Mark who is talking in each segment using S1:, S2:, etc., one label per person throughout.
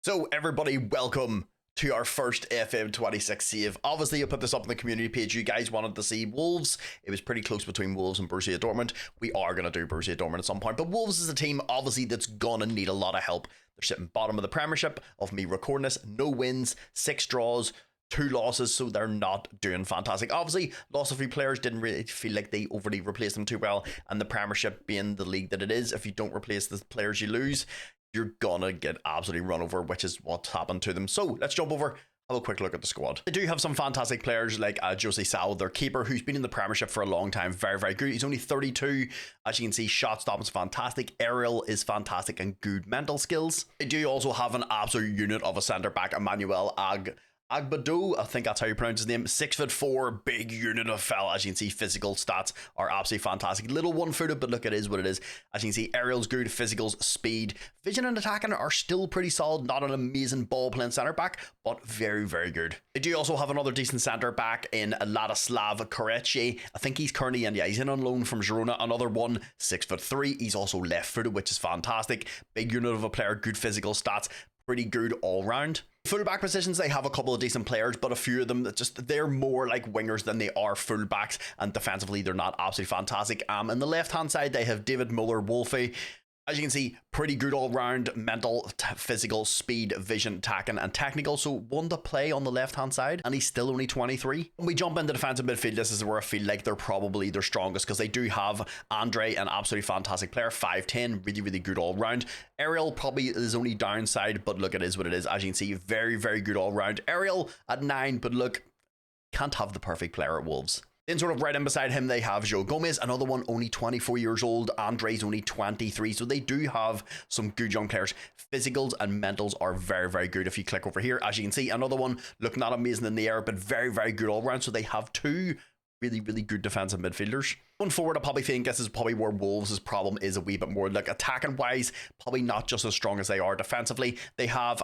S1: So everybody, welcome to our first FM26 save. Obviously, I put this up on the community page. You guys wanted to see Wolves. It was pretty close between Wolves and Borussia Dortmund. We are going to do Borussia Dortmund at some point, but Wolves is a team, obviously, that's going to need a lot of help. They're sitting bottom of the Premiership of me recording this. No wins, 6 draws, 2 losses, so they're not doing fantastic. Obviously, lost a few players, didn't really feel like they overly replaced them too well, and the Premiership being the league that it is, if you don't replace the players you lose, you're gonna get absolutely run over, which is what's happened to them. So let's jump over, have a quick look at the squad. They do have some fantastic players like Jose Sal, their keeper, who's been in the Premiership for a long time. Very, very good. He's only 32. As you can see, shot stopping's fantastic. Aerial is fantastic and good mental skills. They do also have an absolute unit of a centre-back, Emmanuel Agbado, I think that's how you pronounce his name. 6'4", big unit of fella. As you can see, physical stats are absolutely fantastic. Little one-footed, but look, it is what it is. As you can see, aerial's good, physicals, speed, vision and attacking are still pretty solid. Not an amazing ball-playing centre-back, but very, very good. They do also have another decent centre-back in Ladislav Koreche. I think he's currently in, he's in on loan from Girona. Another one, 6'3". He's also left-footed, which is fantastic. Big unit of a player, good physical stats, pretty good all-round. Fullback positions, they have a couple of decent players, but a few of them, they're more like wingers than they are fullbacks, and defensively they're not absolutely fantastic. In the left-hand side, they have David Muller-Wolfe. As you can see, pretty good all-round, mental, physical, speed, vision, attacking, and technical. So one to play on the left-hand side, and he's still only 23. When we jump into defensive midfield, this is where I feel like they're probably their strongest, because they do have Andre, an absolutely fantastic player, 5'10", really, really good all-round. Aerial probably is only downside, but look, it is what it is. As you can see, very, very good all-round. Aerial at 9, but look, can't have the perfect player at Wolves. Then sort of right in beside him, they have Joe Gomez, another one only 24 years old. Andre's only 23, so they do have some good young players. Physicals and mentals are very, very good. If you click over here, as you can see, another one, look, not amazing in the air, but very, very good all round. So they have 2 really, really good defensive midfielders. Going forward, I probably think this is probably where Wolves' problem is a wee bit more. Like attacking wise, probably not just as strong as they are defensively. They have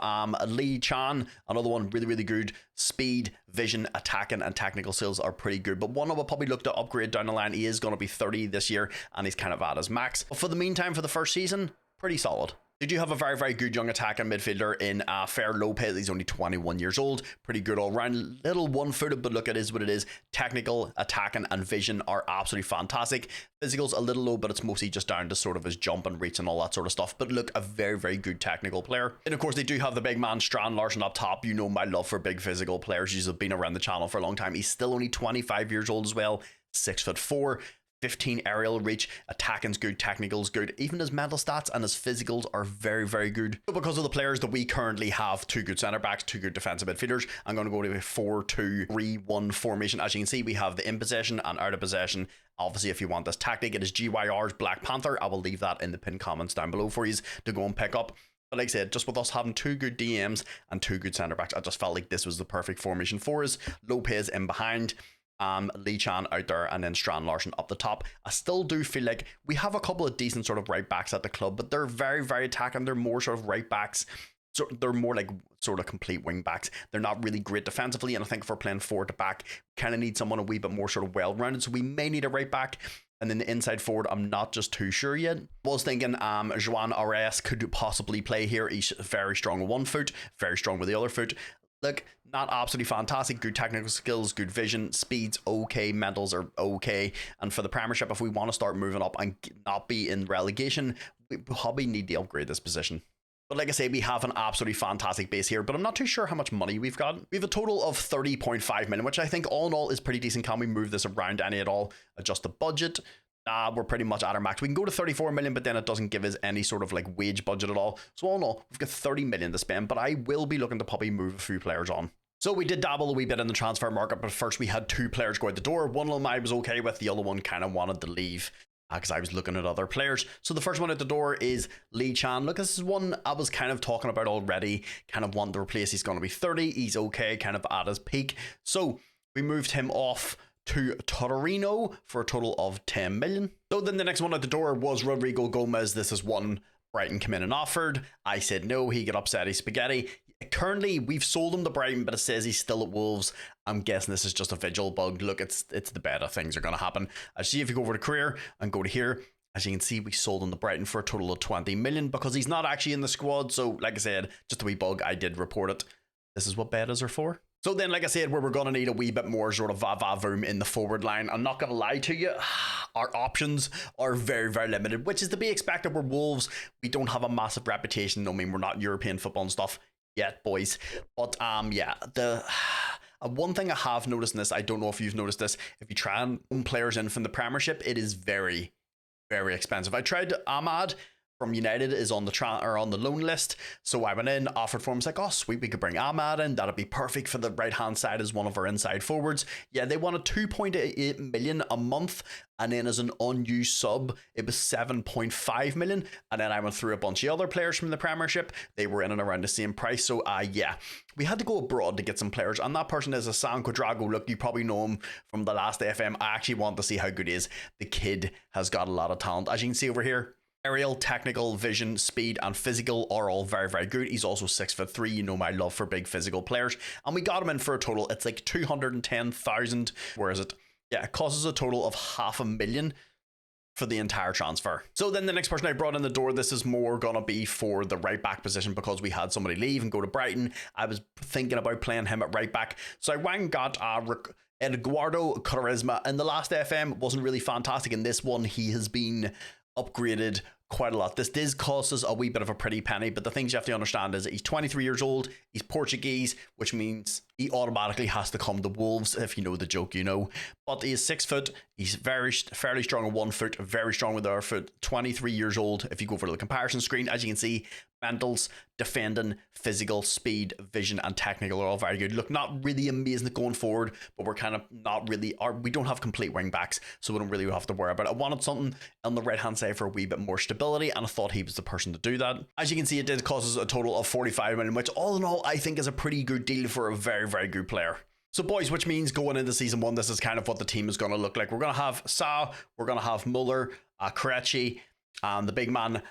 S1: Lee Chan, another one really, really good. Speed, vision, attacking, and technical skills are pretty good. But one I will probably look to upgrade down the line. He is going to be 30 this year, and he's kind of at his max. But for the meantime, for the first season, pretty solid. They do have a very, very good young attacking midfielder in Fer Lopez. He's only 21 years old. Pretty good all round. Little one-footed, but look, it is what it is. Technical, attacking, and vision are absolutely fantastic. Physical's a little low, but it's mostly just down to sort of his jump and reach and all that sort of stuff. But look, a very, very good technical player. And of course, they do have the big man, Strand Larsen, up top. You know my love for big physical players. He's been around the channel for a long time. He's still only 25 years old as well. 6'4". 15 aerial reach, attacking's good, technical's good, even his mental stats and his physicals are very, very good. So because of the players that we currently have, 2 good centre backs, 2 good defensive midfielders, I'm going to go to a 4-2-3-1 formation. As you can see, we have the in possession and out of possession. Obviously, if you want this tactic, it is GYR's Black Panther. I will leave that in the pinned comments down below for you to go and pick up. But like I said, just with us having 2 good DMs and 2 good centre backs, I just felt like this was the perfect formation for us. Lopez in behind, Lee Chan out there, and then Strand Larsen up the top. I still do feel like we have a couple of decent sort of right backs at the club, but they're very, very attacking. They're more sort of right backs. So they're more like sort of complete wing backs. They're not really great defensively, and I think if we're playing forward to back, kind of need someone a wee bit more sort of well-rounded. So we may need a right back. And then the inside forward, I'm not just too sure yet. I was thinking Joan Ares could possibly play here. He's very strong with one foot, very strong with the other foot. Look, not absolutely fantastic. Good technical skills, good vision, speeds okay, mentals are okay. And for the Premiership, if we want to start moving up and not be in relegation, we probably need to upgrade this position. But like I say, we have an absolutely fantastic base here, but I'm not too sure how much money we've got. We have a total of 30.5 million, which I think all in all is pretty decent. Can we move this around any at all? Adjust the budget? We're pretty much at our max. We can go to 34 million, but then it doesn't give us any sort of like wage budget at all. So all in all, we've got 30 million to spend, but I will be looking to probably move a few players on. So we did dabble a wee bit in the transfer market, but first we had 2 players go out the door. One of them I was okay with, the other one kind of wanted to leave because I was looking at other players. So the first one out the door is Lee Chan. Look, this is one I was kind of talking about already, kind of wanting to replace. He's going to be 30. He's okay, kind of at his peak. So we moved him off to Torino for a total of 10 million. So then the next one at the door was Rodrigo Gomez. This is one Brighton came in and offered. I said no. He got upset. He's spaghetti. Currently, we've sold him to Brighton, but it says he's still at Wolves. I'm guessing this is just a visual bug. Look, it's the beta things are going to happen. I see if you go over to career and go to here, As you can see, we sold him to Brighton for a total of 20 million because he's not actually in the squad. So, like I said, just a wee bug, I did report it. This is what betas are for. So then, like I said, we're going to need a wee bit more sort of va-va-voom in the forward line. I'm not going to lie to you, our options are very, very limited, which is to be expected. We're Wolves. We don't have a massive reputation. I mean, we're not European football and stuff yet, boys. But yeah, one thing I have noticed in this, I don't know if you've noticed this, if you try and own players in from the Premiership, it is very, very expensive. I tried Ahmad from United is on the loan list, so I went in, offered for him. It's like, oh sweet, we could bring Ahmad in, that'd be perfect for the right hand side as one of our inside forwards. Yeah, they wanted 2.8 million a month, and then as an unused sub it was 7.5 million, and then I went through a bunch of other players from the Premiership. They were in and around the same price. So yeah, we had to go abroad to get some players, and that person is Hassan Quadrago. Look, you probably know him from the last FM. I actually want to see how good he is. The kid has got a lot of talent, as you can see over here. Aerial, technical, vision, speed, and physical are all very, very good. He's also 6'3". You know my love for big physical players. And we got him in for a total, it's like 210,000. Where is it? Yeah, it costs us a total of 500,000 for the entire transfer. So then the next person I brought in the door, this is more gonna be for the right back position because we had somebody leave and go to Brighton. I was thinking about playing him at right back. So I went and got Eduardo Charisma. In the last FM, wasn't really fantastic. In this one, he has been upgraded quite a lot. This does cost us a wee bit of a pretty penny, but the things you have to understand is that he's 23 years old, he's Portuguese, which means he automatically has to come to Wolves. If you know the joke, you know. But he is 6 foot, he's fairly strong on 1 foot, very strong with our foot, 23 years old. If you go for the comparison screen, as you can see, mentals, defending, physical, speed, vision, and technical are all very good. Look, not really amazing going forward, but we're kind of not really, we don't have complete wing backs, so we don't really have to worry about it. I wanted something on the right hand side for a wee bit more stability, and I thought he was the person to do that. As you can see, it did cost us a total of 45 million, which all in all I think is a pretty good deal for a very, very good player. So boys, which means going into season 1, this is kind of what the team is going to look like. We're going to have Sa, we're going to have Muller, Karachi, and the big man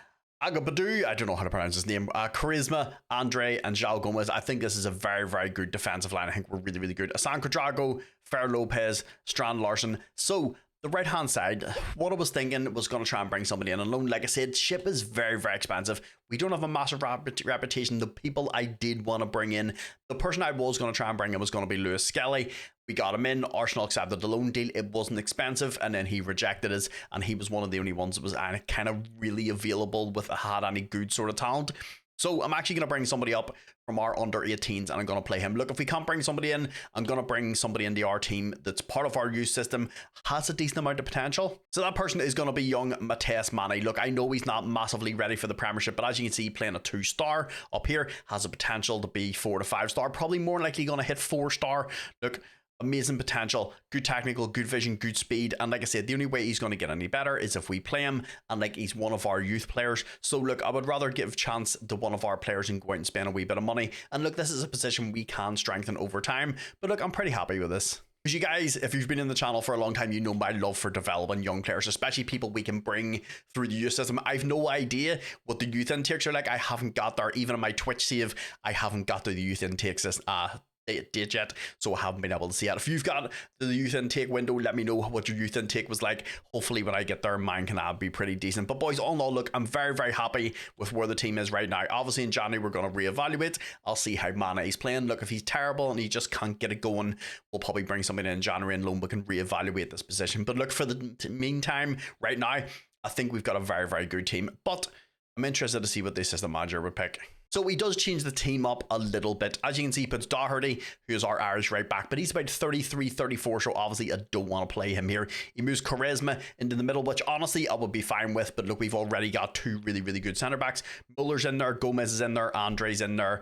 S1: Agabadu, I don't know how to pronounce his name, Charisma, Andre, and João Gomez. I think this is a very, very good defensive line. I think we're really, really good. Hassan Quadrago, Fer Lopez, Strand Larson. So the right hand side, what I was thinking was going to try and bring somebody in on loan. Like I said, ship is very, very expensive. We don't have a massive reputation. The people I did want to bring in, the person I was going to try and bring in was going to be Lewis Skelly. We got him in. Arsenal accepted the loan deal. It wasn't expensive, and then he rejected us, and he was one of the only ones that was kind of really available with had any good sort of talent. So I'm actually going to bring somebody up from our under 18s, and I'm going to play him. Look, if we can't bring somebody in, I'm going to bring somebody into our team that's part of our youth system, has a decent amount of potential. So that person is going to be young Mateus Mane. Look, I know he's not massively ready for the Premiership, but as you can see, playing a 2-star up here, has a potential to be 4 to 5-star, probably more likely going to hit 4-star. Look, amazing potential, good technical, good vision, good speed, and like I said, the only way he's going to get any better is if we play him, and like he's one of our youth players. So look, I would rather give a chance to one of our players and go out and spend a wee bit of money. And look, this is a position we can strengthen over time, but look, I'm pretty happy with this. Because you guys, if you've been in the channel for a long time, you know my love for developing young players, especially people we can bring through the youth system. I've no idea what the youth intakes are like. I haven't got there. Even in my Twitch save, I haven't got to the youth intakes date yet, so I haven't been able to see it. If you've got the youth intake window, let me know what your youth intake was like. Hopefully when I get there, mine can be pretty decent. But boys, all in all, look, I'm very, very happy with where the team is right now. Obviously in January we're going to reevaluate. I'll see how Mane is playing. Look, if he's terrible and he just can't get it going, we'll probably bring somebody in January and loan. We can reevaluate this position. But look, for the meantime, right now, I think we've got a very, very good team. But I'm interested to see what the assistant manager would pick. So he does change the team up a little bit. As you can see, he puts Doherty, who is our Irish right back, but he's about 33, 34, so obviously I don't want to play him here. He moves Charisma into the middle, which honestly I would be fine with, but look, we've already got 2 really, really good centre backs. Muller's in there, Gomez is in there, Andre's in there.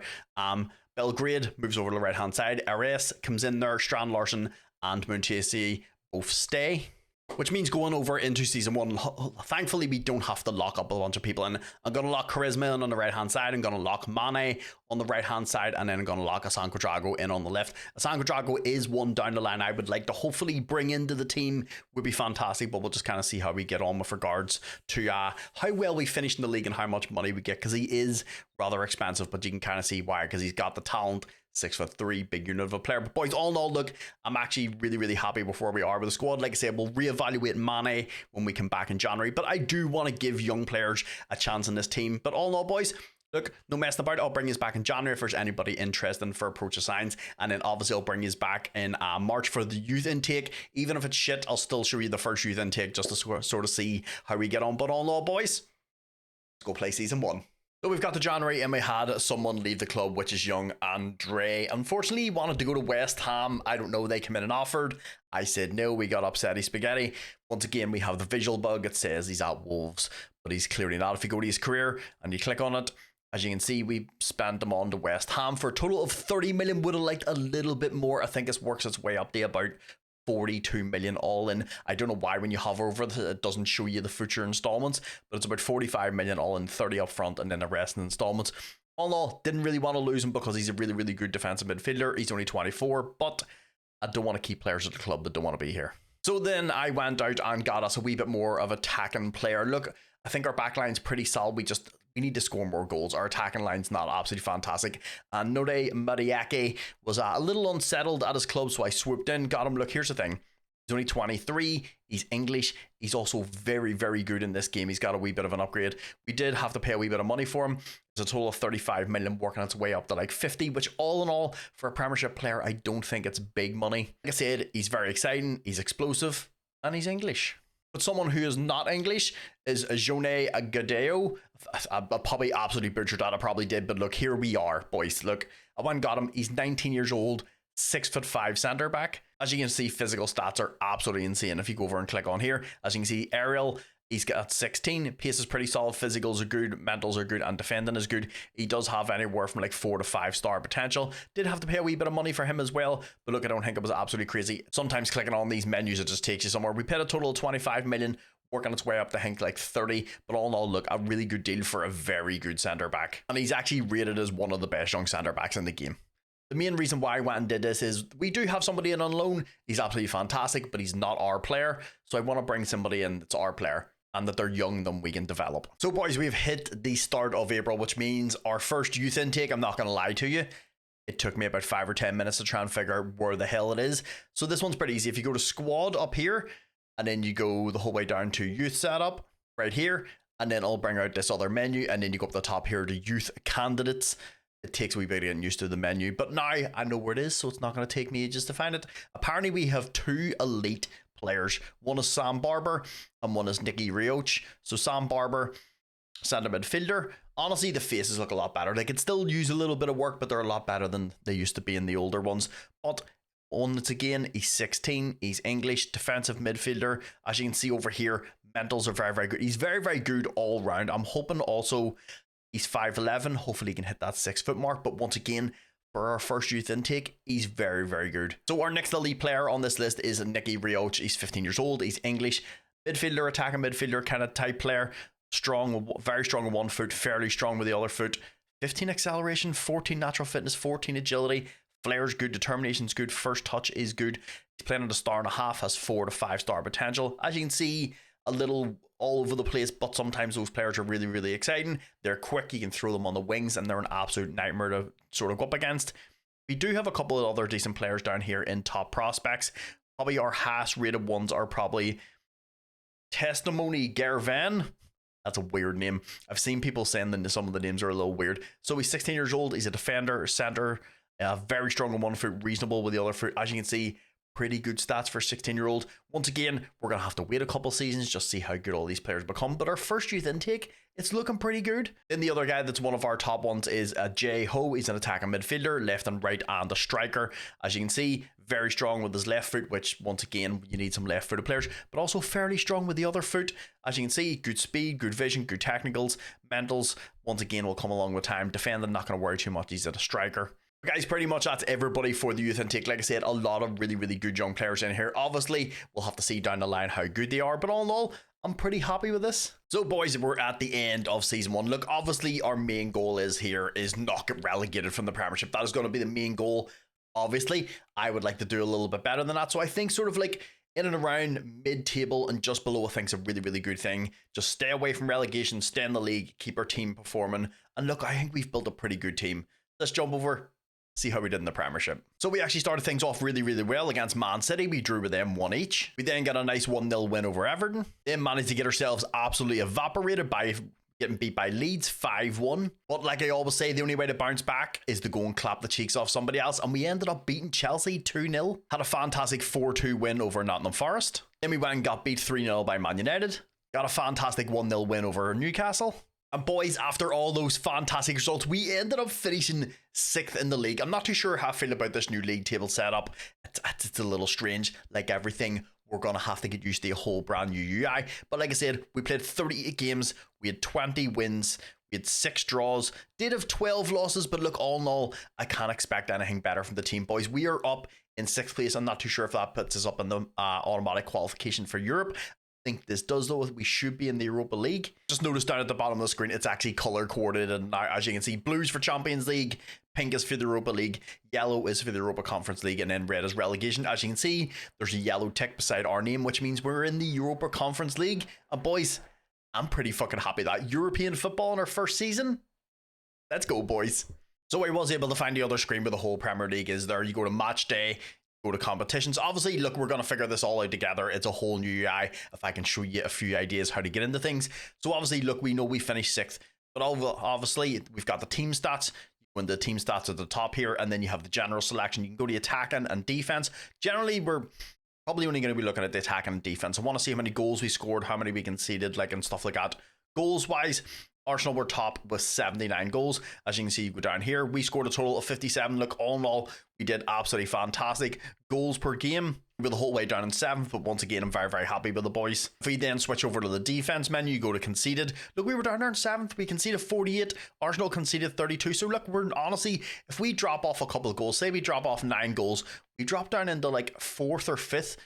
S1: Belgrade moves over to the right hand side. Ares comes in there, Strand Larson and Montesi both stay. Which means going over into season 1, thankfully we don't have to lock up a bunch of people in. I'm going to lock Charisma in on the right hand side, I'm going to lock Mane on the right hand side, and then I'm going to lock Hassan Quadrago in on the left. Hassan Quadrago is one down the line I would like to hopefully bring into the team, would be fantastic, but we'll just kind of see how we get on with regards to how well we finish in the league and how much money we get, because he is rather expensive, but you can kind of see why, because he's got the talent, 6'3", big unit of a player. But boys, all in all, look, I'm actually really, really happy with where we are with the squad. Like I said, we'll reevaluate Mane when we come back in January, but I do want to give young players a chance in this team. But all in all, boys, look, no messing about. I'll bring you back in January if there's anybody interested for approach of signs, and then obviously I'll bring you back in March for the youth intake. Even if it's shit, I'll still show you the first youth intake just to sort of see how we get on. But all in all, boys, let's go play season 1. So we've got to January and we had someone leave the club, which is young Andre. Unfortunately, he wanted to go to West Ham. I don't know, they came in and offered. I said no, we got upsetty spaghetti. Once again, we have the visual bug. It says he's at Wolves, but he's clearly not. If you go to his career and you click on it, as you can see, we spent him on to West Ham for a total of 30 million. Would have liked a little bit more. I think this works its way up to about 42 million all in. I don't know why when you hover over it doesn't show you the future installments, but it's about 45 million all in, 30 up front and then the rest in installments. All in all, didn't really want to lose him because he's a really, really good defensive midfielder. He's only 24, but I don't want to keep players at the club that don't want to be here. So then I went out and got us a wee bit more of attacking player. Look, I think our backline's pretty solid. We need to score more goals. Our attacking line's not absolutely fantastic. And Node Mariake was a little unsettled at his club, so I swooped in, got him. Look, here's the thing. He's only 23. He's English. He's also very, very good in this game. He's got a wee bit of an upgrade. We did have to pay a wee bit of money for him. It's a total of 35 million, working its way up to like 50, which all in all, for a Premiership player, I don't think it's big money. Like I said, he's very exciting. He's explosive. And he's English. But someone who is not English is Jone Agadeo. I probably absolutely butchered that. I probably did. But look, here we are, boys. Look, I went and got him. He's 19 years old, 6'5" centre back. As you can see, physical stats are absolutely insane. If you go over and click on here, as you can see, aerial, he's got 16. Pace is pretty solid. Physicals are good. Mentals are good. And defending is good. He does have anywhere from like 4 to 5 star potential. Did have to pay a wee bit of money for him as well. But look, I don't think it was absolutely crazy. Sometimes clicking on these menus, it just takes you somewhere. We paid a total of 25 million, working its way up to I think like 30. But all in all, look, a really good deal for a very good centre back. And he's actually rated as one of the best young centre backs in the game. The main reason why I went and did this is we do have somebody in on loan. He's absolutely fantastic, but he's not our player. So I want to bring somebody in that's our player and that they're young, then we can develop. So boys, we've hit the start of April, which means our first youth intake, I'm not going to lie to you, it took me about 5 or 10 minutes to try and figure out where the hell it is. So this one's pretty easy. If you go to squad up here, and then you go the whole way down to youth setup right here, and then I'll bring out this other menu, and then you go up the top here to youth candidates. It takes a wee bit of getting used to the menu, but now I know where it is, so it's not going to take me ages to find it. Apparently we have 2 elite players. One is Sam Barber and one is Nicky Rioch. So Sam Barber, centre midfielder. Honestly, the faces look a lot better. They could still use a little bit of work, but they're a lot better than they used to be in the older ones. But once again, he's 16. He's English, defensive midfielder. As you can see over here, mentals are very, very good. He's very, very good all round. I'm hoping also he's 5'11". Hopefully he can hit that 6 foot mark. But once again, for our first youth intake, he's very, very good. So our next elite player on this list is Nicky Rioch. He's 15 years old. He's English. Midfielder, attacking midfielder kind of type player. Strong, very strong on one foot, fairly strong with the other foot. 15 acceleration, 14 natural fitness, 14 agility. Flair's good, determination's good, first touch is good. He's playing at a 1.5 stars, has 4 to 5 star potential. As you can see, a little all over the place, but sometimes those players are really, really exciting. They're quick, you can throw them on the wings, and they're an absolute nightmare to sort of go up against. We do have a couple of other decent players down here in top prospects. Probably our highest rated ones are probably Testimony Gervan. That's a weird name. I've seen people saying that some of the names are a little weird. So he's 16 years old. He's a defender, center, very strong on one foot, reasonable with the other foot. As you can see, pretty good stats for a 16-year-old. Once again, we're going to have to wait a couple seasons just see how good all these players become. But our first youth intake, it's looking pretty good. Then the other guy that's one of our top ones is Jay Ho. He's an attacking midfielder, left and right, and a striker. As you can see, very strong with his left foot, which once again, you need some left-footed players, but also fairly strong with the other foot. As you can see, good speed, good vision, good technicals. Mentals, once again, will come along with time. Defending, not going to worry too much. He's a striker. Guys, pretty much that's everybody for the youth intake. Like I said, a lot of really, really good young players in here. Obviously, we'll have to see down the line how good they are, but all in all, I'm pretty happy with this. So boys, we're at the end of season 1. Look, obviously our main goal is not get relegated from the Premiership. That is going to be the main goal. Obviously, I would like to do a little bit better than that. So I think sort of like in and around mid-table and just below, I think is a really, really good thing. Just stay away from relegation, stay in the league, keep our team performing. And look, I think we've built a pretty good team. Let's jump over see how we did in the Premiership. So we actually started things off really, really well against Man City. We drew with them 1 each. We then got a nice 1-0 win over Everton. Then managed to get ourselves absolutely evaporated by getting beat by Leeds 5-1. But like I always say, the only way to bounce back is to go and clap the cheeks off somebody else. And we ended up beating Chelsea 2-0. Had a fantastic 4-2 win over Nottingham Forest. Then we went and got beat 3-0 by Man United. Got a fantastic 1-0 win over Newcastle. And boys, after all those fantastic results, we ended up finishing 6th in the league. I'm not too sure how I feel about this new league table setup. It's a little strange. Like everything, we're going to have to get used to a whole brand new UI. But like I said, we played 38 games. We had 20 wins. We had 6 draws. Did have 12 losses. But look, all in all, I can't expect anything better from the team, boys. We are up in 6th place. I'm not too sure if that puts us up in the automatic qualification for Europe. Think this does, though. We should be in the Europa League. Just notice down at the bottom of the screen, it's actually color coded, and now as you can see, blue's for Champions League, pink is for the Europa League, yellow is for the Europa Conference League, and then red is relegation. As you can see, there's a yellow tick beside our name, which means we're in the Europa Conference League. And boys, I'm pretty fucking happy that European football in our first season. Let's go, boys. So I was able to find the other screen where the whole Premier League is there. You go to match day, go to competitions. Obviously, look, we're going to figure this all out together. It's a whole new UI. If I can show you a few ideas how to get into things. So obviously, look, we know we finished 6th, but obviously we've got the team stats. When the team stats at the top here, and then you have the general selection. You can go to attacking and defense. Generally, we're probably only going to be looking at the attacking and defense. I want to see how many goals we scored, how many we conceded, like, and stuff like that. Goals wise, Arsenal were top with 79 goals. As you can see, you go down here, we scored a total of 57. Look, all in all, we did absolutely fantastic. Goals per game, we were the whole way down in 7th, but once again, I'm very, very happy with the boys. If we then switch over to the defense menu, you go to conceded. Look, we were down there in 7th, we conceded 48, Arsenal conceded 32. So look, we're honestly, if we drop off a couple of goals, say we drop off 9 goals, we drop down into like 4th or 5th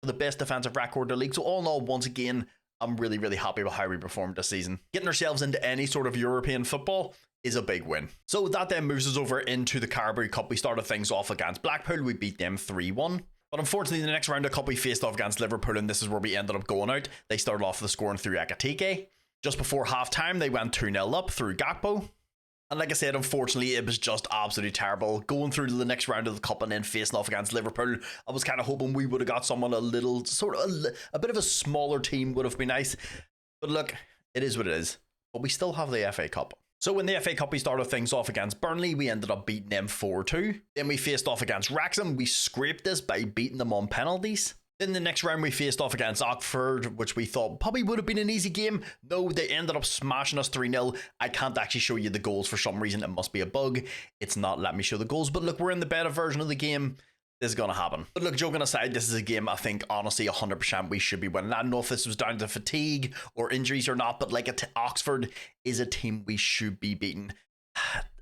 S1: for the best defensive record in the league. So all in all, once again, I'm really, really happy with how we performed this season. Getting ourselves into any sort of European football is a big win. So that then moves us over into the Carabao Cup. We started things off against Blackpool. We beat them 3-1. But unfortunately, the next round of Cup we faced off against Liverpool, and this is where we ended up going out. They started off the scoring through Ekatike. Just before half-time, they went 2-0 up through Gakpo. And like I said, unfortunately, it was just absolutely terrible. Going through to the next round of the Cup and then facing off against Liverpool, I was kind of hoping we would have got someone a little, sort of a bit of a smaller team would have been nice. But look, it is what it is. But we still have the FA Cup. So in the FA Cup, we started things off against Burnley. We ended up beating them 4-2. Then we faced off against Wrexham. We scraped this by beating them on penalties. Then the next round we faced off against Oxford, which we thought probably would have been an easy game. No, they ended up smashing us 3-0. I can't actually show you the goals for some reason. It must be a bug. It's not letting me show the goals. But look, we're in the better version of the game. This is going to happen. But look, joking aside, this is a game I think, honestly, 100% we should be winning. I don't know if this was down to fatigue or injuries or not, but like Oxford is a team we should be beating.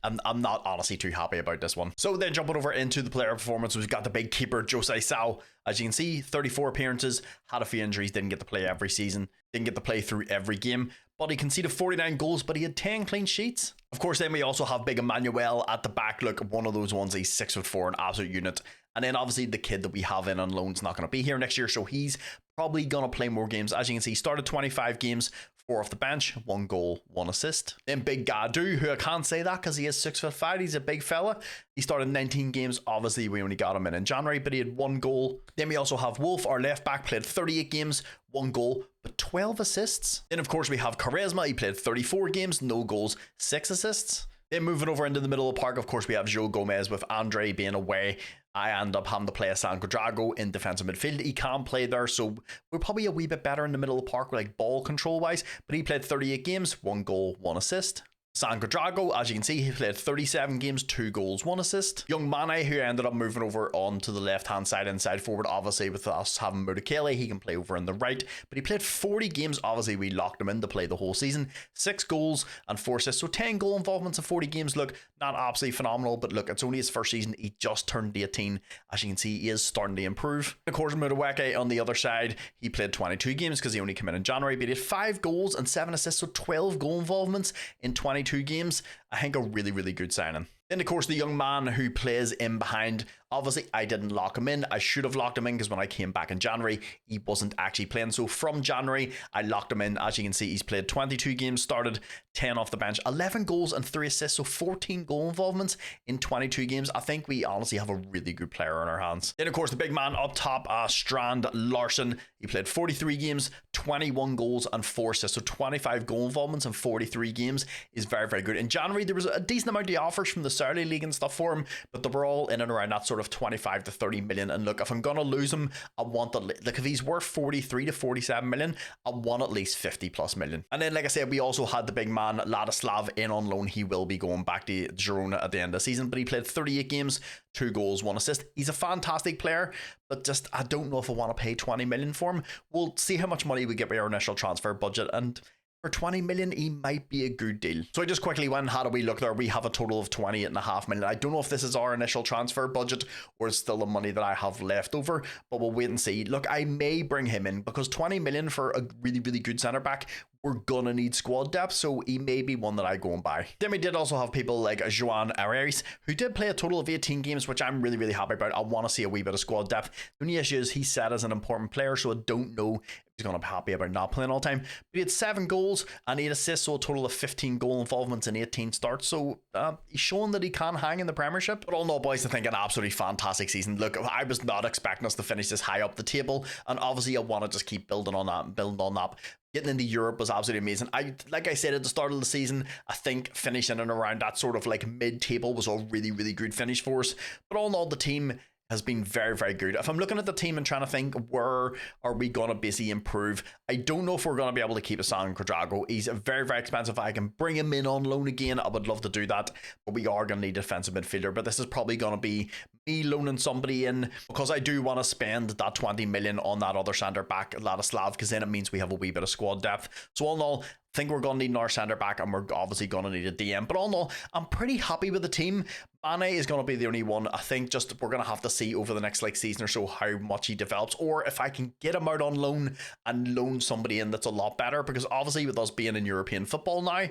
S1: I'm not honestly too happy about this one. So then jumping over into the player performance, we've got the big keeper, Jose Sal. As you can see, 34 appearances, had a few injuries, didn't get to play every season, didn't get to play through every game, but he conceded 49 goals, but he had 10 clean sheets. Of course, then we also have big Emmanuel at the back. Look, one of those ones, he's 6'4", an absolute unit. And then obviously the kid that we have in on loan's not going to be here next year, so he's probably going to play more games. As you can see, he started 25 games, 4 off the bench, 1 goal, 1 assist. Then big Gadu, who I can't say that because he is 6'5", he's a big fella. He started 19 games. Obviously, we only got him in January, but he had 1 goal. Then we also have Wolf, our left back, played 38 games, 1 goal, but 12 assists. Then, of course, we have Quaresma. He played 34 games, no goals, 6 assists. Then moving over into the middle of the park, of course, we have Joe Gomez. With Andre being away, I end up having to play a San Quadrago in defensive midfield. He can play there, so we're probably a wee bit better in the middle of the park, like ball control wise. But he played 38 games, 1 goal, 1 assist. San Quadrago, as you can see, he played 37 games, 2 goals, 1 assist. Young Mane, who ended up moving over on to the left-hand side, inside forward. Obviously, with us having Mudakele, he can play over in the right. But he played 40 games. Obviously, we locked him in to play the whole season. 6 goals and 4 assists. So 10 goal involvements in 40 games. Look, not absolutely phenomenal, but look, it's only his first season. He just turned 18. As you can see, he is starting to improve. Of course, Mudaweke on the other side, he played 22 games because he only came in January, but he had 5 goals and 7 assists, so 12 goal involvements in 22 games. I think a really, really good signing. Then, of course, the young man who plays in behind. Obviously, I didn't lock him in. I should have locked him in because when I came back in January, he wasn't actually playing. So from January, I locked him in. As you can see, he's played 22 games, started 10 off the bench, 11 goals and 3 assists. So 14 goal involvements in 22 games. I think we honestly have a really good player on our hands. Then, of course, the big man up top, Strand Larson. He played 43 games, 21 goals and 4 assists. So 25 goal involvements in 43 games is very, very good. In January, there was a decent amount of offers from the Saudi League and stuff for him, but they were all in and around that sort of 25 to 30 million. And look, if I'm gonna lose him, I want if he's worth 43 to 47 million, I want at least 50 plus million. And then, like I said, we also had the big man Ladislav in on loan. He will be going back to Girona at the end of the season, but he played 38 games, 2 goals, 1 assist. He's a fantastic player, but just I don't know if I want to pay 20 million for him. We'll see how much money we get by our initial transfer budget, and for 20 million, he might be a good deal. So I just quickly went and had a wee look there. We have a total of 28.5 million. I don't know if this is our initial transfer budget or it's still the money that I have left over, but we'll wait and see. Look, I may bring him in because 20 million for a really, really good centre back, we're gonna need squad depth, so he may be one that I go and buy. Then we did also have people like Joan Areris, who did play a total of 18 games, which I'm really, really happy about. I want to see a wee bit of squad depth. The only issue is he's set as an important player, so I don't know if he's going to be happy about not playing all the time. But he had 7 goals and 8 assists, so a total of 15 goal involvements in 18 starts. So he's showing that he can hang in the Premiership. But all in all, boys, I think an absolutely fantastic season. Look, I was not expecting us to finish this high up the table, and obviously I want to just keep building on that. Getting into Europe was absolutely amazing. Like I said at the start of the season, I think finishing in around that sort of like mid-table was a really, really good finish for us. But all in all, the team has been very, very good. If I'm looking at the team and trying to think where are we going to basically improve, I don't know if we're going to be able to keep Hassan Quadrago. He's very, very expensive. I can bring him in on loan again. I would love to do that, but we are going to need a defensive midfielder. But this is probably going to be me loaning somebody in because I do want to spend that 20 million on that other centre back, Ladislav, because then it means we have a wee bit of squad depth. So all in all, I think we're going to need another centre back, and we're obviously going to need a DM. But all in all, I'm pretty happy with the team. Mane is going to be the only one. I think just we're going to have to see over the next season or so how much he develops, or if I can get him out on loan and loan somebody in that's a lot better, because obviously with us being in European football now,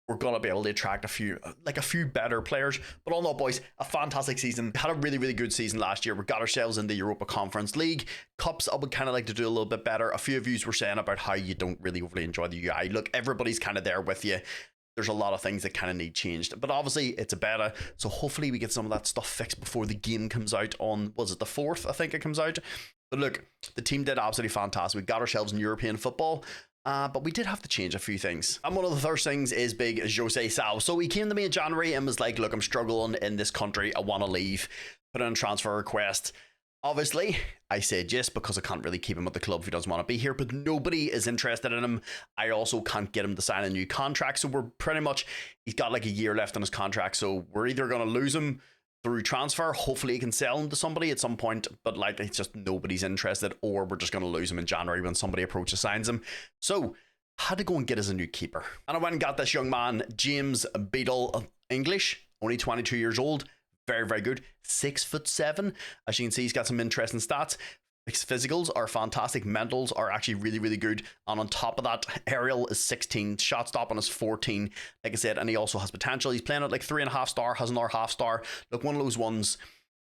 S1: we're going to be able to attract a few better players. But all in all, boys, a fantastic season. Had a really, really good season last year. We got ourselves in the Europa Conference League. Cups, I would kind of like to do a little bit better. A few of you were saying about how you don't really overly enjoy the UI. Look, everybody's kind of there with you. There's a lot of things that kind of need changed. But obviously, it's a beta. So hopefully we get some of that stuff fixed before the game comes out on, was it the 4th? I think it comes out. But look, the team did absolutely fantastic. We got ourselves in European football. But we did have to change a few things. And one of the first things is big Jose Sal. So he came to me in January and was like, look, I'm struggling in this country. I want to leave. Put in a transfer request. Obviously, I said yes because I can't really keep him at the club if he doesn't want to be here, but nobody is interested in him. I also can't get him to sign a new contract. So we're pretty much, he's got like a year left on his contract. So we're either going to lose him through transfer. Hopefully he can sell him to somebody at some point, but like it's just nobody's interested, or we're just going to lose him in January when somebody approaches, signs him. So had to go and get us a new keeper. And I went and got this young man, James Beadle, English, only 22 years old. Very, very good. 6'7". As you can see, he's got some interesting stats. His physicals are fantastic. Mentals are actually really, really good. And on top of that, aerial is 16. Shot stopping is 14. Like I said, and he also has potential. He's playing at like 3.5 star, has another half star. Look, one of those ones.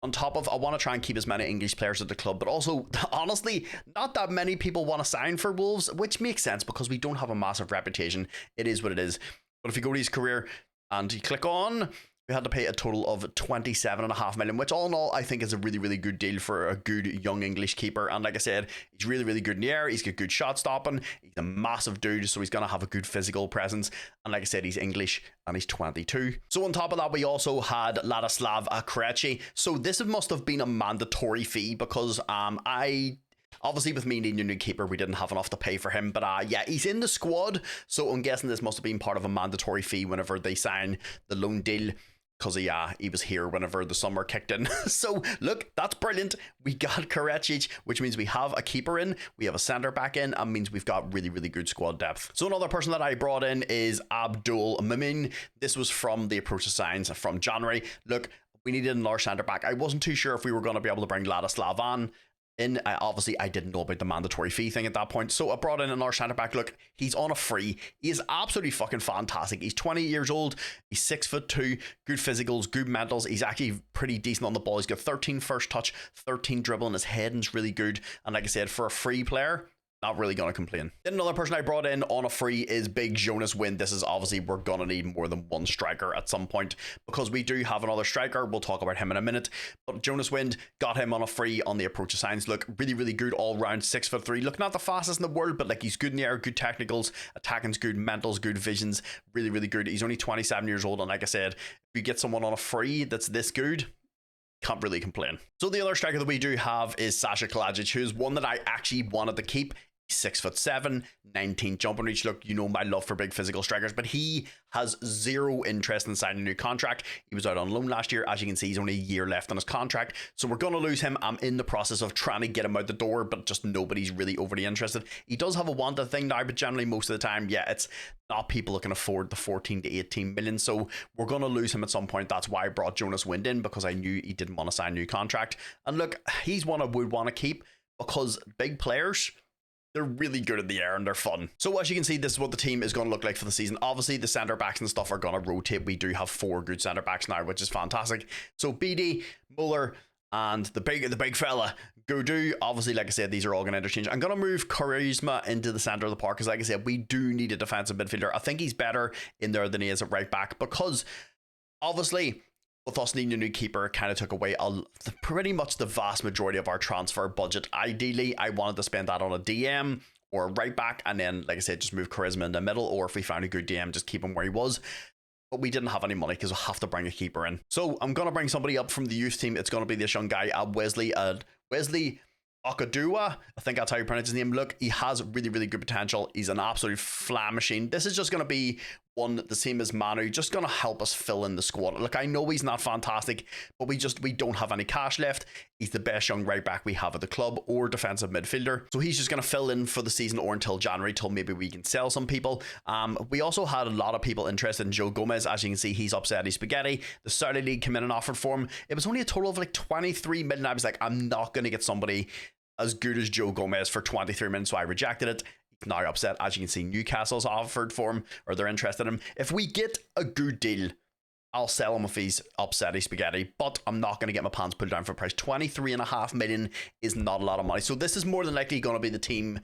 S1: On top of, I want to try and keep as many English players at the club, but also, honestly, not that many people want to sign for Wolves, which makes sense because we don't have a massive reputation. It is what it is. But if you go to his career and you click on, we had to pay a total of 27.5 million, which all in all, I think is a really, really good deal for a good young English keeper. And like I said, he's really, really good in the air. He's got good shot stopping. He's a massive dude, so he's going to have a good physical presence. And like I said, he's English and he's 22. So on top of that, we also had Ladislav Krejci. So this must have been a mandatory fee because obviously, with me needing a new keeper, we didn't have enough to pay for him. But yeah, he's in the squad. So I'm guessing this must have been part of a mandatory fee whenever they sign the loan deal. Because he was here whenever the summer kicked in. So look, that's brilliant. We got Krejci, which means we have a keeper in, we have a centre back in, and means we've got really, really good squad depth. So another person that I brought in is Abdul Mamin. This was from the approach to signs from January. Look, we needed another centre back. I wasn't too sure if we were going to be able to bring Ladislav on. Obviously, I didn't know about the mandatory fee thing at that point, so I brought in another centre back. Look, he's on a free. He is absolutely fucking fantastic. He's 20 years old. He's 6'2", good physicals, good mentals. He's actually pretty decent on the ball. He's got 13 first touch, 13 dribble, and his heading's really good. And like I said, for a free player, not really going to complain. Then another person I brought in on a free is big Jonas Wind. This is obviously, we're going to need more than one striker at some point because we do have another striker. We'll talk about him in a minute. But Jonas Wind, got him on a free on the approach of science. Look, really, really good all round, 6'3". Look, not the fastest in the world, but like he's good in the air, good technicals, attacking's good, mentals, good visions, really, really good. He's only 27 years old. And like I said, if you get someone on a free that's this good, can't really complain. So the other striker that we do have is Sasha Kalajic, who's one that I actually wanted to keep. 6'7", 19 jumping reach. Look, you know my love for big physical strikers, but he has zero interest in signing a new contract. He was out on loan last year. As you can see, he's only a year left on his contract, so we're going to lose him. I'm in the process of trying to get him out the door, but just nobody's really overly interested. He does have a wanted thing now, but generally most of the time, yeah, it's not people that can afford the 14 to 18 million, so we're going to lose him at some point. That's why I brought Jonas Wind in, because I knew he didn't want to sign a new contract. And look, he's one I would want to keep because big players, they're really good in the air and they're fun. So as you can see, this is what the team is going to look like for the season. Obviously, the centre backs and stuff are going to rotate. We do have 4 good centre backs now, which is fantastic. So BD, Muller, and the big fella, Goudou. Obviously, like I said, these are all going to interchange. I'm going to move Charisma into the centre of the park because, like I said, we do need a defensive midfielder. I think he's better in there than he is at right back because, obviously, with us needing a new keeper, kind of took away pretty much the vast majority of our transfer budget. Ideally, I wanted to spend that on a DM or a right back, and then, like I said, just move Charisma in the middle, or if we found a good DM, just keep him where he was. But we didn't have any money because we'll have to bring a keeper in. So I'm going to bring somebody up from the youth team. It's going to be this young guy, Wesley Okadua, I think that's how you pronounce his name. Look, he has really, really good potential. He's an absolute flam machine. This is just going to be one the same as Manu, just going to help us fill in the squad. Look, I know he's not fantastic, but we don't have any cash left. He's the best young right back we have at the club, or defensive midfielder. So he's just going to fill in for the season or until January, till maybe we can sell some people. We also had a lot of people interested in Joe Gomez. As you can see, he's upset his spaghetti. The Saudi League came in and offered for him. It was only a total of like 23 million. I was like, I'm not going to get somebody as good as Joe Gomez for 23 minutes, so I rejected it. He's now upset. As you can see, Newcastle's offered for him, or they're interested in him. If we get a good deal, I'll sell him if he's upset his spaghetti, but I'm not going to get my pants pulled down for price. 23.5 million is not a lot of money, so this is more than likely going to be the team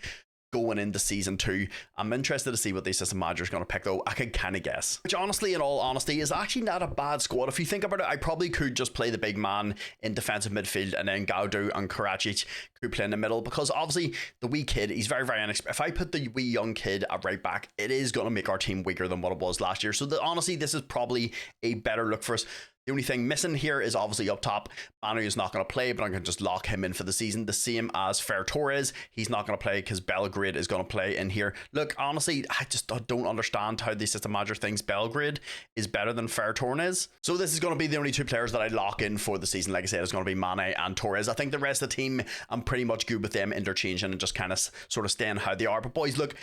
S1: going into season 2. I'm interested to see what the assistant manager is going to pick, though. I can kind of guess, which honestly, in all honesty, is actually not a bad squad. If you think about it, I probably could just play the big man in defensive midfield, and then Gaudu and Karacic could play in the middle, because obviously the wee kid, he's very, very inexperienced. If I put the wee young kid at right back, it is going to make our team weaker than what it was last year. So honestly, this is probably a better look for us. The only thing missing here is obviously up top. Manu is not going to play, but I'm going to just lock him in for the season. The same as Fer Torres. He's not going to play because Belgrade is going to play in here. Look, honestly, I just don't understand how the system manager thinks Belgrade is better than Fer Torres. So this is going to be the only 2 players that I lock in for the season. Like I said, it's going to be Mane and Torres. I think the rest of the team, I'm pretty much good with them interchanging and just kind of sort of staying how they are. But boys, look,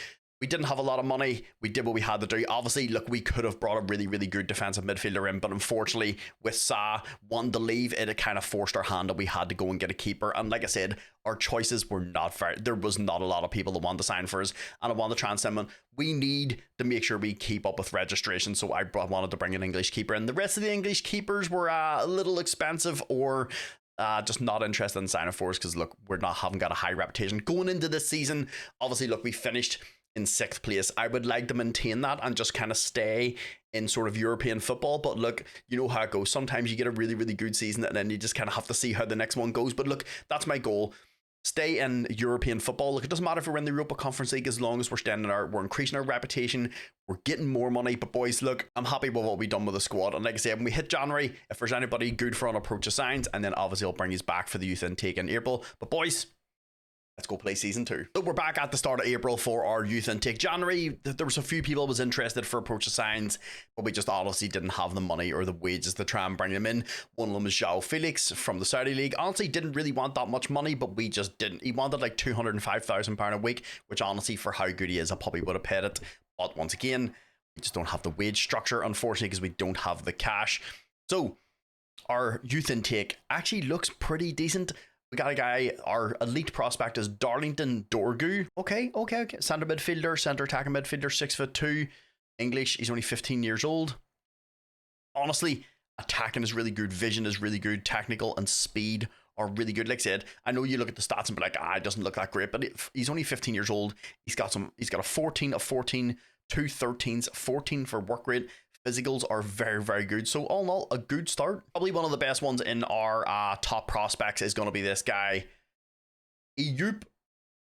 S1: we didn't have a lot of money. We did what we had to do. Obviously, look, we could have brought a really, really good defensive midfielder in, but unfortunately, with Sa wanting to leave, it kind of forced our hand that we had to go and get a keeper. And like I said, our choices were not fair. There was not a lot of people that wanted to sign for us, and I wanted to try and send them. We need to make sure we keep up with registration, so I wanted to bring an English keeper in. The rest of the English keepers were a little expensive, or just not interested in signing for us, because look, haven't got a high reputation going into this season. Obviously, look, we finished in 6th place. I would like to maintain that and just kind of stay in sort of European football, but look, you know how it goes. Sometimes you get a really, really good season and then you just kind of have to see how the next one goes. But look, that's my goal. Stay in European football. Look, it doesn't matter if we're in the Europa Conference League, as long as we're increasing our reputation, we're getting more money. But boys, look, I'm happy with what we've done with the squad. And like I said, when we hit January, if there's anybody good for an approach of signs, and then obviously I'll bring you back for the youth intake in April. But boys, let's go play season 2. So we're back at the start of April for our youth intake. January, there was a few people was interested for approach of signs, but we just honestly didn't have the money or the wages to try and bring them in. One of them was João Felix from the Saudi League. Honestly, didn't really want that much money, but we just didn't. He wanted like £205,000 a week, which honestly, for how good he is, I probably would have paid it. But once again, we just don't have the wage structure, unfortunately, because we don't have the cash. So our youth intake actually looks pretty decent. We got a guy, our elite prospect is Darlington Dorgu. Okay. Centre midfielder, centre attacking midfielder, 6'2". English, he's only 15 years old. Honestly, attacking is really good, vision is really good, technical and speed are really good. Like I said, I know you look at the stats and be like, it doesn't look that great, but he's only 15 years old. He's got a 14, a 14, 2 13s, 14 for work rate. Physicals are very, very good. So all in all, a good start. Probably one of the best ones in our top prospects is going to be this guy, Eyüp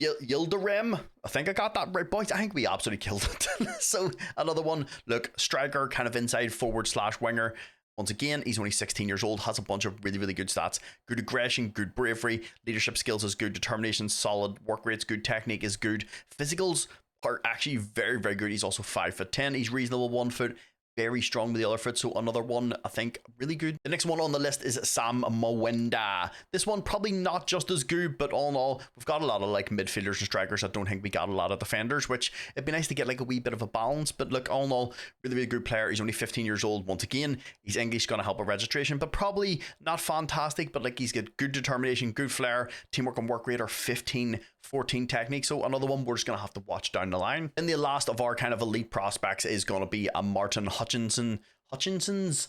S1: Yildirim. I think I got that right, boys. I think we absolutely killed it. So another one, look, striker, kind of inside forward / winger. Once again, he's only 16 years old, has a bunch of really, really good stats. Good aggression, good bravery, leadership skills is good, determination solid, work rate's good, technique is good. Physicals are actually very, very good. He's also 5'10". He's reasonable 1 foot. Very strong with the other foot, so another one I think really good. The next one on the list is Sam Mwenda. This one probably not just as good, but all in all, we've got a lot of like midfielders and strikers. I don't think we got a lot of defenders, which it'd be nice to get like a wee bit of a balance. But look, all in all, really, really good player. He's only 15 years old. Once again, he's English, gonna help with registration, but probably not fantastic. But like he's got good determination, good flair, teamwork and work rate are 15, 14 technique. So another one we're just gonna have to watch down the line. And the last of our kind of elite prospects is gonna be a Martin Hutchinson's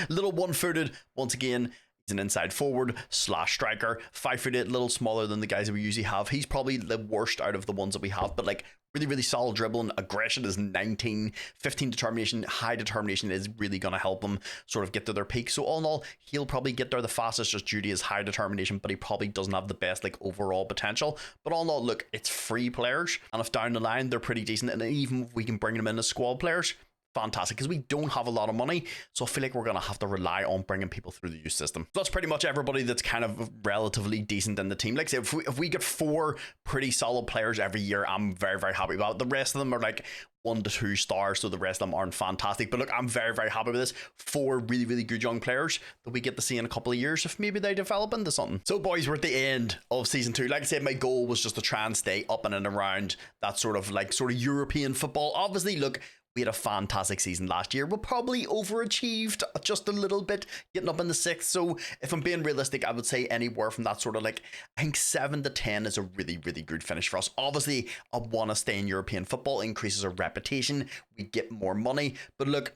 S1: little 1-footed. Once again, he's an inside forward / striker, 5'8", little smaller than the guys that we usually have. He's probably the worst out of the ones that we have, but like really, really solid dribbling. Aggression is 19, 15 determination. High determination is really going to help him sort of get to their peak. So all in all, he'll probably get there the fastest just due to his high determination, but he probably doesn't have the best like overall potential. But all in all, look, it's free players, and if down the line they're pretty decent, and even if we can bring them in as squad players, fantastic, because we don't have a lot of money, so I feel like we're going to have to rely on bringing people through the youth system. So that's pretty much everybody that's kind of relatively decent in the team. Like I said, if we get 4 pretty solid players every year, I'm very, very happy about it. The rest of them are like 1 to 2 stars, so the rest of them aren't fantastic, but look, I'm very, very happy with this. 4 really, really good young players that we get to see in a couple of years if maybe they develop into something. So boys, we're at the end of season 2. Like I said, my goal was just to try and stay up and around that sort of European football. Obviously, look, we had a fantastic season last year. We probably overachieved just a little bit, getting up in the 6th. So if I'm being realistic, I would say anywhere from that sort of like, I think 7 to 10 is a really, really good finish for us. Obviously, I want to stay in European football, increases our reputation, we get more money. But look,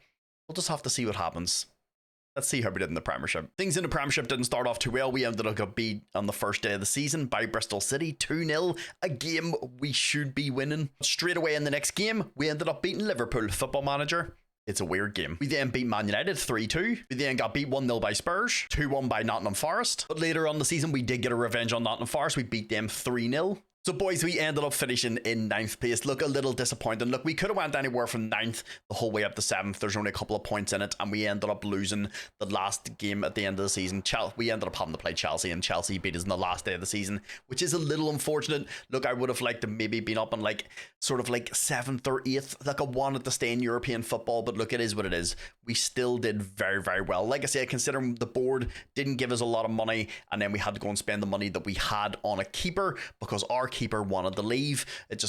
S1: we'll just have to see what happens. Let's see how we did in the Premiership. Things in the Premiership didn't start off too well. We ended up getting beat on the first day of the season by Bristol City, 2-0. A game we should be winning. Straight away in the next game, we ended up beating Liverpool. Football Manager, it's a weird game. We then beat Man United 3-2. We then got beat 1-0 by Spurs, 2-1 by Nottingham Forest. But later on the season, we did get a revenge on Nottingham Forest. We beat them 3-0. So boys, we ended up finishing in 9th place. Look, a little disappointing. Look, we could have went anywhere from 9th the whole way up to 7th. There's only a couple of points in it, and we ended up losing the last game at the end of the season. We ended up having to play Chelsea, and Chelsea beat us in the last day of the season, which is a little unfortunate. Look, I would have liked to maybe been up on like sort of like 7th or 8th. Like I wanted to stay in European football, but look, it is what it is. We still did very, very well. Like I said, considering the board didn't give us a lot of money, and then we had to go and spend the money that we had on a keeper because our keeper wanted to leave. It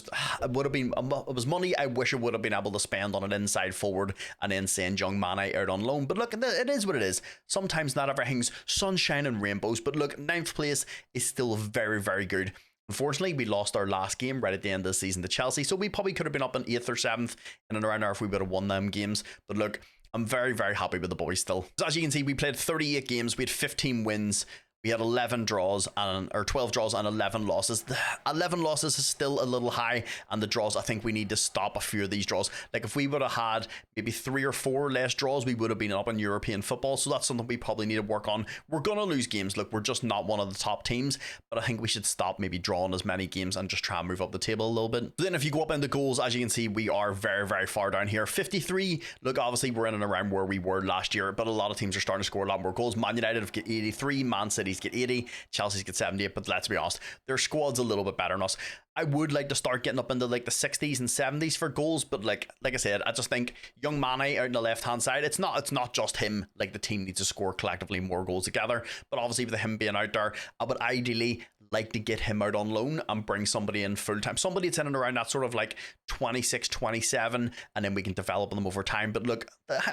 S1: would have been, it was money I wish I would have been able to spend on an inside forward and then send young Mane out on loan. But look, it is what it is. Sometimes not everything's sunshine and rainbows, but look, 9th place is still very, very good. Unfortunately, we lost our last game right at the end of the season to Chelsea, so we probably could have been up in 8th or 7th in and around there if we would have won them games. But look, I'm very, very happy with the boys still. So as you can see, we played 38 games, we had 15 wins. We had 11 draws or 12 draws and 11 losses. 11 losses is still a little high, and the draws, I think we need to stop a few of these draws. Like if we would have had maybe 3 or 4 less draws, we would have been up in European football. So that's something we probably need to work on. We're going to lose games. Look, we're just not one of the top teams, but I think we should stop maybe drawing as many games and just try and move up the table a little bit. Then if you go up into goals, as you can see, we are very, very far down here. 53. Look, obviously we're in and around where we were last year, but a lot of teams are starting to score a lot more goals. Man United have got 83, Man City's get 80, Chelsea's get 78, but let's be honest, their squad's a little bit better than us. I would like to start getting up into like the 60s and 70s for goals, but like I said, I just think young Mane out on the left hand side, it's not just him. Like the team needs to score collectively more goals together, but obviously with him being out there, I would ideally like to get him out on loan and bring somebody in full time, somebody that's in and around that sort of like 26, 27, and then we can develop them over time. But look,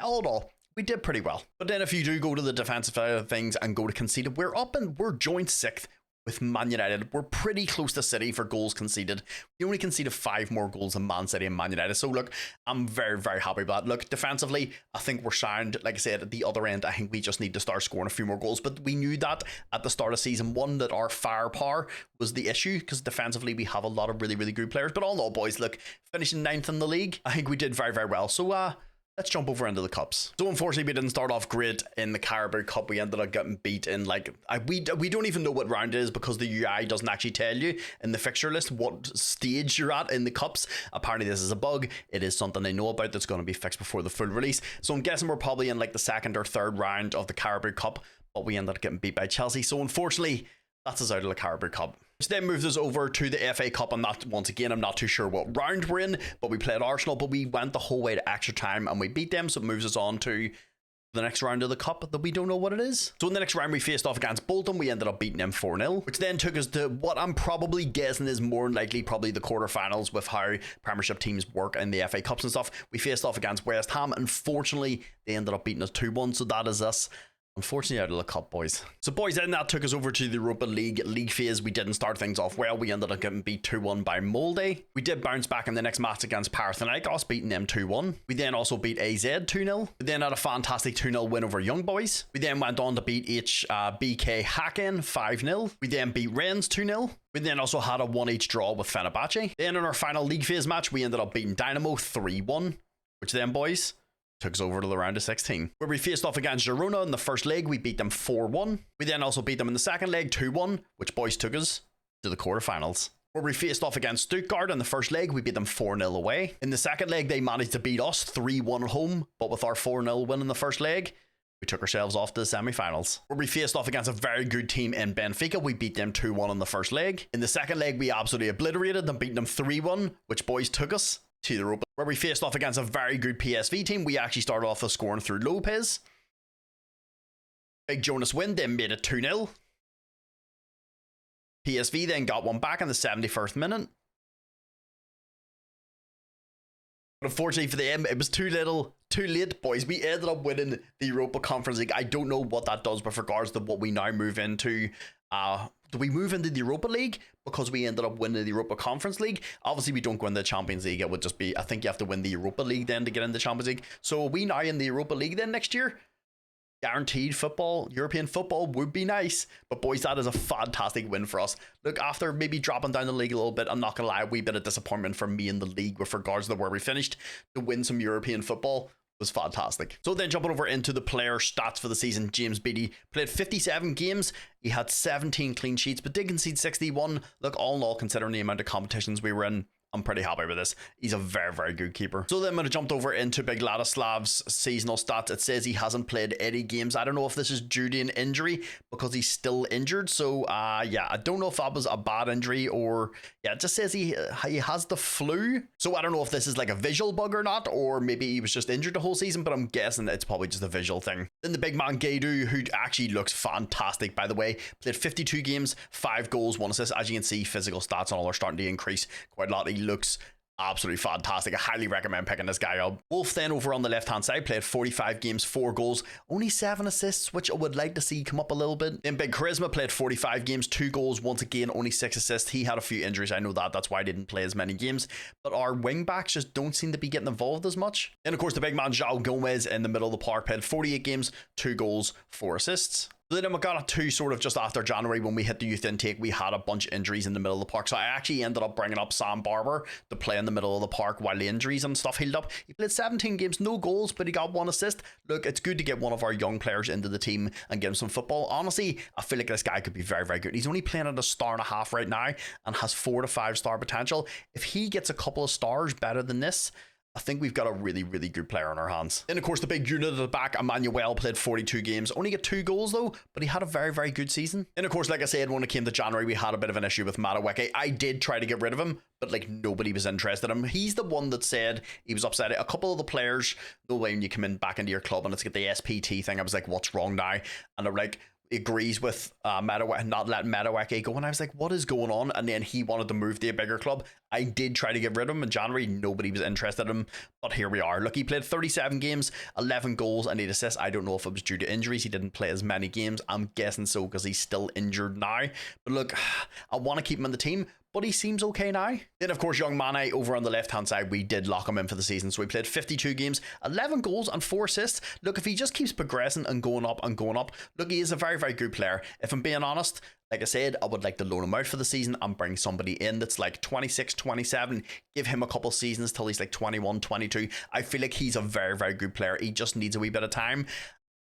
S1: all in all, we did pretty well. But then if you do go to the defensive side of things and go to conceded, we're joint 6th with Man United. We're pretty close to City for goals conceded. We only conceded 5 more goals than Man City and Man United. So look, I'm very, very happy with that. Look, defensively, I think we're sound. Like I said, at the other end, I think we just need to start scoring a few more goals. But we knew that at the start of season 1 that our firepower was the issue, because defensively we have a lot of really, really good players. But all in all, boys, look, finishing 9th in the league, I think we did very, very well. So let's jump over into the cups. So unfortunately, we didn't start off great in the Carabao Cup. We ended up getting beat in we don't even know what round it is, because the UI doesn't actually tell you in the fixture list what stage you're at in the cups. Apparently this is a bug. It is something they know about that's going to be fixed before the full release. So I'm guessing we're probably in like the 2nd or 3rd round of the Carabao Cup, but we ended up getting beat by Chelsea. So unfortunately, that's us out of the Carabao Cup. Which then moves us over to the FA Cup, and that, once again, I'm not too sure what round we're in, but we played Arsenal, but we went the whole way to extra time and we beat them, so it moves us on to the next round of the cup that we don't know what it is. So in the next round, we faced off against Bolton. We ended up beating them 4-0, which then took us to what I'm probably guessing is more than likely probably the quarterfinals with how Premiership teams work in the FA Cups and stuff. We faced off against West Ham. Unfortunately, they ended up beating us 2-1, so that is us unfortunately out of the cup, boys. So boys, then that took us over to the Europa League phase. We didn't start things off well. We ended up getting beat 2-1 by Molde. We did bounce back in the next match against Panathinaikos, beating them 2-1. We then also beat AZ 2-0. We then had a fantastic 2-0 win over Young Boys. We then went on to beat BK Haken 5-0. We then beat Rennes 2-0. We then also had a 1-1 draw with Fenerbahce. Then in our final league phase match, we ended up beating Dynamo 3-1, which then, boys, took us over to the round of 16, where we faced off against Girona in the first leg. We beat them 4-1. We then also beat them in the second leg 2-1, which, boys, took us to the quarterfinals, where we faced off against Stuttgart in the first leg. We beat them 4-0 away. In the second leg, they managed to beat us 3-1 at home, but with our 4-0 win in the first leg, we took ourselves off to the semi-finals, where we faced off against a very good team in Benfica. We beat them 2-1 in the first leg. In the second leg, we absolutely obliterated them, beating them 3-1, which, boys, took us to the Europa, where we faced off against a very good PSV team. We actually started off with scoring through Lopez. Big Jonas win, then made it 2-0. PSV then got one back in the 71st minute. But unfortunately for them, it was too late, boys. We ended up winning the Europa Conference League. I don't know what that does with regards to what we now move into. Do we move into the Europa League because we ended up winning the Europa Conference League? Obviously, we don't go in the Champions League. It would just be, I think you have to win the Europa League then to get in the Champions League. So are we now in the Europa League then next year? Guaranteed football, European football would be nice. But boys, that is a fantastic win for us. Look, after maybe dropping down the league a little bit, I'm not going to lie, a wee bit of disappointment for me in the league with regards to where we finished. To win some European football was fantastic. So then jumping over into the player stats for the season, James Beattie played 57 games. He had 17 clean sheets, but did concede 61. Look, all in all, considering the amount of competitions we were in, I'm pretty happy with this. He's a very, very good keeper. So then when I jumped over into Big Ladislav's seasonal stats, it says he hasn't played any games. I don't know if this is due to an injury because he's still injured. So yeah, I don't know if that was a bad injury or yeah, it just says he has the flu. So I don't know if this is like a visual bug or not, or maybe he was just injured the whole season, but I'm guessing it's probably just a visual thing. Then the big man Gaidu, who actually looks fantastic, by the way, played 52 games, 5 goals, 1 assist. As you can see, physical stats and all are starting to increase quite a lot. He looks absolutely fantastic. I highly recommend picking this guy up. Wolf then over on the left hand side played 45 games, 4 goals, only 7 assists, which I would like to see come up a little bit. Then Big Charisma played 45 games, 2 goals, once again only 6 assists. He had a few injuries, I know that's why he didn't play as many games, but our wing backs just don't seem to be getting involved as much. And of course the big man João Gomez in the middle of the park played 48 games, 2 goals, 4 assists. So then we got to sort of just after January when we hit the youth intake, we had a bunch of injuries in the middle of the park. So I actually ended up bringing up Sam Barber to play in the middle of the park while the injuries and stuff healed up. He played 17 games, no goals, but he got 1 assist. Look, it's good to get one of our young players into the team and give him some football. Honestly, I feel like this guy could be very, very good. He's only playing at a 1.5 stars right now and has 4 to 5 star potential. If he gets a couple of stars better than this, I think we've got a really, really good player on our hands. Then, of course, the big unit at the back, Emmanuel, played 42 games. Only got 2 goals, though, but he had a very, very good season. And, of course, like I said, when it came to January, we had a bit of an issue with Madueke. I did try to get rid of him, but, like, nobody was interested in him. He's the one that said he was upset. A couple of the players, no way when you come in back into your club and it's get the SPT thing, I was like, what's wrong now? And they're like, agrees with Medawaki, not letting Medawaki go. And I was like, what is going on? And then he wanted to move to a bigger club. I did try to get rid of him in January. Nobody was interested in him. But here we are. Look, he played 37 games, 11 goals, and 8 assists. I don't know if it was due to injuries. He didn't play as many games. I'm guessing so because he's still injured now. But look, I want to keep him in the team, but he seems okay now. Then, of course, young Mane over on the left-hand side, we did lock him in for the season. So he played 52 games, 11 goals and 4 assists. Look, if he just keeps progressing and going up, look, he is a very, very good player. If I'm being honest, like I said, I would like to loan him out for the season and bring somebody in that's like 26, 27, give him a couple seasons till he's like 21, 22. I feel like he's a very, very good player. He just needs a wee bit of time.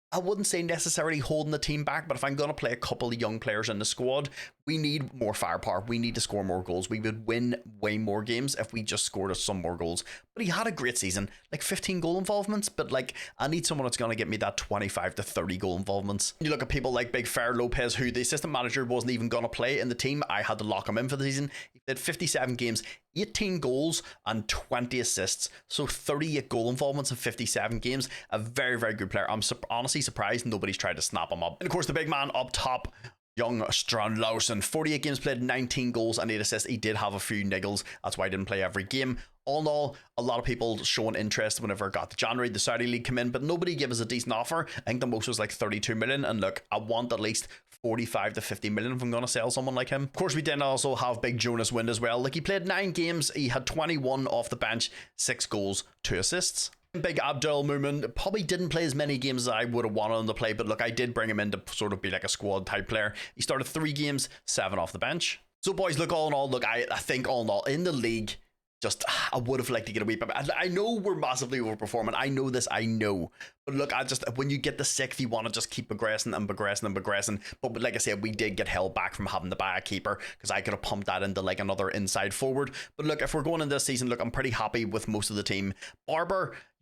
S1: I wouldn't say necessarily holding the team back, but if I'm going to play a couple of young players in the squad, we need more firepower. We need to score more goals. We would win way more games if we just scored us some more goals. But he had a great season, like 15 goal involvements, but like I need someone that's going to get me that 25 to 30 goal involvements. You look at people like Big Fer Lopez, who the assistant manager wasn't even going to play in the team. I had to lock him in for the season. He played 57 games, 18 goals and 20 assists, so 38 goal involvements in 57 games. A very, very good player. I'm honestly surprised nobody's tried to snap him up. And of course, the big man up top, young Strand Larsen, 48 games played, 19 goals and 8 assists. He did have a few niggles. That's why he didn't play every game. All in all, a lot of people showing interest whenever it got to January. The Saudi League came in, but nobody gave us a decent offer. I think the most was like 32 million. And look, I want at least 45 to 50 million if I'm going to sell someone like him. Of course, we then also have big Jonas Wind as well. Like, he played 9 games. He had 21 off the bench, 6 goals, 2 assists. Big Abdul Mumin probably didn't play as many games as I would have wanted him to play, but look, I did bring him in to sort of be like a squad type player. He started 3 games, 7 off the bench. So boys, look, all in all, look, I think all in all, in the league, just I would have liked to get a wee bit. I know we're massively overperforming. I know this. I know. But look, when you get the 6th, you want to just keep progressing and progressing and progressing. But like I said, we did get held back from having to buy a keeper because I could have pumped that into like another inside forward. But look, if we're going in this season, look, I'm pretty happy with most of the team.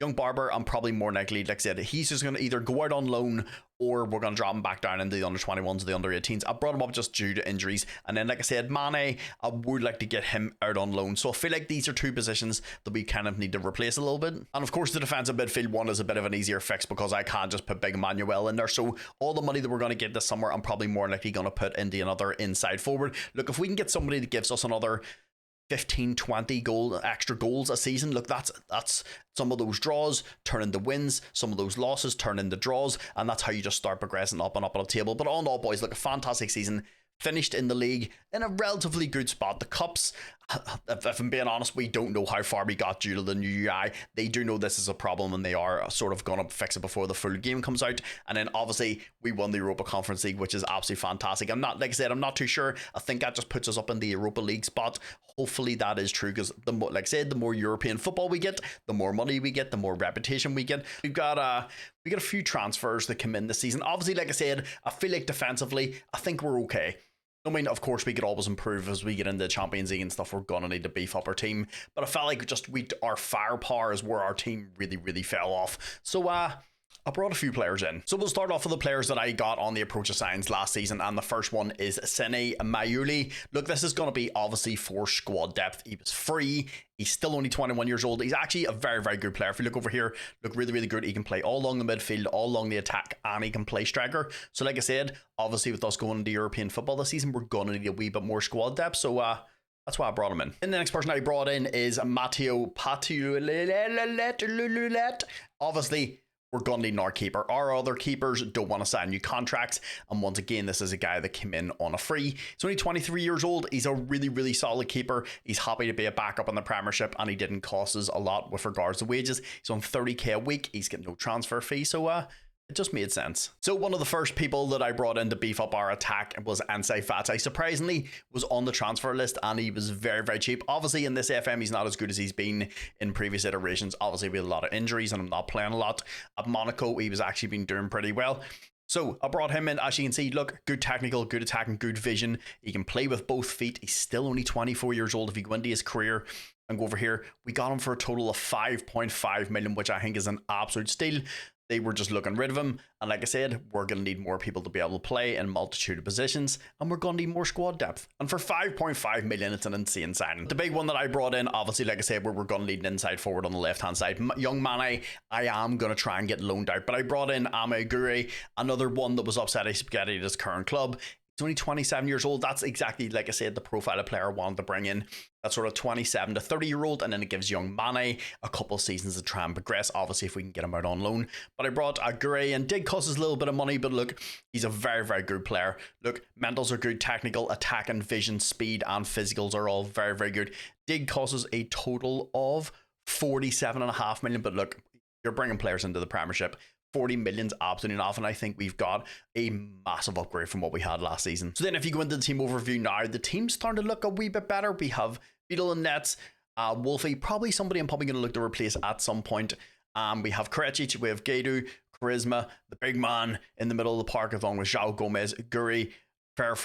S1: Young Barber, I'm probably more likely, like I said, he's just going to either go out on loan or we're going to drop him back down into the under 21s or the under 18s. I brought him up just due to injuries. And then, like I said, Mane, I would like to get him out on loan. So I feel like these are 2 positions that we kind of need to replace a little bit. And of course, the defensive midfield one is a bit of an easier fix because I can't just put Big Emmanuel in there. So all the money that we're going to get this summer, I'm probably more likely going to put into another inside forward. Look, if we can get somebody that gives us another 15, 20 extra goals a season, look, that's some of those draws turn into wins, some of those losses turn into draws, and that's how you just start progressing up and up on the table. But all in all, boys, look, a fantastic season. Finished in the league in a relatively good spot. The cups, if I'm being honest, we don't know how far we got due to the new UI. They do know this is a problem and they are sort of going to fix it before the full game comes out. And then obviously we won the Europa Conference League, which is absolutely fantastic. Like I said, I'm not too sure. I think that just puts us up in the Europa League spot. Hopefully that is true because like I said, the more European football we get, the more money we get, the more reputation we get. We got a few transfers that come in this season. Obviously, like I said, I feel like defensively, I think we're okay. I mean, of course, we could always improve as we get into the Champions League and stuff. We're going to need to beef up our team. But I felt like just our firepower is where our team really, really fell off. So, I brought a few players in. So we'll start off with the players that I got on the approach of signs last season. And the first one is Sene Mayuli. Look, this is going to be obviously for squad depth. He was free. He's still only 21 years old. He's actually a very, very good player. If you look over here, look really, really good. He can play all along the midfield, all along the attack, and he can play striker. So like I said, obviously with us going into European football this season, we're going to need a wee bit more squad depth. So that's why I brought him in. And the next person I brought in is Matteo Patiulet. Obviously, we're going to need our keeper. Our other keepers don't want to sign new contracts. And once again, this is a guy that came in on a free. He's only 23 years old. He's a really, really solid keeper. He's happy to be a backup in the Premiership, and he didn't cost us a lot with regards to wages. He's on 30k a week. He's getting no transfer fee. So, it just made sense. So one of the first people that I brought in to beef up our attack was Ansai Fati. Surprisingly, was on the transfer list and he was very, very cheap. Obviously in this FM, he's not as good as he's been in previous iterations. Obviously we had a lot of injuries and I'm not playing a lot. At Monaco, he was actually been doing pretty well. So I brought him in. As you can see, look, good technical, good attacking, good vision. He can play with both feet. He's still only 24 years old. If he go into his career and go over here, we got him for a total of 5.5 million, which I think is an absolute steal. They were just looking rid of him. And like I said, we're going to need more people to be able to play in a multitude of positions. And we're going to need more squad depth. And for 5.5 million, it's an insane signing. The big one that I brought in, obviously, like I said, we're going to need an inside forward on the left-hand side. Young Mane, I am going to try and get loaned out. But I brought in Ame Guri, another one that was upset he's getting at his current club. He's only 27 years old. That's exactly, like I said, the profile of player I wanted to bring in. That sort of 27 to 30-year-old, and then it gives young Mane a couple of seasons to try and progress, obviously, if we can get him out on loan. But I brought Aguirre, and did cost us a little bit of money, but look, he's a very, very good player. Look, mentals are good, technical, attacking, vision, speed, and physicals are all very, very good. Did cost us a total of 47.5 million, but look, you're bringing players into the Premiership. 40 million's absolutely enough, and I think we've got a massive upgrade from what we had last season. So then if you go into the team overview now, the team's starting to look a wee bit better. We have Beadle and Nets, Wolfie, probably somebody I'm probably going to look to replace at some point. We have Krejci, we have Gaidu, Charisma, the big man in the middle of the park, along with João Gomez, Guri, Fer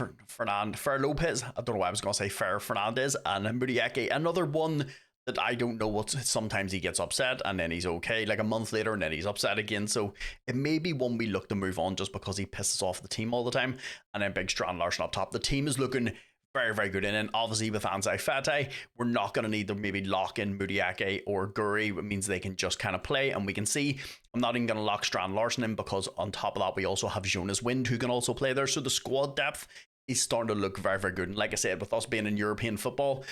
S1: Lopez, I don't know why I was going to say Fer Fernandez, and Murieke, another one that I don't know what, sometimes he gets upset and then he's okay like a month later and then he's upset again. So it may be one we look to move on just because he pisses off the team all the time. And then big Strand Larson up top. The team is looking very, very good in, and obviously with Anzai Fete, we're not going to need to maybe lock in Mudiake or Guri. It means they can just kind of play, and we can see I'm not even going to lock Strand Larson in because on top of that we also have Jonas Wind who can also play there. So the squad depth is starting to look very, very good. And like I said, with us being in European football,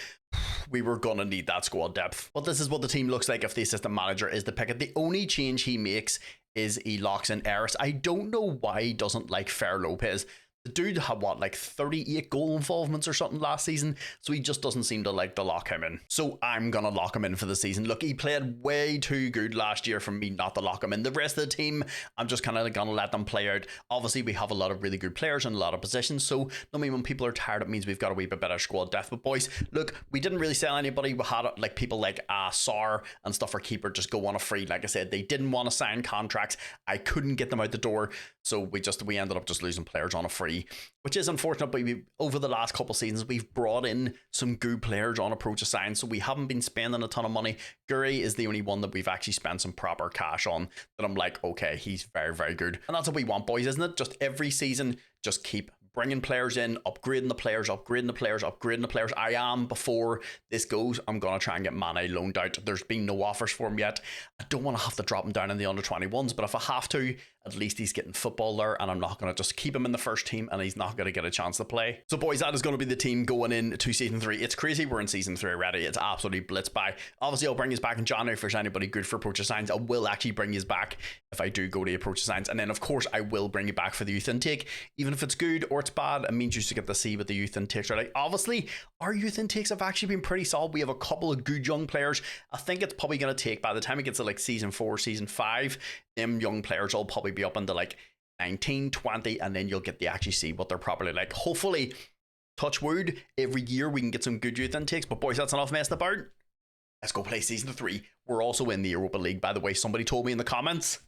S1: we were going to need that squad depth. But this is what the team looks like if the assistant manager is to pick it. The only change he makes is he locks in Eris. I don't know why he doesn't like Fer Lopez. The dude had what, like 38 goal involvements or something last season, so he just doesn't seem to like to lock him in. So I'm gonna lock him in for the season. Look, he played way too good last year for me not to lock him in. The rest of the team, I'm just kind of gonna let them play out. Obviously we have a lot of really good players in a lot of positions, so I mean when people are tired it means we've got a wee bit better squad depth. But boys, look, we didn't really sell anybody. We had like people like Sar and stuff for keeper just go on a free. Like I said, they didn't want to sign contracts. I couldn't get them out the door, so we ended up just losing players on a free, which is unfortunate. But over the last couple of seasons we've brought in some good players on approach assign, so we haven't been spending a ton of money. Guri is the only one that we've actually spent some proper cash on that I'm like, okay, he's very, very good. And that's what we want, boys, isn't it? Just every season, just keep bringing players in, upgrading the players, upgrading the players, upgrading the players. I am, before this goes, I'm going to try and get Mane loaned out. There's been no offers for him yet. I don't want to have to drop him down in the under-21s, but if I have to, at least he's getting football there, and I'm not going to just keep him in the first team and he's not going to get a chance to play. So boys, that is going to be the team going into season 3. It's crazy we're in season 3 already. It's absolutely blitzed by. Obviously I'll bring you back in January if there's anybody good for approach assigns. I will actually bring you back if I do go to approach assigns, and then of course I will bring you back for the youth intake. Even if it's good or it's bad, it means you should get to see what the youth intakes are like. Obviously our youth intakes have actually been pretty solid. We have a couple of good young players. I think it's probably going to take, by the time it gets to like season 4, season 5, them young players will probably be up into like 19, 20, and then you'll get to actually see what they're properly like. Hopefully, touch wood, every year we can get some good youth intakes. But boys, that's enough messing about. Let's go play season 3. We're also in the Europa League, by the way. Somebody told me in the comments.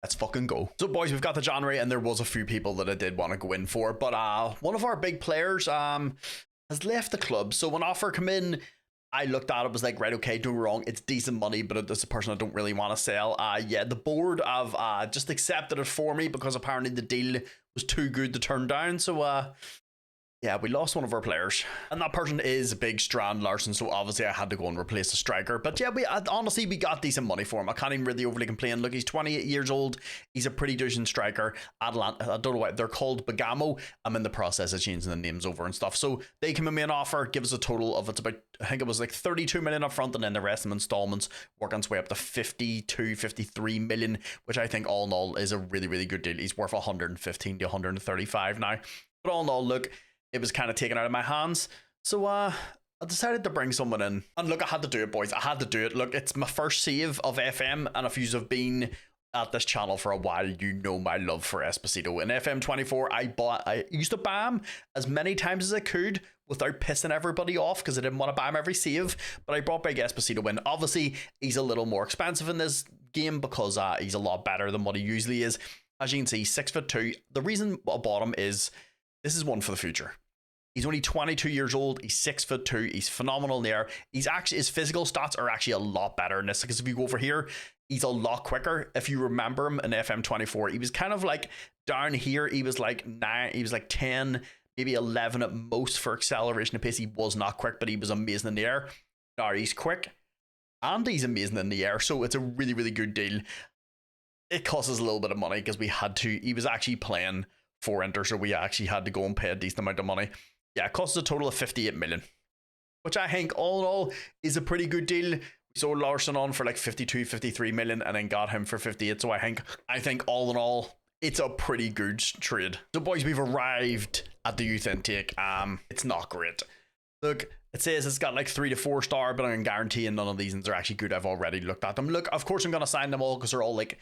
S1: Let's fucking go. So boys, we've got the January, and there was a few people that I did want to go in for, but one of our big players has left the club. So when offer come in, I looked at it, was like, right, okay, don't get me wrong, it's decent money, but it's a person I don't really want to sell. Yeah, the board have just accepted it for me because apparently the deal was too good to turn down. So yeah, we lost one of our players, and that person is big Strand Larson, so obviously I had to go and replace the striker. But yeah, honestly we got decent money for him. I can't even really overly complain. Look, he's 28 years old. He's a pretty decent striker. Atalanta, I don't know why they're called Bergamo. I'm in the process of changing the names over and stuff. So they came in me an offer, give us a total of, it's about, I think it was like 32 million up front, and then the rest of them installments working its way up to 52, 53 million, which I think all in all is a really, really good deal. He's worth 115 to 135 now. But all in all, look, it was kind of taken out of my hands. So I decided to bring someone in. And look, I had to do it, boys. I had to do it. Look, it's my first save of FM. And if you have been at this channel for a while, you know my love for Esposito. In FM24, I used to buy him as many times as I could without pissing everybody off because I didn't want to buy him every save. But I brought big Esposito in. Obviously, he's a little more expensive in this game because he's a lot better than what he usually is. As you can see, 6'2". The reason I bought him is this is one for the future. He's only 22 years old. He's 6'2". He's phenomenal in the air. He's actually, his physical stats are actually a lot better in this, because if you go over here, he's a lot quicker. If you remember him in FM24, he was kind of like down here. He was like 9, he was like 10, maybe 11 at most for acceleration and pace. He was not quick, but he was amazing in the air. Now he's quick and he's amazing in the air, so it's a really, really good deal. It costs us a little bit of money because we had to. He was actually playing for Inter, so we actually had to go and pay a decent amount of money. Yeah, it costs a total of 58 million, which I think all in all is a pretty good deal. We sold Larson on for like 52, 53 million and then got him for 58. So I think all in all, it's a pretty good trade. So boys, we've arrived at the youth intake. It's not great. Look, it says it's got like 3 to 4 star, but I'm guaranteeing none of these are actually good. I've already looked at them. Look, of course I'm going to sign them all because they're all like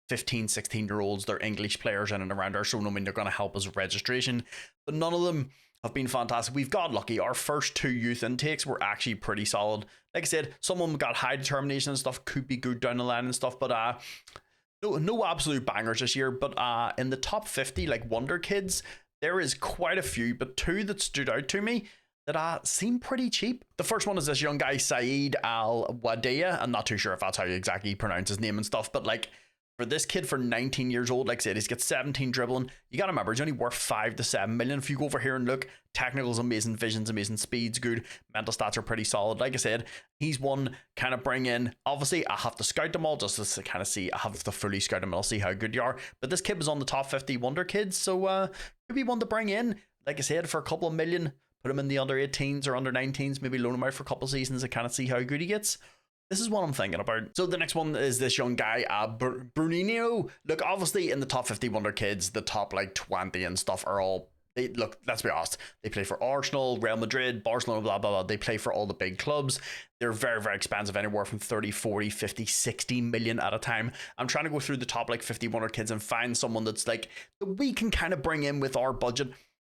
S1: 15, 16-year-olds. They're English players in and around our show. I mean, they're going to help us with registration, but none of them have been fantastic. We've got lucky. Our first 2 youth intakes were actually pretty solid. Like I said, some of them got high determination and stuff, could be good down the line and stuff, but no absolute bangers this year. But in the top 50, like Wonder Kids, there is quite a few, but 2 that stood out to me that seem pretty cheap. The first one is this young guy, Saeed Al-Wadia. I'm not too sure if that's how you exactly pronounce his name and stuff, but like, for this kid, for 19 years old, like I said, he's got 17 dribbling. You got to remember, he's only worth 5 to 7 million. If you go over here and look, technical's amazing, vision's amazing, speed's good, mental stats are pretty solid. Like I said, he's one kind of bring in. Obviously, I have to scout them all just to kind of see. I have to fully scout them and I'll see how good you are. But this kid was on the top 50 Wonder Kids, so could be one to bring in. Like I said, for a couple of million, put him in the under 18s or under 19s, maybe loan him out for a couple of seasons and kind of see how good he gets. This is what I'm thinking about. So the next one is this young guy, Bruninho. Look, obviously in the top 50 Wonder Kids, the top like 20 and stuff are all, look, let's be honest, they play for Arsenal, Real Madrid, Barcelona, blah, blah, blah. They play for all the big clubs. They're very, very expensive, anywhere from 30, 40, 50, 60 million at a time. I'm trying to go through the top like 50 Wonder Kids and find someone that's like, that we can kind of bring in with our budget.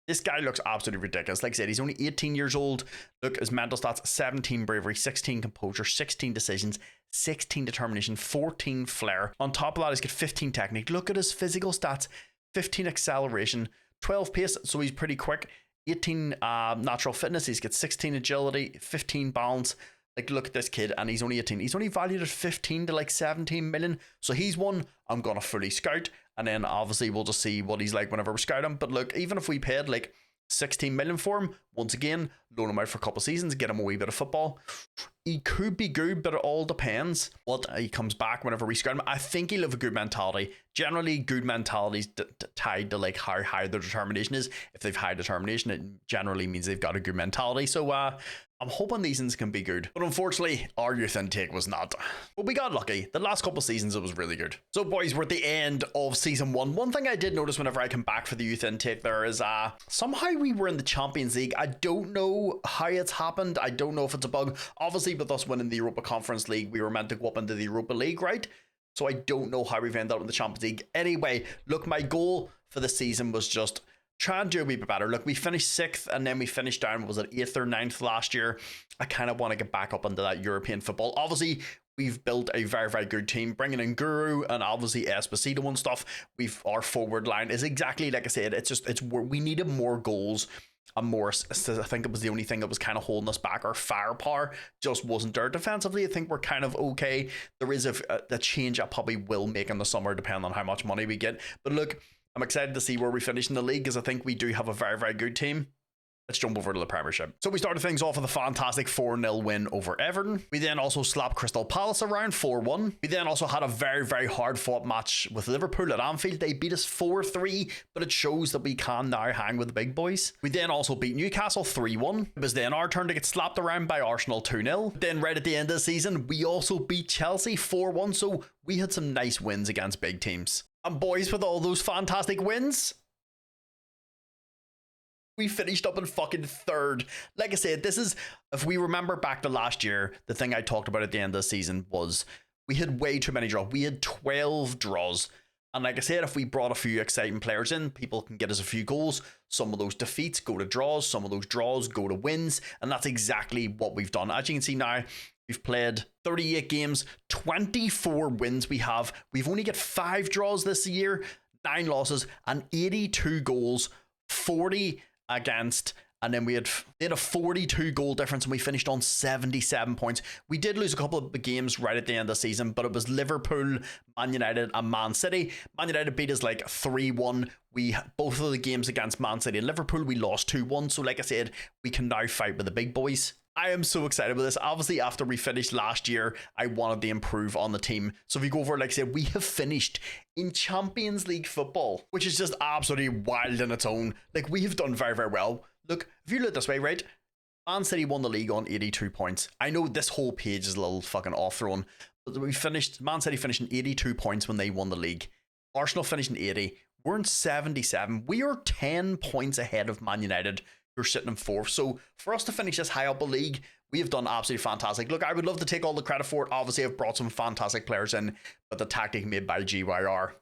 S1: This guy looks absolutely ridiculous. Like I said, he's only 18 years old. Look, his mental stats, 17 bravery, 16 composure, 16 decisions, 16 determination, 14 flair. On top of that, he's got 15 technique. Look at his physical stats, 15 acceleration, 12 pace, so he's pretty quick, 18 natural fitness, he's got 16 agility, 15 balance. Like, look at this kid, and he's only 18. He's only valued at 15 to like 17 million. So he's one I'm going to fully scout. And then obviously we'll just see what he's like whenever we scout him. But look, even if we paid like 16 million for him, once again, loan him out for a couple of seasons, get him a wee bit of football. He could be good, but it all depends what he comes back whenever we scout him. I think he'll have a good mentality. Generally, good mentality is tied to like how high their determination is. If they've high determination, it generally means they've got a good mentality. So I'm hoping these ones can be good. But unfortunately, our youth intake was not. But we got lucky. The last couple of seasons, it was really good. So boys, we're at the end of season 1. One thing I did notice whenever I come back for the youth intake there is somehow we were in the Champions League. I don't know how it's happened. I don't know if it's a bug. Obviously, with us winning the Europa Conference League, we were meant to go up into the Europa League, right? So I don't know how we've ended up in the Champions League. Anyway, look, my goal for the season was just try and do a wee bit better. Look, we finished 6th and then we finished down, was it 8th or 9th last year? I kind of want to get back up into that European football. Obviously, we've built a very, very good team, bringing in Guru and obviously Esposito and stuff. Our forward line is exactly like I said. We needed more goals and more assists. I think it was the only thing that was kind of holding us back. Our firepower just wasn't there. Defensively, I think we're kind of okay. There is a change I probably will make in the summer, depending on how much money we get. But look, I'm excited to see where we finish in the league because I think we do have a very, very good team. Let's jump over to the Premiership. So we started things off with a fantastic 4-0 win over Everton. We then also slapped Crystal Palace around 4-1. We then also had a very, very hard fought match with Liverpool at Anfield. They beat us 4-3, but it shows that we can now hang with the big boys. We then also beat Newcastle 3-1. It was then our turn to get slapped around by Arsenal 2-0. Then right at the end of the season, we also beat Chelsea 4-1. So we had some nice wins against big teams. And boys, with all those fantastic wins, we finished up in fucking 3rd. Like I said, this is, if we remember back to last year, the thing I talked about at the end of the season was we had way too many draws. We had 12 draws. And like I said, if we brought a few exciting players in, people can get us a few goals. Some of those defeats go to draws. Some of those draws go to wins. And that's exactly what we've done. As you can see now, we've played 38 games, 24 wins we have. We've only got 5 draws this year, 9 losses, and 82 goals, 40 against, and then they had a 42 goal difference, and we finished on 77 points. We did lose a couple of games right at the end of the season, but it was Liverpool, Man United, and Man City. Man United beat us like 3-1. Both of the games against Man City and Liverpool, we lost 2-1. So like I said, we can now fight with the big boys. I am so excited with this. Obviously, after we finished last year, I wanted to improve on the team. So if you go over, like I said, we have finished in Champions League football, which is just absolutely wild in its own. Like, we have done very, very well. Look, if you look this way, right? Man City won the league on 82 points. I know this whole page is a little fucking off-thrown, but Man City finished in 82 points when they won the league. Arsenal finished in 80. We're in 77. We are 10 points ahead of Man United. You're sitting in 4th. So for us to finish this high up a league, we have done absolutely fantastic. Look, I would love to take all the credit for it. Obviously, I've brought some fantastic players in, but the tactic made by GYR,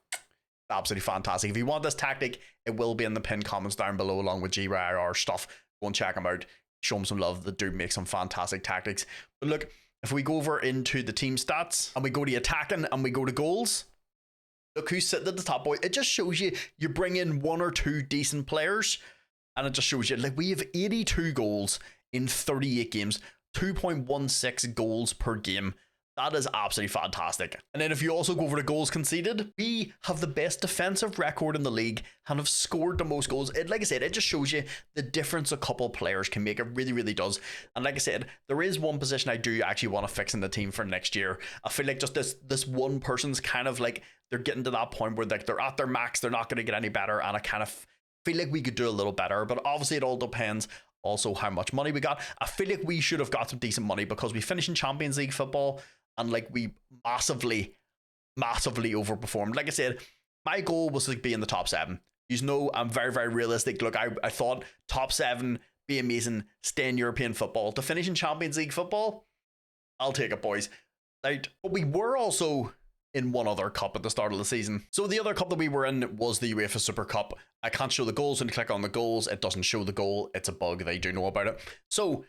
S1: absolutely fantastic. If you want this tactic, it will be in the pinned comments down below along with GYR stuff. Go and check them out. Show them some love. The dude makes some fantastic tactics. But look, if we go over into the team stats and we go to attacking and we go to goals, look who's sitting at the top, boy. It just shows you bring in 1 or 2 decent players, and it just shows you, like, we have 82 goals in 38 games, 2.16 goals per game. That is absolutely fantastic. And then if you also go over the goals conceded, we have the best defensive record in the league and have scored the most goals. Like I said, it just shows you the difference a couple players can make. It really, really does. And like I said, there is one position I do actually want to fix in the team for next year. I feel like just this one person's kind of like, they're getting to that point where like they're at their max, they're not going to get any better, and I kind of feel like we could do a little better. But obviously it all depends also how much money we got. I feel like we should have got some decent money because we finished in Champions League football, and like we massively overperformed. Like I said, my goal was to be in the top 7. You know, I'm very, very realistic. Look, I thought top 7, be amazing, stay in European football. To finish in Champions League football, I'll take it, boys. Like, but we were also in one other cup at the start of the season. So the other cup that we were in was the UEFA Super Cup. I can't show the goals. When you click on the goals, it doesn't show the goal. It's a bug. They do know about it. So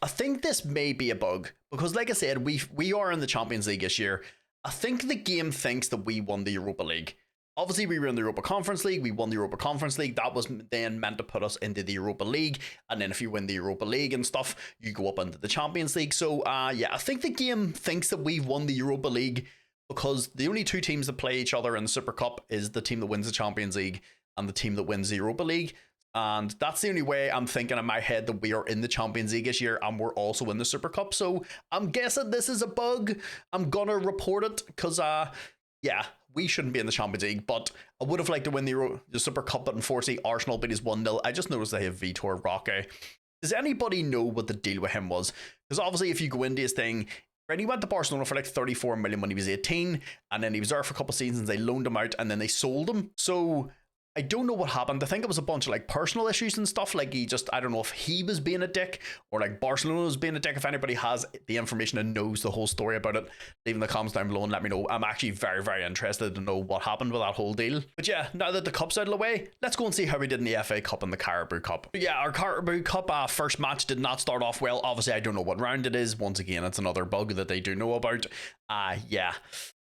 S1: I think this may be a bug because, like I said, we are in the Champions League this year. I think the game thinks that we won the Europa League. Obviously, we were in the Europa Conference League. We won the Europa Conference League. That was then meant to put us into the Europa League. And then if you win the Europa League and stuff, you go up into the Champions League. So, yeah, I think the game thinks that we've won the Europa League because the only 2 teams that play each other in the Super Cup is the team that wins the Champions League and the team that wins the Europa League. And that's the only way I'm thinking in my head that we are in the Champions League this year and we're also in the Super Cup. So I'm guessing this is a bug. I'm going to report it because, yeah, we shouldn't be in the Champions League. But I would have liked to win the Super Cup, but unfortunately, Arsenal beat us 1-0. I just noticed they have Vitor Roque. Does anybody know what the deal with him was? Because obviously, if you go into his thing, right, he went to Barcelona for like 34 million when he was 18, and then he was there for a couple of seasons. They loaned him out, and then they sold him. So I don't know what happened. I think it was a bunch of like personal issues and stuff. Like I don't know if he was being a dick or like Barcelona was being a dick. If anybody has the information and knows the whole story about it, leave in the comments down below and let me know. I'm actually very, very interested to know what happened with that whole deal. But yeah, now that the cup's out of the way, let's go and see how we did in the FA Cup and the Carabao Cup. But yeah, our Carabao Cup first match did not start off well. Obviously, I don't know what round it is. Once again, it's another bug that they do know about. Yeah.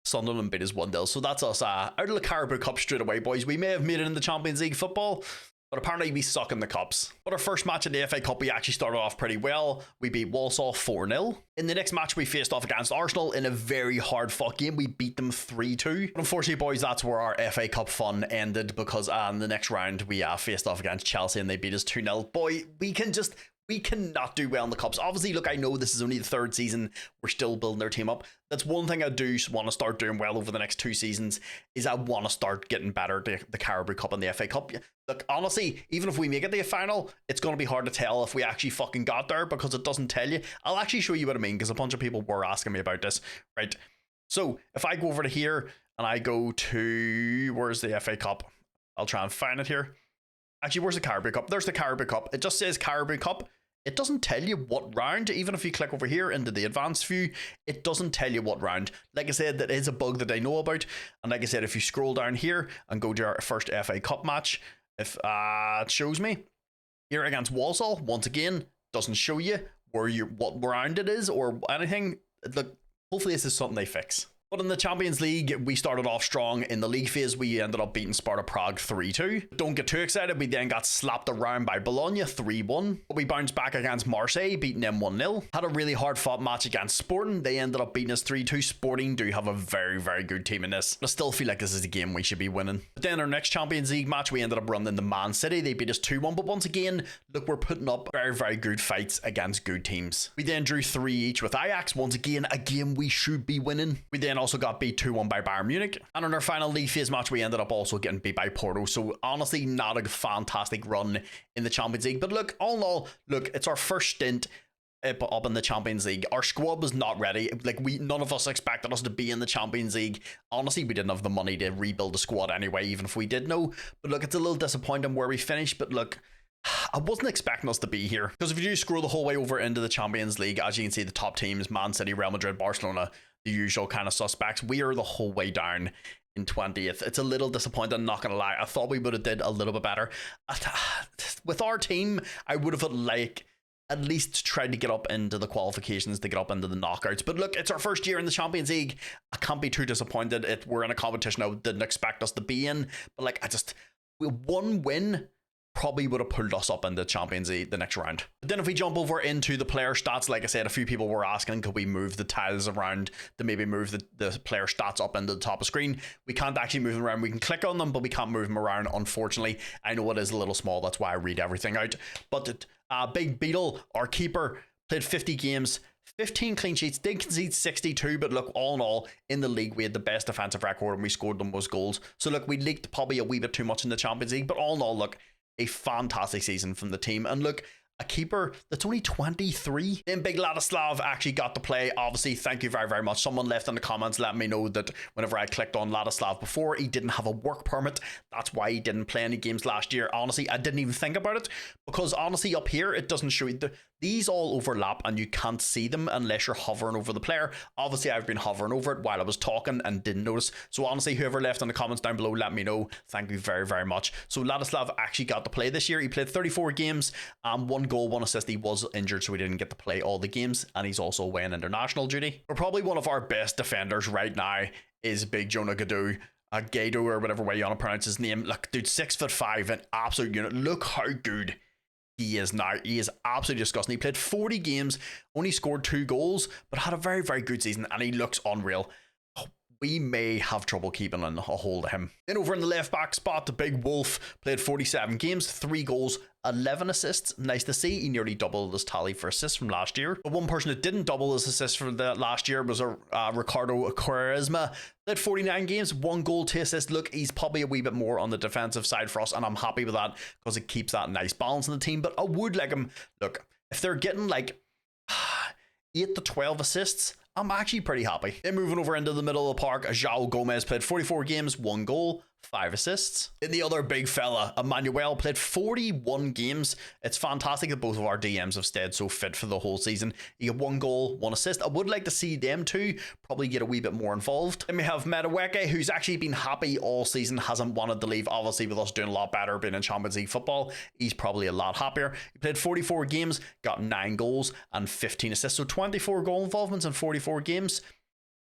S1: Sunderland beat us 1-0. So that's us out of the Carabao Cup straight away, boys. We may have made it in the Champions League football, but apparently we suck in the cups. But our first match in the FA Cup, we actually started off pretty well. We beat Walsall 4-0. In the next match, we faced off against Arsenal in a very hard fought game. We beat them 3-2. But unfortunately, boys, that's where our FA Cup fun ended because in the next round, we faced off against Chelsea and they beat us 2-0. Boy, we cannot do well in the cups. Obviously, look, I know this is only the 3rd season. We're still building our team up. That's one thing I do want to start doing well over the next 2 seasons is I want to start getting better at the Carabao Cup and the FA Cup. Look, honestly, even if we make it to the final, it's going to be hard to tell if we actually fucking got there because it doesn't tell you. I'll actually show you what I mean because a bunch of people were asking me about this, right? So if I go over to here and I go to, where's the FA Cup? I'll try and find it here. Actually, where's the Carabao Cup? There's the Carabao Cup. It just says Carabao Cup. It doesn't tell you what round. Even if you click over here into the advanced view, it doesn't tell you what round. Like I said, that is a bug that I know about. And like I said, if you scroll down here and go to our first FA Cup match, if it shows me here against Walsall, once again, doesn't show you what round it is or anything. Look, hopefully this is something they fix. But in the Champions League, we started off strong. In the league phase, we ended up beating Sparta Prague 3-2. Don't get too excited, we then got slapped around by Bologna 3-1. But we bounced back against Marseille, beating them 1-0. Had a really hard fought match against Sporting. They ended up beating us 3-2. Sporting do have a very, very good team in this. I still feel like this is a game we should be winning. But then our next Champions League match, we ended up running into Man City. They beat us 2-1. But once again, look, we're putting up very, very good fights against good teams. We then drew 3 each with Ajax. Once again, a game we should be winning. We then also got beat 2-1 by Bayern Munich. And in our final league phase match, we ended up also getting beat by Porto. So honestly, not a fantastic run in the Champions League. But look, all in all, look, it's our first stint up in the Champions League. Our squad was not ready. Like, none of us expected us to be in the Champions League. Honestly, we didn't have the money to rebuild the squad anyway, even if we did know. But look, it's a little disappointing where we finished. But look, I wasn't expecting us to be here, because if you do scroll the whole way over into the Champions League, as you can see, the top teams, Man City, Real Madrid, Barcelona, the usual kind of suspects, we are the whole way down in 20th. It's a little disappointing, not gonna lie. I thought we would have did a little bit better. With our team, I would have at least tried to get up into the qualifications, to get up into the knockouts. But look, it's our first year in the Champions League. I can't be too disappointed. We're in a competition I didn't expect us to be in, but like, one win probably would have pulled us up in the Champions League the next round. But then if we jump over into the player stats, like I said, a few people were asking, could we move the tiles around to maybe move the player stats up into the top of the screen? We can't actually move them around. We can click on them, but we can't move them around, unfortunately. I know it is a little small, that's why I read everything out. But Big Beetle, our keeper, played 50 games, 15 clean sheets, did concede 62, but look, all in all, in the league, we had the best defensive record and we scored the most goals. So look, we leaked probably a wee bit too much in the Champions League, but all in all, look, a fantastic season from the team. And look, a keeper that's only 23. Then Big Ladislav actually got to play. Obviously, thank you very, very much. Someone left in the comments letting me know that whenever I clicked on Ladislav before, he didn't have a work permit. That's why he didn't play any games last year. Honestly, I didn't even think about it, because honestly, up here, it doesn't show you. These all overlap and you can't see them unless you're hovering over the player. Obviously, I've been hovering over it while I was talking and didn't notice. So honestly, whoever left in the comments down below, let me know. Thank you very, very much. So Ladislav actually got to play this year. He played 34 games, 1 goal, 1 assist. He was injured, so he didn't get to play all the games, and he's also away on international duty. But probably one of our best defenders right now is Big Jonah Gadu. Gado, or whatever way you want to pronounce his name. Look, dude, 6'5", an absolute unit. Look how good he is now. He is absolutely disgusting. He played 40 games, only scored 2 goals, but had a very, very good season, and he looks unreal. We may have trouble keeping a hold of him. Then over in the left back spot, the Big Wolf played 47 games, 3 goals, 11 assists. Nice to see. He nearly doubled his tally for assists from last year. But one person that didn't double his assists for the last year was Ricardo Quaresma. Played 49 games, 1 goal, 2 assists. Look, he's probably a wee bit more on the defensive side for us, and I'm happy with that because it keeps that nice balance in the team. But I would like him. Look, if they're getting like 8 to 12 assists, I'm actually pretty happy. Then moving over into the middle of the park, João Gomez played 44 games, 1 goal, 5 assists. Then the other big fella, Emmanuel, played 41 games. It's fantastic that both of our DMs have stayed so fit for the whole season. He got 1 goal, 1 assist. I would like to see them two probably get a wee bit more involved. Then we have Medaweke, who's actually been happy all season, hasn't wanted to leave. Obviously, with us doing a lot better, being in Champions League football, he's probably a lot happier. He played 44 games, got 9 goals and 15 assists. So 24 goal involvements in 44 games.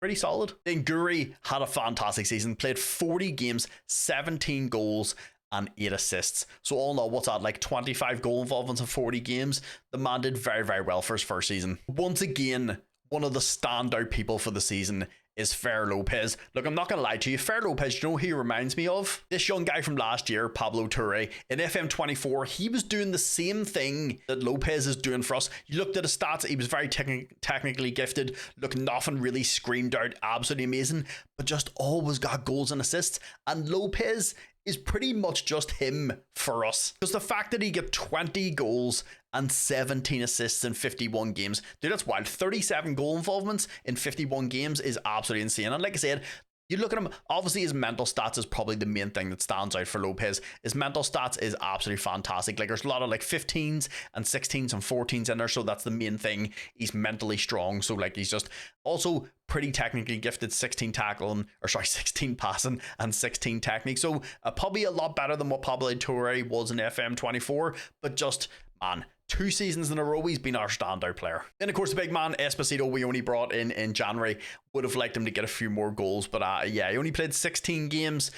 S1: Pretty solid. Then Guri had a fantastic season, played 40 games, 17 goals and 8 assists. So all in all, what's that, like 25 goal involvements in 40 games? The man did very, very well for his first season. Once again, one of the standout people for the season is Fer Lopez. Look, I'm not going to lie to you. Fer Lopez, you know who he reminds me of? This young guy from last year, Pablo Toure. In FM24, he was doing the same thing that Lopez is doing for us. You looked at his stats, he was very technically gifted. Look, nothing really screamed out absolutely amazing, but just always got goals and assists. And Lopez is pretty much just him for us. Because the fact that he got 20 goals and 17 assists in 51 games, dude, that's wild. 37 goal involvements in 51 games is absolutely insane. And like I said, you look at him, obviously his mental stats is probably the main thing that stands out for Lopez. His mental stats is absolutely fantastic. Like, there's a lot of like 15s and 16s and 14s in there, so that's the main thing. He's mentally strong, so like he's just also pretty technically gifted, 16 passing and 16 technique. So probably a lot better than what Pablo Toure was in FM24, but just, man, 2 seasons in a row, he's been our standout player. Then, of course, the big man, Esposito, we only brought in January. Would have liked him to get a few more goals, but yeah, he only played 16 games.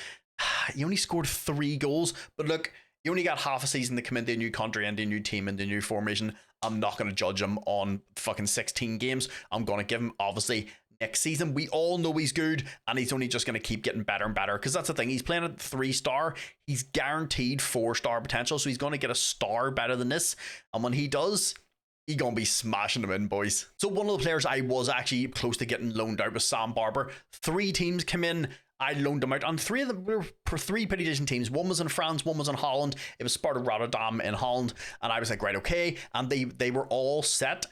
S1: He only scored 3 goals, but look, he only got half a season to come into a new country and a new team and a new formation. I'm not going to judge him on fucking 16 games. I'm going to give him, obviously, next season. We all know he's good, and he's only just going to keep getting better and better, because that's the thing. He's playing at 3-star. He's guaranteed 4-star potential, so he's going to get a star better than this. And when he does, he's going to be smashing them in, boys. So one of the players I was actually close to getting loaned out was Sam Barber. 3 teams came in. I loaned them out, and 3 of them were for 3 pretty decent teams. One was in France, one was in Holland. It was Sparta Rotterdam in Holland, and I was like, right, okay. And they were all set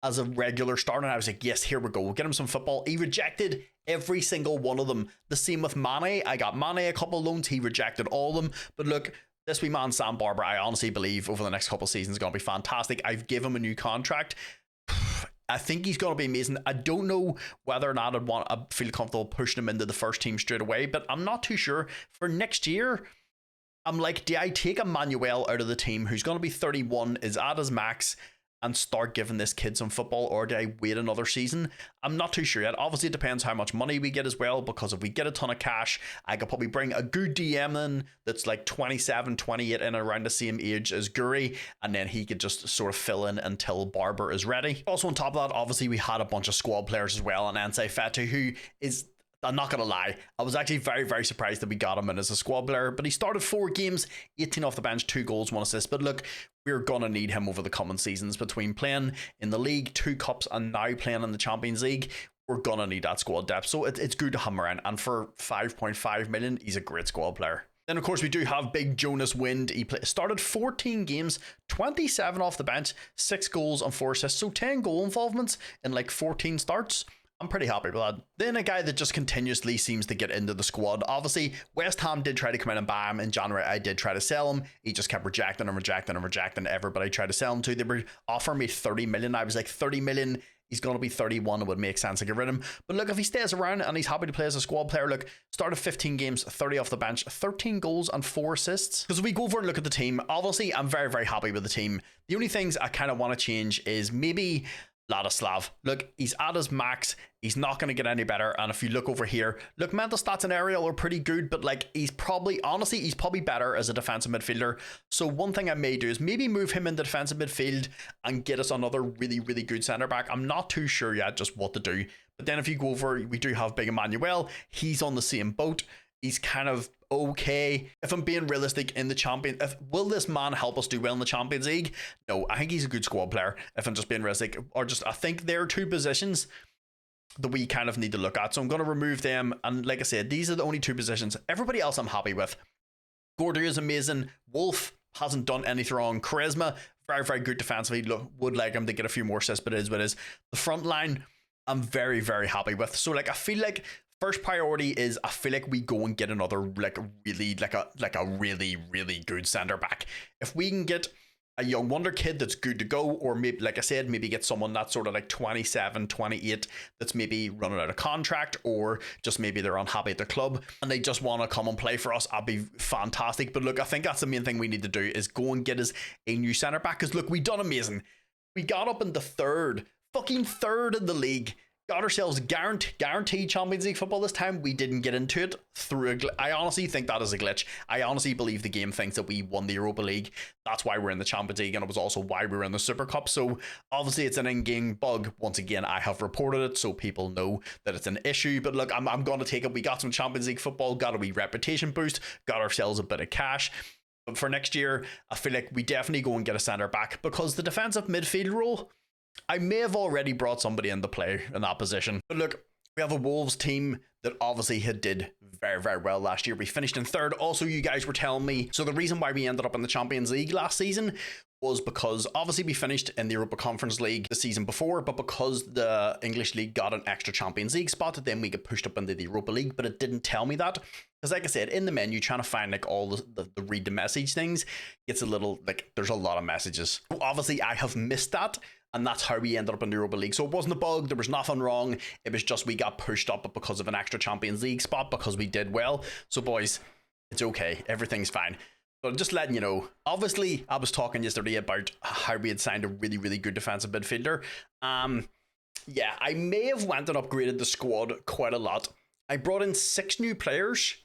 S1: as a regular start, and I was like, yes, here we go. We'll get him some football. He rejected every single one of them. The same with Mane. I got Mane a couple of loans. He rejected all of them. But look, this wee man, Sam Barber, I honestly believe over the next couple of seasons is going to be fantastic. I've given him a new contract. I think he's going to be amazing. I don't know whether or not I'd feel comfortable pushing him into the first team straight away, but I'm not too sure. For next year, I'm like, do I take Emmanuel out of the team, who's going to be 31, is at his max, and start giving this kid some football, or do I wait another season? I'm not too sure yet. Obviously, it depends how much money we get as well, because if we get a ton of cash, I could probably bring a good DM in that's like 27, 28 and around the same age as Guri, and then he could just sort of fill in until Barber is ready. Also, on top of that, obviously, we had a bunch of squad players as well, and Ensei Fatu, who is... I'm not going to lie, I was actually very, very surprised that we got him in as a squad player, but he started 4 games, 18 off the bench, 2 goals, 1 assist. But look, we're going to need him over the coming seasons. Between playing in the league, 2 cups, and now playing in the Champions League, we're going to need that squad depth. So it's good to have him around, and for 5.5 million, he's a great squad player. Then, of course, we do have big Jonas Wind. He started 14 games, 27 off the bench, 6 goals and 4 assists, so 10 goal involvements in like 14 starts. I'm pretty happy with that. Then a guy that just continuously seems to get into the squad. Obviously, West Ham did try to come in and buy him in January. I did try to sell him. He just kept rejecting everybody tried to sell him to. They were offering me 30 million. I was like, 30 million? He's going to be 31. It would make sense to get rid of him. But look, if he stays around and he's happy to play as a squad player, look, started 15 games, 30 off the bench, 13 goals and 4 assists. Because if we go over and look at the team, obviously, I'm very, very happy with the team. The only things I kind of want to change is maybe Ladislav. Look, he's at his max. He's not going to get any better. And if you look over here, look, mental stats and aerial are pretty good, but like he's probably better as a defensive midfielder. So one thing I may do is maybe move him into defensive midfield and get us another really, really good centre back. I'm not too sure yet just what to do. But then if you go over, we do have big Emmanuel. He's on the same boat. He's kind of okay. If I'm being realistic in the will this man help us do well in the Champions League? No, I think he's a good squad player. If I'm just being realistic, I think there are 2 positions that we kind of need to look at. So I'm going to remove them. And like I said, these are the only 2 positions. Everybody else I'm happy with. Gordy is amazing. Wolf hasn't done anything wrong. Charisma, very, very good defensively. Would like him to get a few more assists, but it is what it is. The front line, I'm very, very happy with. So like, I feel like first priority is I feel like we go and get another really really good centre back. If we can get a young wonder kid that's good to go, or maybe, like I said, maybe get someone that's sort of like 27, 28 that's maybe running out of contract, or just maybe they're unhappy at the club and they just want to come and play for us, I'd be fantastic. But look, I think that's the main thing we need to do is go and get us a new centre back, because look, we done amazing. We got up in the fucking third in the league. Got ourselves guaranteed Champions League football this time. We didn't get into it through I honestly think that is a glitch. I honestly believe the game thinks that we won the Europa League. That's why we're in the Champions League, and it was also why we were in the Super Cup. So obviously it's an in-game bug. Once again, I have reported it so people know that it's an issue. But look, I'm going to take it. We got some Champions League football, got a wee reputation boost, got ourselves a bit of cash. But for next year, I feel like we definitely go and get a centre back, because the defensive midfield role, I may have already brought somebody into play in that position. But look, we have a Wolves team that obviously did very, very well last year. We finished in 3rd. Also, you guys were telling me, so the reason why we ended up in the Champions League last season was because obviously we finished in the Europa Conference League the season before, but because the English League got an extra Champions League spot, then we get pushed up into the Europa League. But it didn't tell me that, because like I said, in the menu, trying to find like all the read the message things, it's a little like there's a lot of messages. So obviously I have missed that, and that's how we ended up in the Europa League. So it wasn't a bug, there was nothing wrong, it was just we got pushed up because of an extra Champions League spot because we did well. So boys, it's okay, everything's fine. But just letting you know, obviously, I was talking yesterday about how we had signed a really, really good defensive midfielder. Yeah, I may have went and upgraded the squad quite a lot. I brought in 6 new players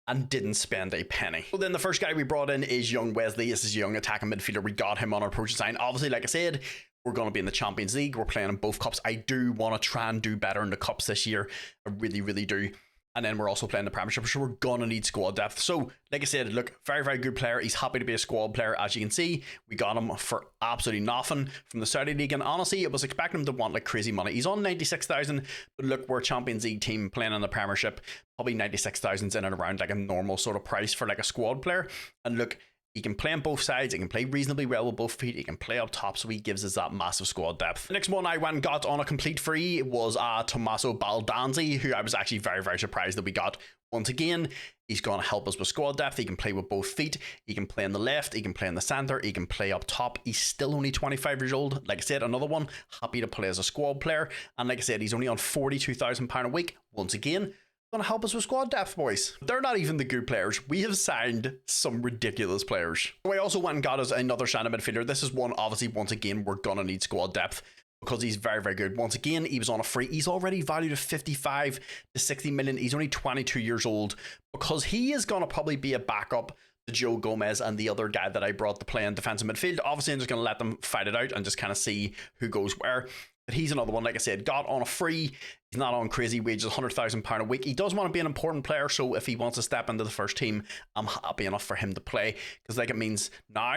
S1: and didn't spend a penny. So then the first guy we brought in is young Wesley. This is a young attacking midfielder. We got him on our approach sign. Obviously, like I said, we're going to be in the Champions League. We're playing in both cups. I do want to try and do better in the cups this year. I really, really do. And then we're also playing the Premiership, so we're going to need squad depth. So, like I said, look, very, very good player. He's happy to be a squad player. As you can see, we got him for absolutely nothing from the Saudi League. And honestly, I was expecting him to want like crazy money. He's on 96,000, but look, we're a Champions League team playing in the Premiership. Probably 96,000's in and around like a normal sort of price for like a squad player. And look, he can play on both sides. He can play reasonably well with both feet. He can play up top, so he gives us that massive squad depth. The next one I went and got on a complete free was Tommaso Baldanzi, who I was actually very, very surprised that we got. Once again, he's going to help us with squad depth. He can play with both feet. He can play on the left. He can play in the centre. He can play up top. He's still only 25 years old. Like I said, another one, happy to play as a squad player. And like I said, he's only on £42,000 a week. Once again, going to help us with squad depth, boys. They're not even the good players. We have signed some ridiculous players. So I also went and got us another centre midfielder. This is one, obviously, once again, we're going to need squad depth because he's very, very good. Once again, he was on a free. He's already valued at 55 to 60 million. He's only 22 years old because he is going to probably be a backup to Joe Gomez and the other guy that I brought to play in defensive midfield. Obviously, I'm just going to let them fight it out and just kind of see who goes where. But he's another one, like I said, got on a free. He's not on crazy wages, £100,000 a week. He does want to be an important player, so if he wants to step into the first team, I'm happy enough for him to play. Because like it means now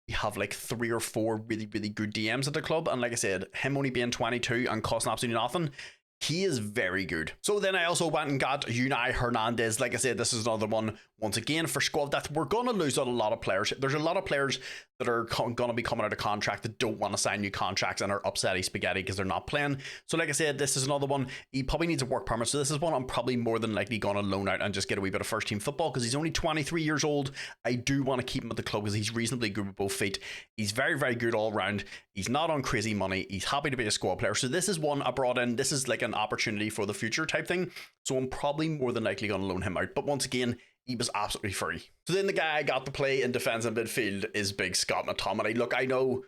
S1: we have like 3 or 4 really, really good DMs at the club. And like I said, him only being 22 and costing absolutely nothing, he is very good. So then I also went and got Unai Hernandez. Like I said, this is another one, once again, for squad depth. We're going to lose out a lot of players. There's a lot of players that are going to be coming out of contract that don't want to sign new contracts and are upsetty spaghetti because they're not playing. So like I said, this is another one. He probably needs a work permit. So this is one I'm probably more than likely going to loan out and just get a wee bit of first team football because he's only 23 years old. I do want to keep him at the club because he's reasonably good with both feet. He's very, very good all round. He's not on crazy money. He's happy to be a squad player. So this is one I brought in. This is like an opportunity for the future type thing. So I'm probably more than likely going to loan him out. But once again, he was absolutely free. So then the guy I got to play in defense and midfield is big Scott McTominay. Look, I know.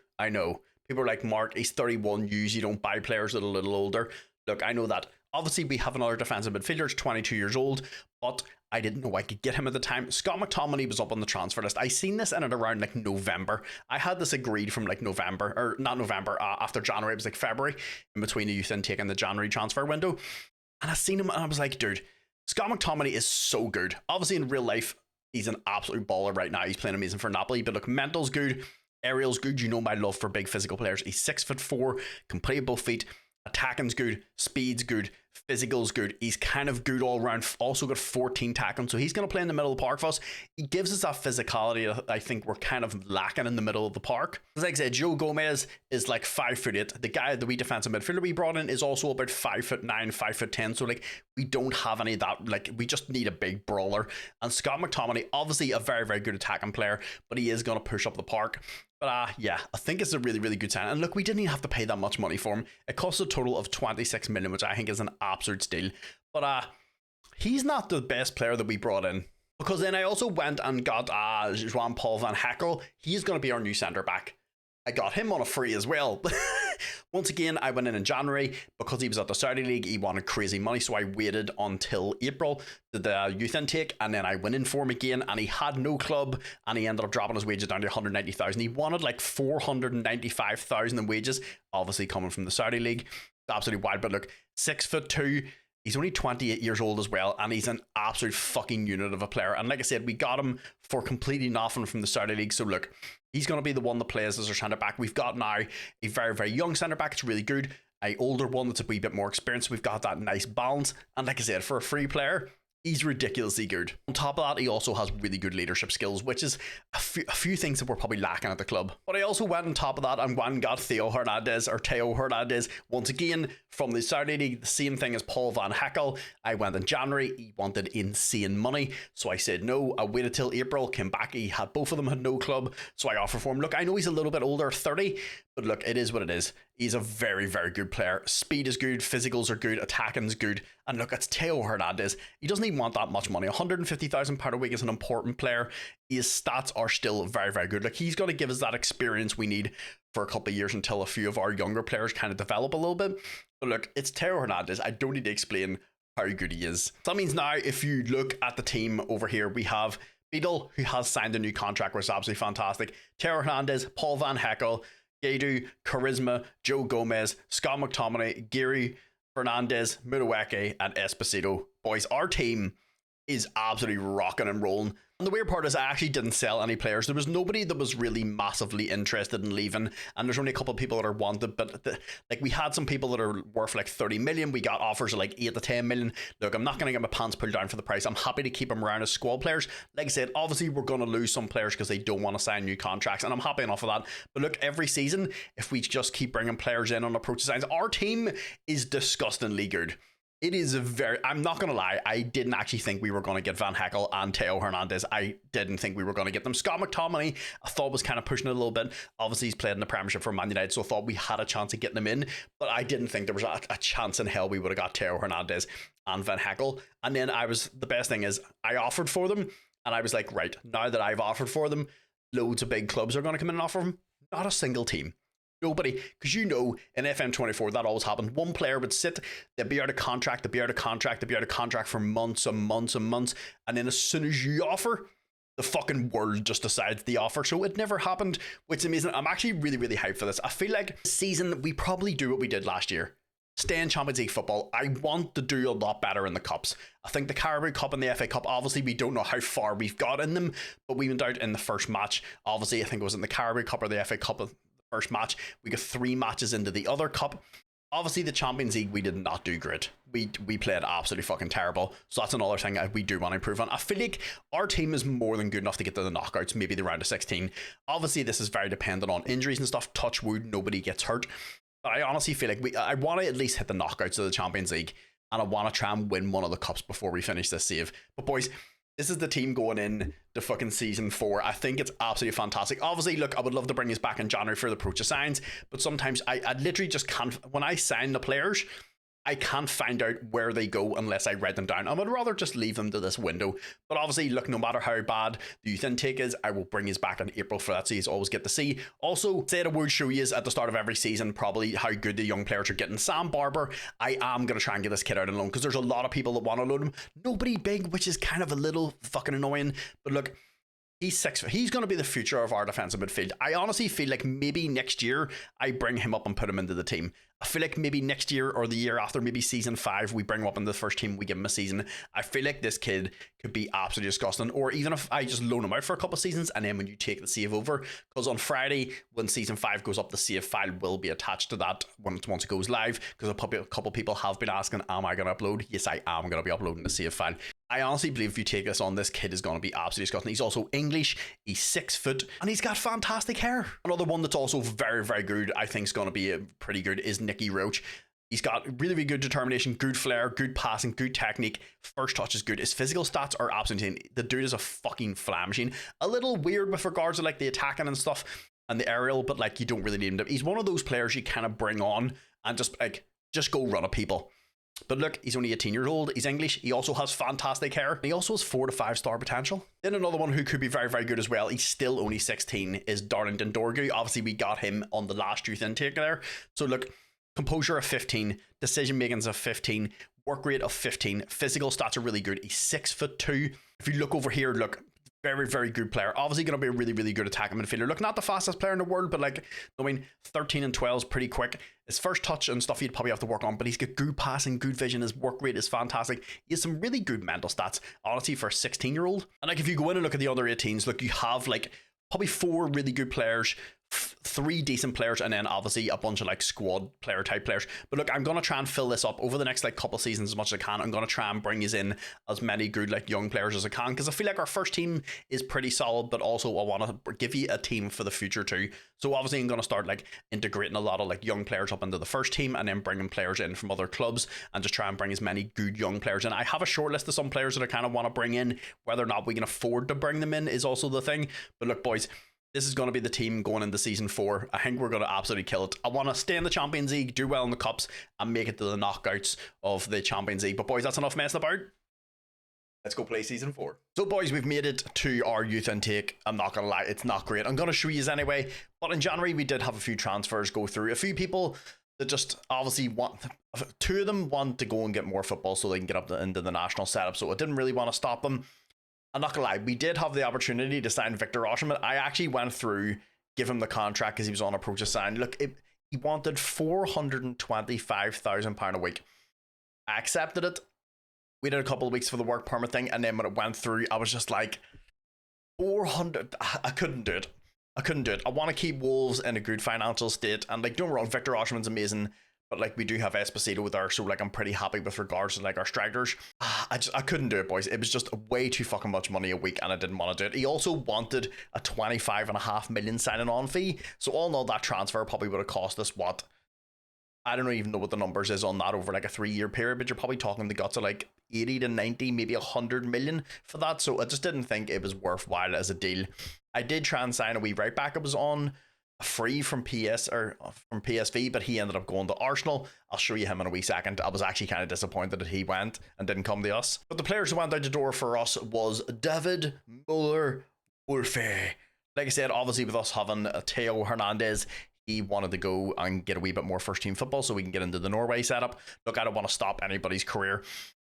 S1: People are like, Mark, he's 31, you don't buy players that are a little older. Look, I know that. Obviously, we have another defensive midfielder, he's 22 years old, but I didn't know I could get him at the time. Scott McTominay was up on the transfer list. I seen this in it around like November. I had this agreed from like November, or not November, after January. It was like February, in between the youth intake and the January transfer window. And I seen him and I was like, dude, Scott McTominay is so good. Obviously, in real life, he's an absolute baller right now. He's playing amazing for Napoli. But look, mental's good. Aerial's good. You know my love for big physical players. He's 6'4", can play both feet. Attacking's good. Speed's good. Physical's good. He's kind of good all around. Also got 14 tackling. So he's going to play in the middle of the park for us. He gives us that physicality that I think we're kind of lacking in the middle of the park. As I said, Joe Gomez is like 5'8". The guy, the wee defensive midfielder we brought in, is also about 5'9", 5'10". So like we don't have any of that. Like we just need a big brawler. And Scott McTominay, obviously a very, very good attacking player, but he is going to push up the park. But yeah, I think it's a really, really good sign. And look, we didn't even have to pay that much money for him. It cost a total of 26 million, which I think is an absolute steal. But he's not the best player that we brought in. Because then I also went and got Jean-Paul Van Heckel. He's going to be our new centre back. I got him on a free as well. Once again, I went in January because he was at the Saudi League. He wanted crazy money, so I waited until April, did the youth intake, and then I went in for him again, and he had no club, and he ended up dropping his wages down to 190,000. He wanted like 495,000 in wages, obviously coming from the Saudi League. It's absolutely wild, but look, 6'2". He's only 28 years old as well, and he's an absolute fucking unit of a player. And like I said, we got him for completely nothing from the Saudi League. So look, he's going to be the one that plays as our centre back. We've got now a very, very young centre back. It's really good. An older one that's a wee bit more experienced. We've got that nice balance. And like I said, for a free player, he's ridiculously good. On top of that, he also has really good leadership skills, which is a few things that we're probably lacking at the club. But I also went on top of that and went and got Theo Hernandez, once again, from the Saudi League, the same thing as Paul Van Heckel. I went in January, he wanted insane money, so I said no. I waited till April, came back, both of them had no club, so I offered for him. Look, I know he's a little bit older, 30, but look, it is what it is. He's a very, very good player. Speed is good, physicals are good, attacking's good. And look, it's Teo Hernandez. He doesn't even want that much money. £150,000 a week is an important player. His stats are still very, very good. Like, he's going to give us that experience we need for a couple of years until a few of our younger players kind of develop a little bit. But look, it's Teo Hernandez. I don't need to explain how good he is. So that means now, if you look at the team over here, we have Beadle, who has signed a new contract, which is absolutely fantastic. Teo Hernandez, Paul Van Heckel, Gaidu, Charisma, Joe Gomez, Scott McTominay, Gary Fernandez, Mudueke, and Esposito. Boys, our team is absolutely rocking and rolling. And the weird part is I actually didn't sell any players. There was nobody that was really massively interested in leaving, and there's only a couple of people that are wanted, but like, we had some people that are worth like 30 million. We got offers of like 8 to 10 million. Look, I'm not going to get my pants pulled down for the price. I'm happy to keep them around as squad players. Like I said, obviously we're going to lose some players because they don't want to sign new contracts, and I'm happy enough of that. But look, every season, if we just keep bringing players in on approach signs, our team is disgustingly good. It is I'm not going to lie, I didn't actually think we were going to get Van Heckel and Teo Hernandez. I didn't think we were going to get them. Scott McTominay, I thought was kind of pushing it a little bit. Obviously, he's played in the Premiership for Man United, so I thought we had a chance of getting him in. But I didn't think there was a chance in hell we would have got Teo Hernandez and Van Heckel. And then the best thing is, I offered for them, and I was like, right, now that I've offered for them, loads of big clubs are going to come in and offer them. Not a single team. Nobody, because in FM24 that always happened. One player would sit, they'd be out of contract, they'd be out of contract for months and months and months, and then as soon as you offer, the fucking world just decides the offer. So it never happened, which is amazing. I'm actually really, really hyped for this. I feel like this season we probably do what we did last year. Stay in Champions League football. I want to do a lot better in the cups. I think the Carabao Cup and the FA Cup, obviously we don't know how far we've got in them, but we went out in the first match. Obviously, I think it was in the Carabao Cup or the FA Cup first match. We got 3 matches into the other cup. Obviously the Champions League we did not do great. We played absolutely fucking terrible. So that's another thing we do want to improve on. I feel like our team is more than good enough to get to the knockouts, maybe the round of 16. Obviously this is very dependent on injuries and stuff. Touch wood, nobody gets hurt. But I honestly feel like I want to at least hit the knockouts of the Champions League, and I want to try and win one of the cups before we finish this save. But boys, this is the team going in to fucking season 4. I think it's absolutely fantastic. Obviously, look, I would love to bring us back in January for the approach of signs, but sometimes I literally just can't. When I sign the players, I can't find out where they go unless I write them down. I would rather just leave them to this window. But obviously, look, no matter how bad the youth intake is, I will bring you back in April for that, so you always get to see. Also, said I would show you at the start of every season probably how good the young players are getting. Sam Barber, I am going to try and get this kid out on loan because there's a lot of people that want to loan him. Nobody big, which is kind of a little fucking annoying. But look, he's 6 foot. He's going to be the future of our defensive midfield. I honestly feel like maybe next year I bring him up and put him into the team. I feel like maybe next year or the year after, maybe season 5, we bring him up in the first team, we give him a season. I feel like this kid could be absolutely disgusting. Or even if I just loan him out for a couple of seasons, and then when you take the save over, because on Friday, when season 5 goes up, the save file will be attached to that once it goes live, because a couple of people have been asking, am I going to upload? Yes, I am going to be uploading the save file. I honestly believe if you take this on, this kid is going to be absolutely disgusting. He's also English, he's 6 foot, and he's got fantastic hair. Another one that's also very, very good, I think is going to be pretty good, is Nicky Roach. He's got really, really good determination, good flair, good passing, good technique. First touch is good. His physical stats are absolutely insane. The dude is a fucking flam machine. A little weird with regards to like the attacking and stuff and the aerial, but like you don't really need him to. He's one of those players you kind of bring on and just go run at people. But look, he's only 18 years old. He's English. He also has fantastic hair. He also has 4 to 5 star potential. Then another one who could be very, very good as well, he's still only 16, is Darlington Dorgu. Obviously, we got him on the last youth intake there. So look, composure of 15, decision makings of 15, work rate of 15, physical stats are really good. He's 6'2". If you look over here, look, very, very good player. Obviously going to be a really, really good attacking midfielder. Look, not the fastest player in the world, but like, I mean, 13 and 12 is pretty quick. His first touch and stuff you'd probably have to work on, but he's got good passing, good vision. His work rate is fantastic. He has some really good mental stats, honestly, for a 16-year-old. And like, if you go in and look at the other 18s, look, you have like probably 4 really good players, 3 decent players, and then obviously a bunch of like squad player type players. But look, I'm going to try and fill this up over the next like couple seasons as much as I can. I'm going to try and bring you in as many good like young players as I can, because I feel like our first team is pretty solid, but also I want to give you a team for the future too. So obviously I'm going to start like integrating a lot of like young players up into the first team, and then bringing players in from other clubs, and just try and bring as many good young players in. I have a short list of some players that I kind of want to bring in. Whether or not we can afford to bring them in is also the thing. But look, boys, This is going to be the team going into season 4. I think we're going to absolutely kill it. I want to stay in the Champions League, do well in the Cups, and make it to the knockouts of the Champions League. But boys, that's enough messing about. Let's go play season 4. So boys, we've made it to our youth intake. I'm not going to lie, it's not great. I'm going to show you anyway. But in January, we did have a few transfers go through. A few people that just obviously want, 2 of them want to go and get more football so they can get up into the national setup. So I didn't really want to stop them. I'm not gonna lie, we did have the opportunity to sign Victor Osimhen. I actually went through, give him the contract because he was on approach to sign. Look, he wanted £425,000 a week. I accepted it. We did a couple of weeks for the work permit thing, and then when it went through, I was just like, 400. I couldn't do it. I couldn't do it. I want to keep Wolves in a good financial state, and like, don't get me wrong, Victor Osimhen's amazing. But like, we do have Esposito with our, so like, I'm pretty happy with regards to like our strikers. I couldn't do it, boys. It was just way too fucking much money a week, and I didn't want to do it. He also wanted a 25.5 million signing on fee. So all in all, that transfer probably would have cost us what? I don't even know what the numbers is on that over like a 3-year period, but you're probably talking the guts of like 80 to 90, maybe 100 million for that. So I just didn't think it was worthwhile as a deal. I did try and sign a wee right back. It was on free from PSV, but he ended up going to Arsenal. I'll show you him in a wee second. I was actually kind of disappointed that he went and didn't come to us. But the players who went out the door for us was David Muller-Wolfe. Like I said, obviously with us having Theo Hernandez, he wanted to go and get a wee bit more first team football so we can get into the Norway setup. Look, I don't want to stop anybody's career,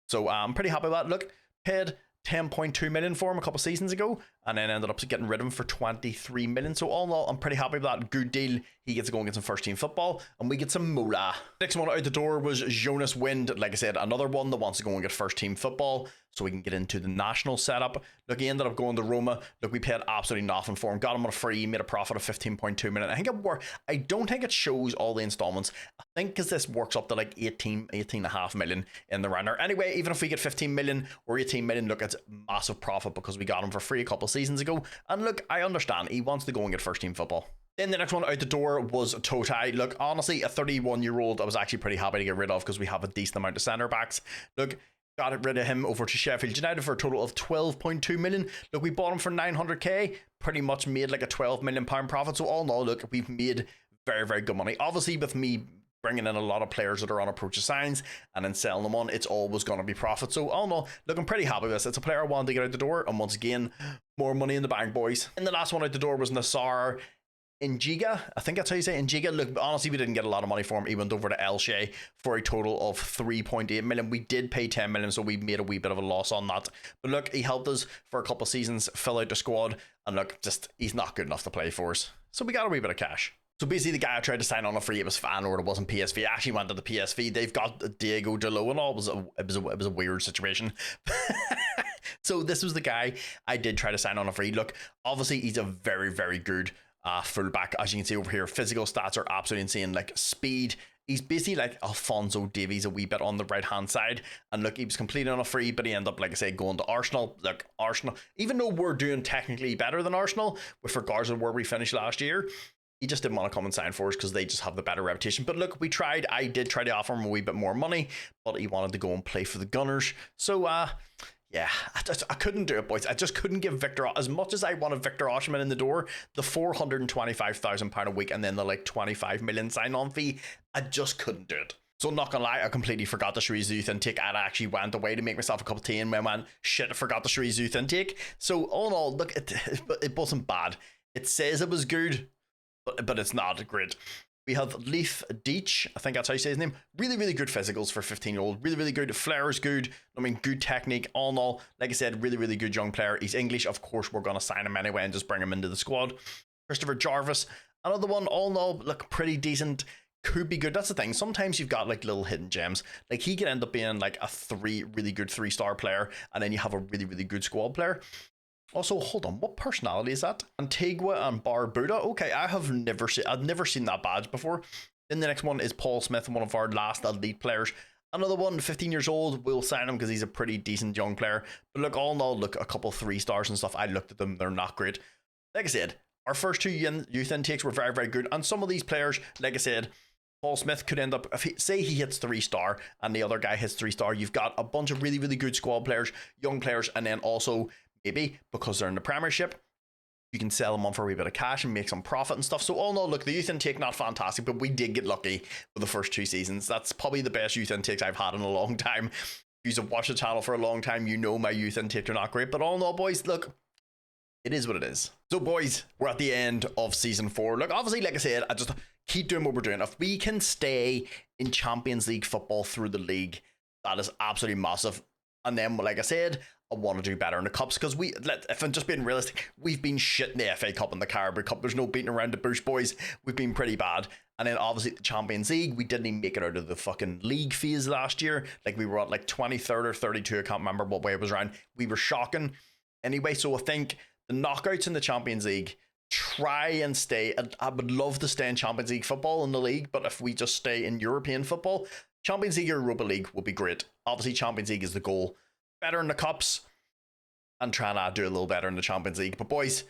S1: so I'm pretty happy with that. Look, paid 10.2 million for him a couple seasons ago, and then ended up getting rid of him for 23 million. So all in all, I'm pretty happy with that. Good deal. He gets to go and get some first team football, and we get some moolah. Next one out the door was Jonas Wind. Like I said, another one that wants to go and get first team football so we can get into the national setup. Look, he ended up going to Roma. Look, we paid absolutely nothing for him. Got him on a free, made a profit of 15.2 million. I think it worked. I don't think it shows all the installments. I think because this works up to like 18.5 million in the round. Anyway, even if we get 15 million or 18 million, look, it's massive profit because we got him for free a couple of seasons ago. And look, I understand. He wants to go and get first team football. Then the next one out the door was Totai. Look, honestly, a 31-year-old I was actually pretty happy to get rid of because we have a decent amount of centre backs. Look, got rid of him over to Sheffield United for a total of 12.2 million. Look, we bought him for 900k, pretty much made like a 12 million pound profit. So all in all, look, we've made very, very good money. Obviously, with me bringing in a lot of players that are on approach to signs and then selling them on, it's always going to be profit. So all in all, look, I'm pretty happy with this. It's a player I wanted to get out the door, and once again, more money in the bank, boys. And the last one out the door was Nassar Njiga. I think that's how you say Njiga. Look, honestly, we didn't get a lot of money for him. He went over to Elche for a total of 3.8 million. We did pay 10 million, so we made a wee bit of a loss on that. But look, he helped us for a couple of seasons, fill out the squad, and look, just he's not good enough to play for us. So we got a wee bit of cash. So basically, the guy I tried to sign on a free, it was Feyenoord, it wasn't PSV. I actually went to the PSV. They've got Diego Dalot and all. It was a weird situation. So this was the guy I did try to sign on a free. Look, obviously, he's a very, very good fullback. As you can see over here, physical stats are absolutely insane. Like speed, he's basically like Alphonso Davies a wee bit on the right hand side. And look, he was completely on a free, but he ended up, like I said, going to Arsenal. Look, Arsenal, even though we're doing technically better than Arsenal with regards to where we finished last year, he just didn't want to come and sign for us because they just have the better reputation. But look, we tried. I did try to offer him a wee bit more money, but he wanted to go and play for the Gunners. So yeah, I couldn't do it, boys. I just couldn't give Victor, as much as I wanted Victor Osimhen in the door, the £425,000 a week and then the like 25 million sign-on fee, I just couldn't do it. So I'm not gonna lie, I completely forgot the Shrews Youth intake. I actually went away to make myself a cup of tea and went, shit, I forgot the Shrews Youth intake. So all in all, look, it wasn't bad. It says it was good, but it's not great. We have Leif Deitch, I think that's how you say his name. Really, really good physicals for 15-year-old. Really, really good. Flair is good. I mean, good technique. All in all, like I said, really, really good young player. He's English. Of course, we're going to sign him anyway and just bring him into the squad. Christopher Jarvis, another one. All in all, look, pretty decent. Could be good. That's the thing. Sometimes you've got like little hidden gems. Like he could end up being like a really good 3-star player, and then you have a really, really good squad player. Also, hold on, what personality is that? Antigua and Barbuda. Okay, I've never seen that badge before. Then the next one is Paul Smith, one of our last elite players. Another one, 15 years old. We'll sign him because he's a pretty decent young player. But look, all in all, look, a couple 3-stars and stuff. I looked at them, they're not great. Like I said, our first 2 youth intakes were very, very good. And some of these players, like I said, Paul Smith could end up, if say he hits 3-star and the other guy hits 3-star, you've got a bunch of really, really good squad players, young players, and then also maybe because they're in the Premiership, you can sell them on for a wee bit of cash and make some profit and stuff. So all in all, look, the youth intake, not fantastic, but we did get lucky with the first 2 seasons. That's probably the best youth intakes I've had in a long time. If you've watched the channel for a long time, you know my youth intake are not great. But all in all, boys, look, it is what it is. So boys, we're at the end of season 4. Look, obviously, like I said, I just keep doing what we're doing. If we can stay in Champions League football through the league, that is absolutely massive. And then, like I said, I want to do better in the cups, because if I'm just being realistic, we've been shit in the FA Cup and the Carabao Cup. There's no beating around the bush, boys. We've been pretty bad. And then obviously the Champions League, we didn't even make it out of the fucking league phase last year. Like we were at like 23rd or 32, I can't remember what way it was around. We were shocking. Anyway, so I think the knockouts in the Champions League, try and stay. I would love to stay in Champions League football in the league, but if we just stay in European football, Champions League or Europa League would be great. Obviously Champions League is the goal. Better in the cups, and trying to do a little better in the Champions League. But boys,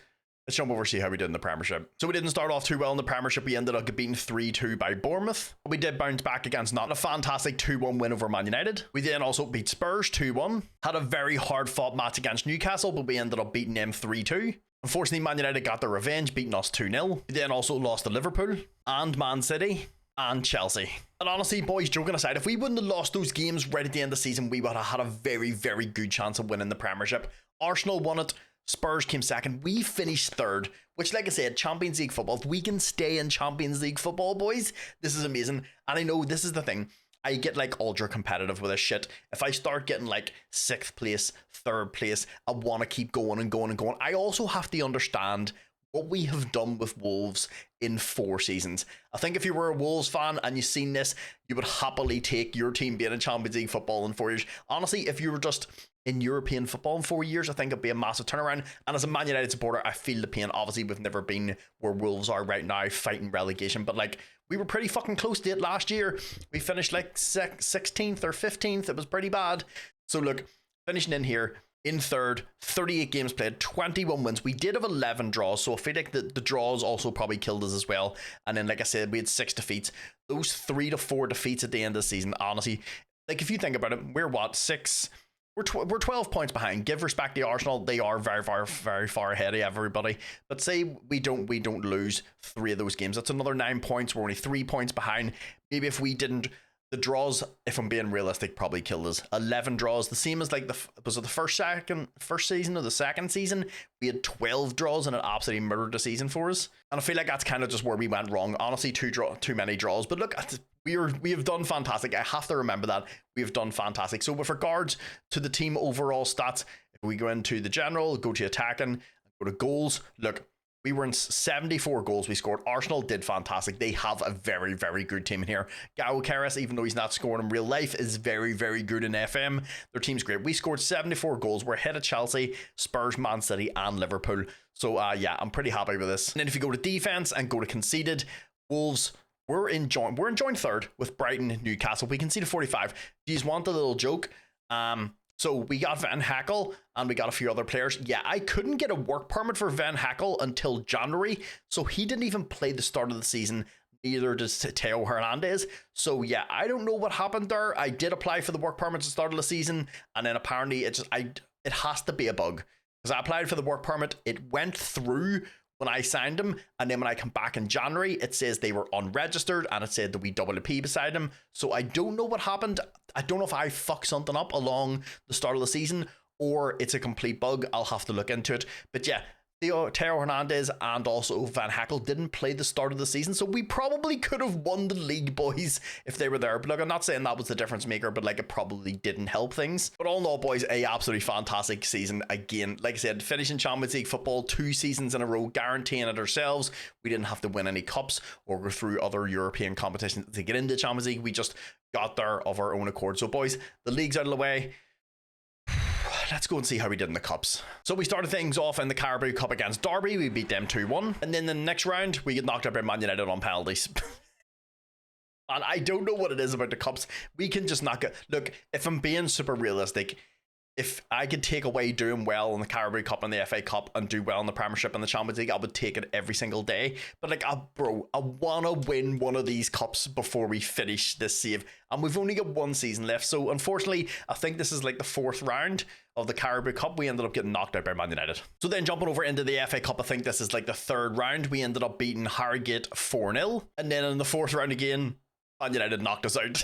S1: let's jump over and see how we did in the Premiership. So we didn't start off too well in the Premiership. We ended up getting beaten 3-2 by Bournemouth. We did bounce back against Nottingham. A fantastic 2-1 win over Man United. We then also beat Spurs 2-1. Had a very hard fought match against Newcastle, but we ended up beating them 3-2. Unfortunately, Man United got their revenge, beating us 2-0. We then also lost to Liverpool and Man City and Chelsea. And honestly, boys, joking aside, if we wouldn't have lost those games right at the end of the season, we would have had a very, very good chance of winning the Premiership. Arsenal won it. Spurs came second. We finished third, which, like I said, Champions League football. If we can stay in Champions League football, boys, this is amazing. And I know this is the thing. I get like ultra competitive with this shit. If I start getting like 6th place, 3rd place, I want to keep going and going and going. I also have to understand what we have done with Wolves in 4 seasons. I think if you were a Wolves fan and you've seen this, you would happily take your team being in Champions League football in 4 years. Honestly, if you were just in European football in 4 years, I think it'd be a massive turnaround. And as a Man United supporter, I feel the pain. Obviously, we've never been where Wolves are right now, fighting relegation, but like, we were pretty fucking close to it last year. We finished like 16th or 15th. It was pretty bad. So look, finishing in here in 3rd, 38 games played, 21 wins. We did have 11 draws, so I feel like the draws also probably killed us as well. And then, like I said, we had 6 defeats. Those 3 to 4 defeats at the end of the season, honestly, like if you think about it, we're what, 6... We're 12 points behind. Give respect to Arsenal. They are very, very, very far ahead of everybody. But say we don't lose 3 of those games. That's another 9 points. We're only 3 points behind. Maybe if we didn't, the draws, if I'm being realistic, probably killed us. 11 draws, the same as like was it the first season or the second season? We had 12 draws and it absolutely murdered the season for us. And I feel like that's kind of just where we went wrong. Honestly, too many draws. But look, we have done fantastic. I have to remember that we have done fantastic. So with regards to the team overall stats, if we go into the general, go to attacking, go to goals, look, we were in 74 goals we scored. Arsenal did fantastic. They have a very, very good team in here. Gao Keres, even though he's not scoring in real life, is very, very good in FM. Their team's great. We scored 74 goals. We're ahead of Chelsea, Spurs, Man City, and Liverpool. So yeah, I'm pretty happy with this. And then if you go to defense and go to conceded, Wolves, we're in joint 3rd with Brighton, Newcastle. We conceded 45. Do you want a little joke? So we got Van Hackel and we got a few other players. Yeah, I couldn't get a work permit for Van Hackel until January, so he didn't even play the start of the season. Neither does Teo Hernandez. So yeah, I don't know what happened there. I did apply for the work permit at the start of the season, and then apparently it has to be a bug, because I applied for the work permit. It went through when I signed them, and then when I come back in January, it says they were unregistered, and it said the wee WP beside them. So I don't know what happened. I don't know if I fucked something up along the start of the season, or it's a complete bug. I'll have to look into it. But yeah, Teo Hernandez and also Van Hackel didn't play the start of the season, so we probably could have won the league, boys, if they were there. But look, I'm not saying that was the difference maker, but like, it probably didn't help things. But all in all, boys, a absolutely fantastic season. Again, like I said, finishing Champions League football 2 seasons in a row, guaranteeing it ourselves. We didn't have to win any cups or go through other European competitions to get into Champions League. We just got there of our own accord. So boys, the league's out of the way. Let's go and see how we did in the cups. So we started things off in the Carabao Cup against Derby. We beat them 2-1. And then the next round, we get knocked out by Man United on penalties. And I don't know what it is about the cups. We can just knock it. Look, if I'm being super realistic, if I could take away doing well in the Carabao Cup and the FA Cup and do well in the Premiership and the Champions League, I would take it every single day. But like, I want to win one of these cups before we finish this save. And we've only got one season left. So unfortunately, I think this is like the 4th round of the Carabao Cup. We ended up getting knocked out by Man United. So then jumping over into the FA Cup, I think this is like the 3rd round. We ended up beating Harrogate 4-0. And then in the 4th round again, Man United knocked us out.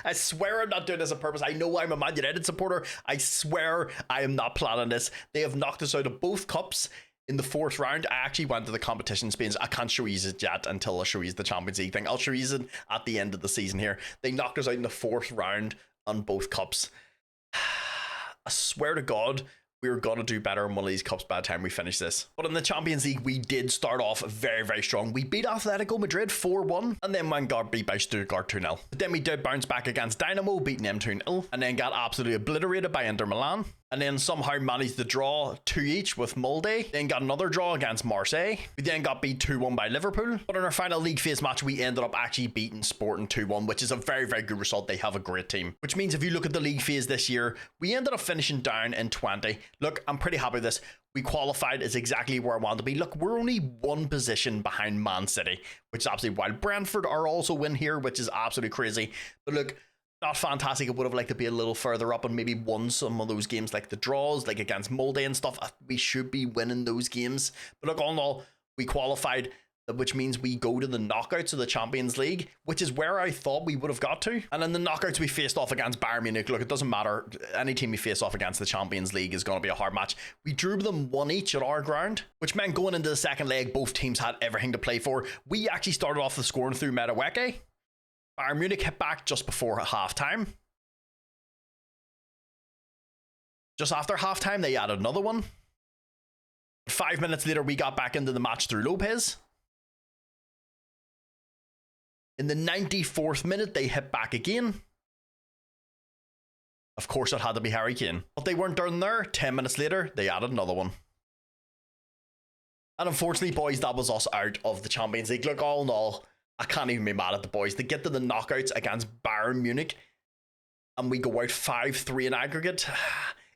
S1: I swear I'm not doing this on purpose. I know I'm a Man United supporter. I swear I am not planning this. They have knocked us out of both cups in the 4th round. I actually went to the competition Spain. I can't show you it yet until I show you the Champions League thing. I'll show you it at the end of the season here. They knocked us out in the 4th round on both cups. I swear to God, we were going to do better in one of these cups by the time we finish this. But in the Champions League, we did start off very, very strong. We beat Atletico Madrid 4-1, and then when got beat by Stuttgart 2-0. But then we did bounce back against Dynamo, beating them 2-0, and then got absolutely obliterated by Inter Milan. And then somehow managed to draw 2 each with Molde. Then got another draw against Marseille. We then got beat 2-1 by Liverpool. But in our final league phase match, we ended up actually beating Sporting 2-1, which is a very, very good result. They have a great team. Which means if you look at the league phase this year, we ended up finishing down in 20. Look, I'm pretty happy with this. We qualified is exactly where I wanted to be. Look, we're only 1 position behind Man City, which is absolutely wild. Brentford are also in here, which is absolutely crazy. But look, not fantastic. I would have liked to be a little further up and maybe won some of those games, like the draws, like against Molde and stuff. We should be winning those games. But look, all in all, we qualified, which means we go to the knockouts of the Champions League, which is where I thought we would have got to. And in the knockouts, we faced off against Bayern Munich. Look, it doesn't matter. Any team we face off against the Champions League is going to be a hard match. We drew them 1 each at our ground, which meant going into the second leg, both teams had everything to play for. We actually started off the scoring through Madueke. Bayern Munich hit back just before halftime. Just after halftime, they added another one. 5 minutes later, we got back into the match through Lopez. In the 94th minute, they hit back again. Of course, it had to be Harry Kane. But they weren't done there. 10 minutes later, they added another one. And unfortunately, boys, that was us out of the Champions League. Look, all in all, I can't even be mad at the boys. They get to the knockouts against Bayern Munich, and we go out 5-3 in aggregate.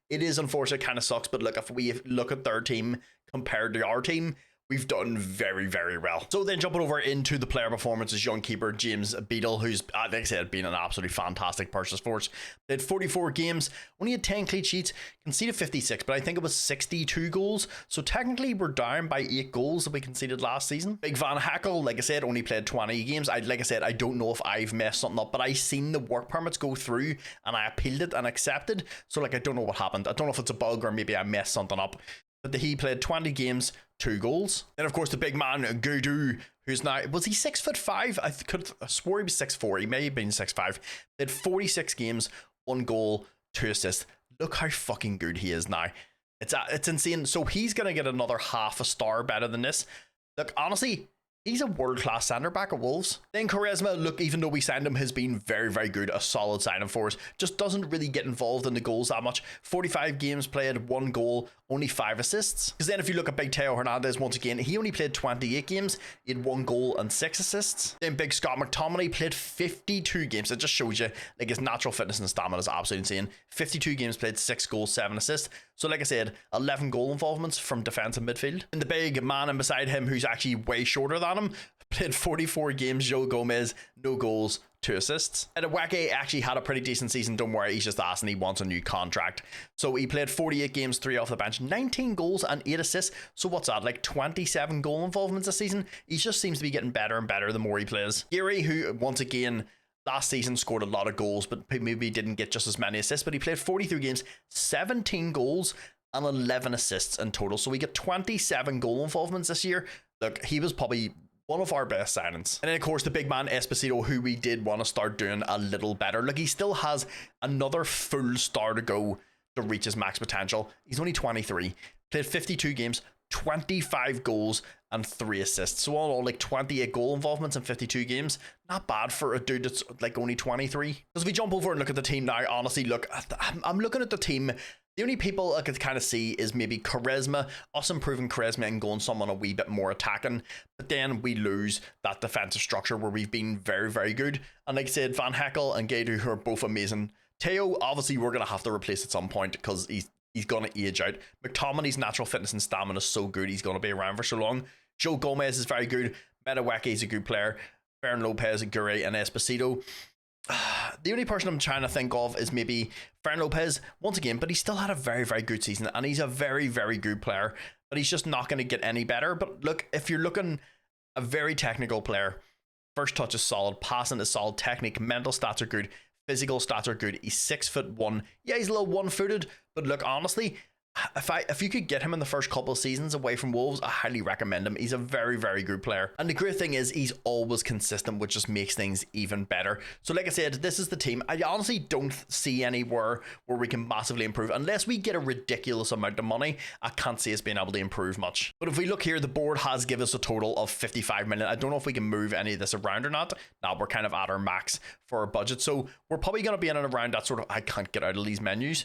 S1: It is unfortunate, kind of sucks, but look, if we look at their team compared to our team, we've done very, very well. So then jumping over into the player performances, young keeper James Beadle, who's, like I said, been an absolutely fantastic purchase for us. Played 44 games, only had 10 clean sheets, conceded 56, but I think it was 62 goals. So technically we're down by 8 goals that we conceded last season. Big Van Heckel, like I said, only played 20 games. Like I said, I don't know if I've messed something up, but I seen the work permits go through and I appealed it and accepted. So like, I don't know what happened. I don't know if it's a bug or maybe I messed something up. But he played 20 games, 2 goals. Then, of course, the big man, Gudu, who's now, was he 6'5"? I swore he was 6'4". He may have been 6'5". Played 46 games, 1 goal, 2 assists. Look how fucking good he is now. It's insane. So he's going to get another half a star better than this. Look, honestly, he's a world-class centre-back at Wolves. Then Quaresma, look, even though we signed him, has been very, very good. A solid signing for us. Just doesn't really get involved in the goals that much. 45 games played, 1 goal, only 5 assists. Because then if you look at Big Teo Hernandez, once again, he only played 28 games. He had 1 goal and 6 assists. Then Big Scott McTominay played 52 games. It just shows you, like, his natural fitness and stamina is absolutely insane. 52 games played, 6 goals, 7 assists. So like I said, 11 goal involvements from defensive midfield. And the big man and beside him, who's actually way shorter than him, played 44 games, Joe Gomez, no goals, 2 assists. And Awake actually had a pretty decent season, don't worry, he's just asking, he wants a new contract. So he played 48 games, 3 off the bench, 19 goals and 8 assists. So what's that, like 27 goal involvements this season? He just seems to be getting better and better the more he plays. Gary, who once again, last season scored a lot of goals, but maybe didn't get just as many assists, but he played 43 games, 17 goals and 11 assists in total. So we get 27 goal involvements this year. Look, he was probably one of our best signings. And then, of course, the big man Esposito, who we did want to start doing a little better. Look, he still has another full star to go to reach his max potential. He's only 23, played 52 games, 25 goals and 3 assists. So all in all, like 28 goal involvements in 52 games. Not bad for a dude that's like only 23. Because if we jump over and look at the team now, honestly, look, I'm looking at the team. The only people I could kind of see is maybe Quaresma, us improving Quaresma and going someone a wee bit more attacking. But then we lose that defensive structure where we've been very, very good. And like I said, Van Heckel and Gaidu, who are both amazing Teo, obviously, we're going to have to replace at some point because he's going to age out. McTominay's natural fitness and stamina is so good, he's going to be around for so long. Joe Gomez is very good. Medaweke is a good player. Ferran Lopez, Aguirre, and Esposito. The only person I'm trying to think of is maybe Ferran Lopez, once again, but he still had a very, very good season, and he's a very, very good player, but he's just not going to get any better. But look, if you're looking a very technical player, first touch is solid, passing is solid, technique, mental stats are good, physical stats are good. He's 6'1". Yeah, he's a little one-footed, but look, honestly, if you could get him in the first couple of seasons away from Wolves, I highly recommend him. He's a very, very good player. And the great thing is he's always consistent, which just makes things even better. So like I said, this is the team. I honestly don't see anywhere where we can massively improve. Unless we get a ridiculous amount of money, I can't see us being able to improve much. But if we look here, the board has given us a total of 55 million. I don't know if we can move any of this around or not. Now we're kind of at our max for our budget. So we're probably going to be in and around that sort of, I can't get out of these menus.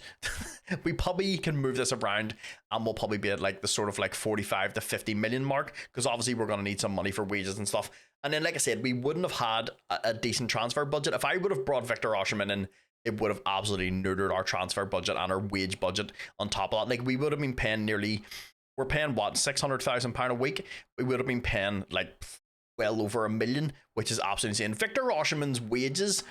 S1: We probably can move this around, and we'll probably be at like the sort of like 45 to 50 million mark, because obviously we're going to need some money for wages and stuff. And then like I said, we wouldn't have had a decent transfer budget. If I would have brought Victor Osimhen in, it would have absolutely neutered our transfer budget and our wage budget on top of that. Like we would have been paying we're paying what, £600,000 a week. We would have been paying like well over $1 million, which is absolutely insane. Victor Osimhen's wages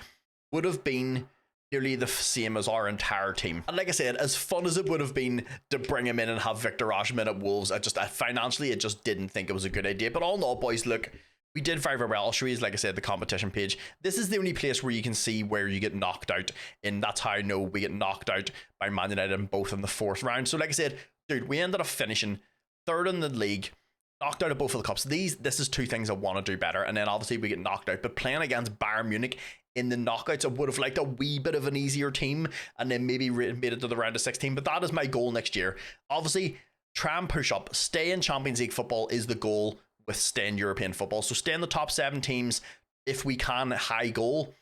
S1: would have been nearly the same as our entire team. And like I said, as fun as it would have been to bring him in and have Victor Osimhen at Wolves, financially, I just didn't think it was a good idea. But all in all, boys, look, we did very, very well. I'll show you, like I said, the competition page. This is the only place where you can see where you get knocked out. And that's how I know we get knocked out by Man United in both in the fourth round. So like I said, dude, we ended up finishing third in the league, knocked out of both of the cups. This is two things I want to do better. And then obviously we get knocked out. But playing against Bayern Munich in the knockouts, I would have liked a wee bit of an easier team and then maybe made it to the round of 16. But that is my goal next year. Obviously, try and push up. Stay in Champions League football is the goal with stay in European football. So stay in the top 7 teams if we can. High goal.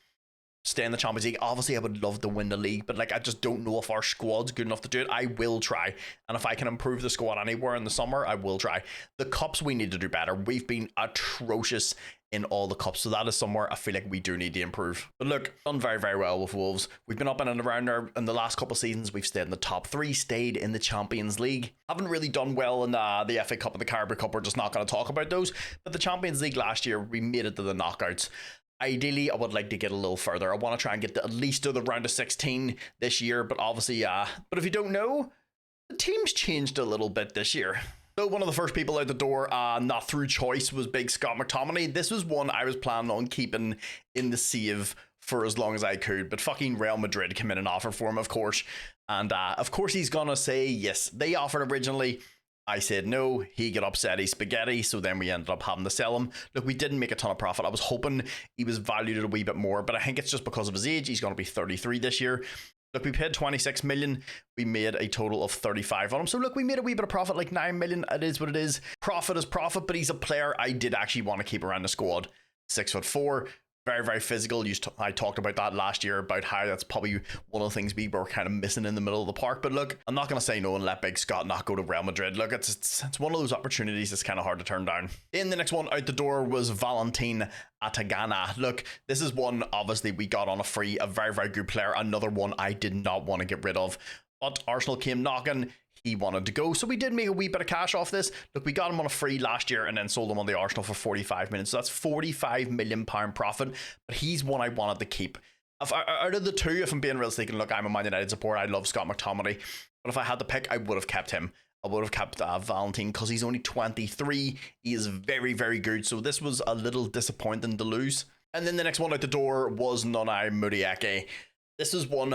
S1: Stay in the Champions League. Obviously, I would love to win the league, but like I just don't know if our squad's good enough to do it. I will try, and if I can improve the squad anywhere in the summer, I will try. The cups we need to do better. We've been atrocious in all the cups, so that is somewhere I feel like we do need to improve. But look, done very, very well with Wolves. We've been up and around there in the last couple of seasons. We've stayed in the top 3, stayed in the Champions League. Haven't really done well in the FA Cup and the Carabao Cup. We're just not going to talk about those. But the Champions League last year, we made it to the knockouts. Ideally, I would like to get a little further. I want to try and get at least to the round of 16 this year, but obviously, but if you don't know, the team's changed a little bit this year. So one of the first people out the door, not through choice, was big Scott McTominay. This was one I was planning on keeping in the save for as long as I could, but fucking Real Madrid came in and offered for him, of course. And of course he's gonna say yes. They offered originally. I said no, he got upset, he's spaghetti, so then we ended up having to sell him. Look, we didn't make a ton of profit. I was hoping he was valued at a wee bit more, but I think it's just because of his age. He's going to be 33 this year. Look, we paid 26 million. We made a total of 35 on him. So look, we made a wee bit of profit, like 9 million. It is what it is. Profit is profit, but he's a player I did actually want to keep around the squad. 6'4", very, very physical. I talked about that last year, about how that's probably one of the things we were kind of missing in the middle of the park. But look, I'm not going to say no and let big Scott not go to Real Madrid. Look, it's one of those opportunities that's kind of hard to turn down. In the next one out the door was Valentin Atagana. Look, this is one, obviously, we got on a free, a very, very good player. Another one I did not want to get rid of. But Arsenal came knocking. He wanted to go, so we did make a wee bit of cash off this. Look, we got him on a free last year and then sold him on the Arsenal for 45 million, so that's 45 million pound profit. But he's one I wanted to keep. Out of the two, if I'm being realistic, and look, I'm a Man United supporter, I love Scott McTominay, but if I had to pick, I would have kept him. I would have kept Valentin because he's only 23. He is very, very good, so this was a little disappointing to lose. And then the next one out the door was Nonai Mudieke. This is one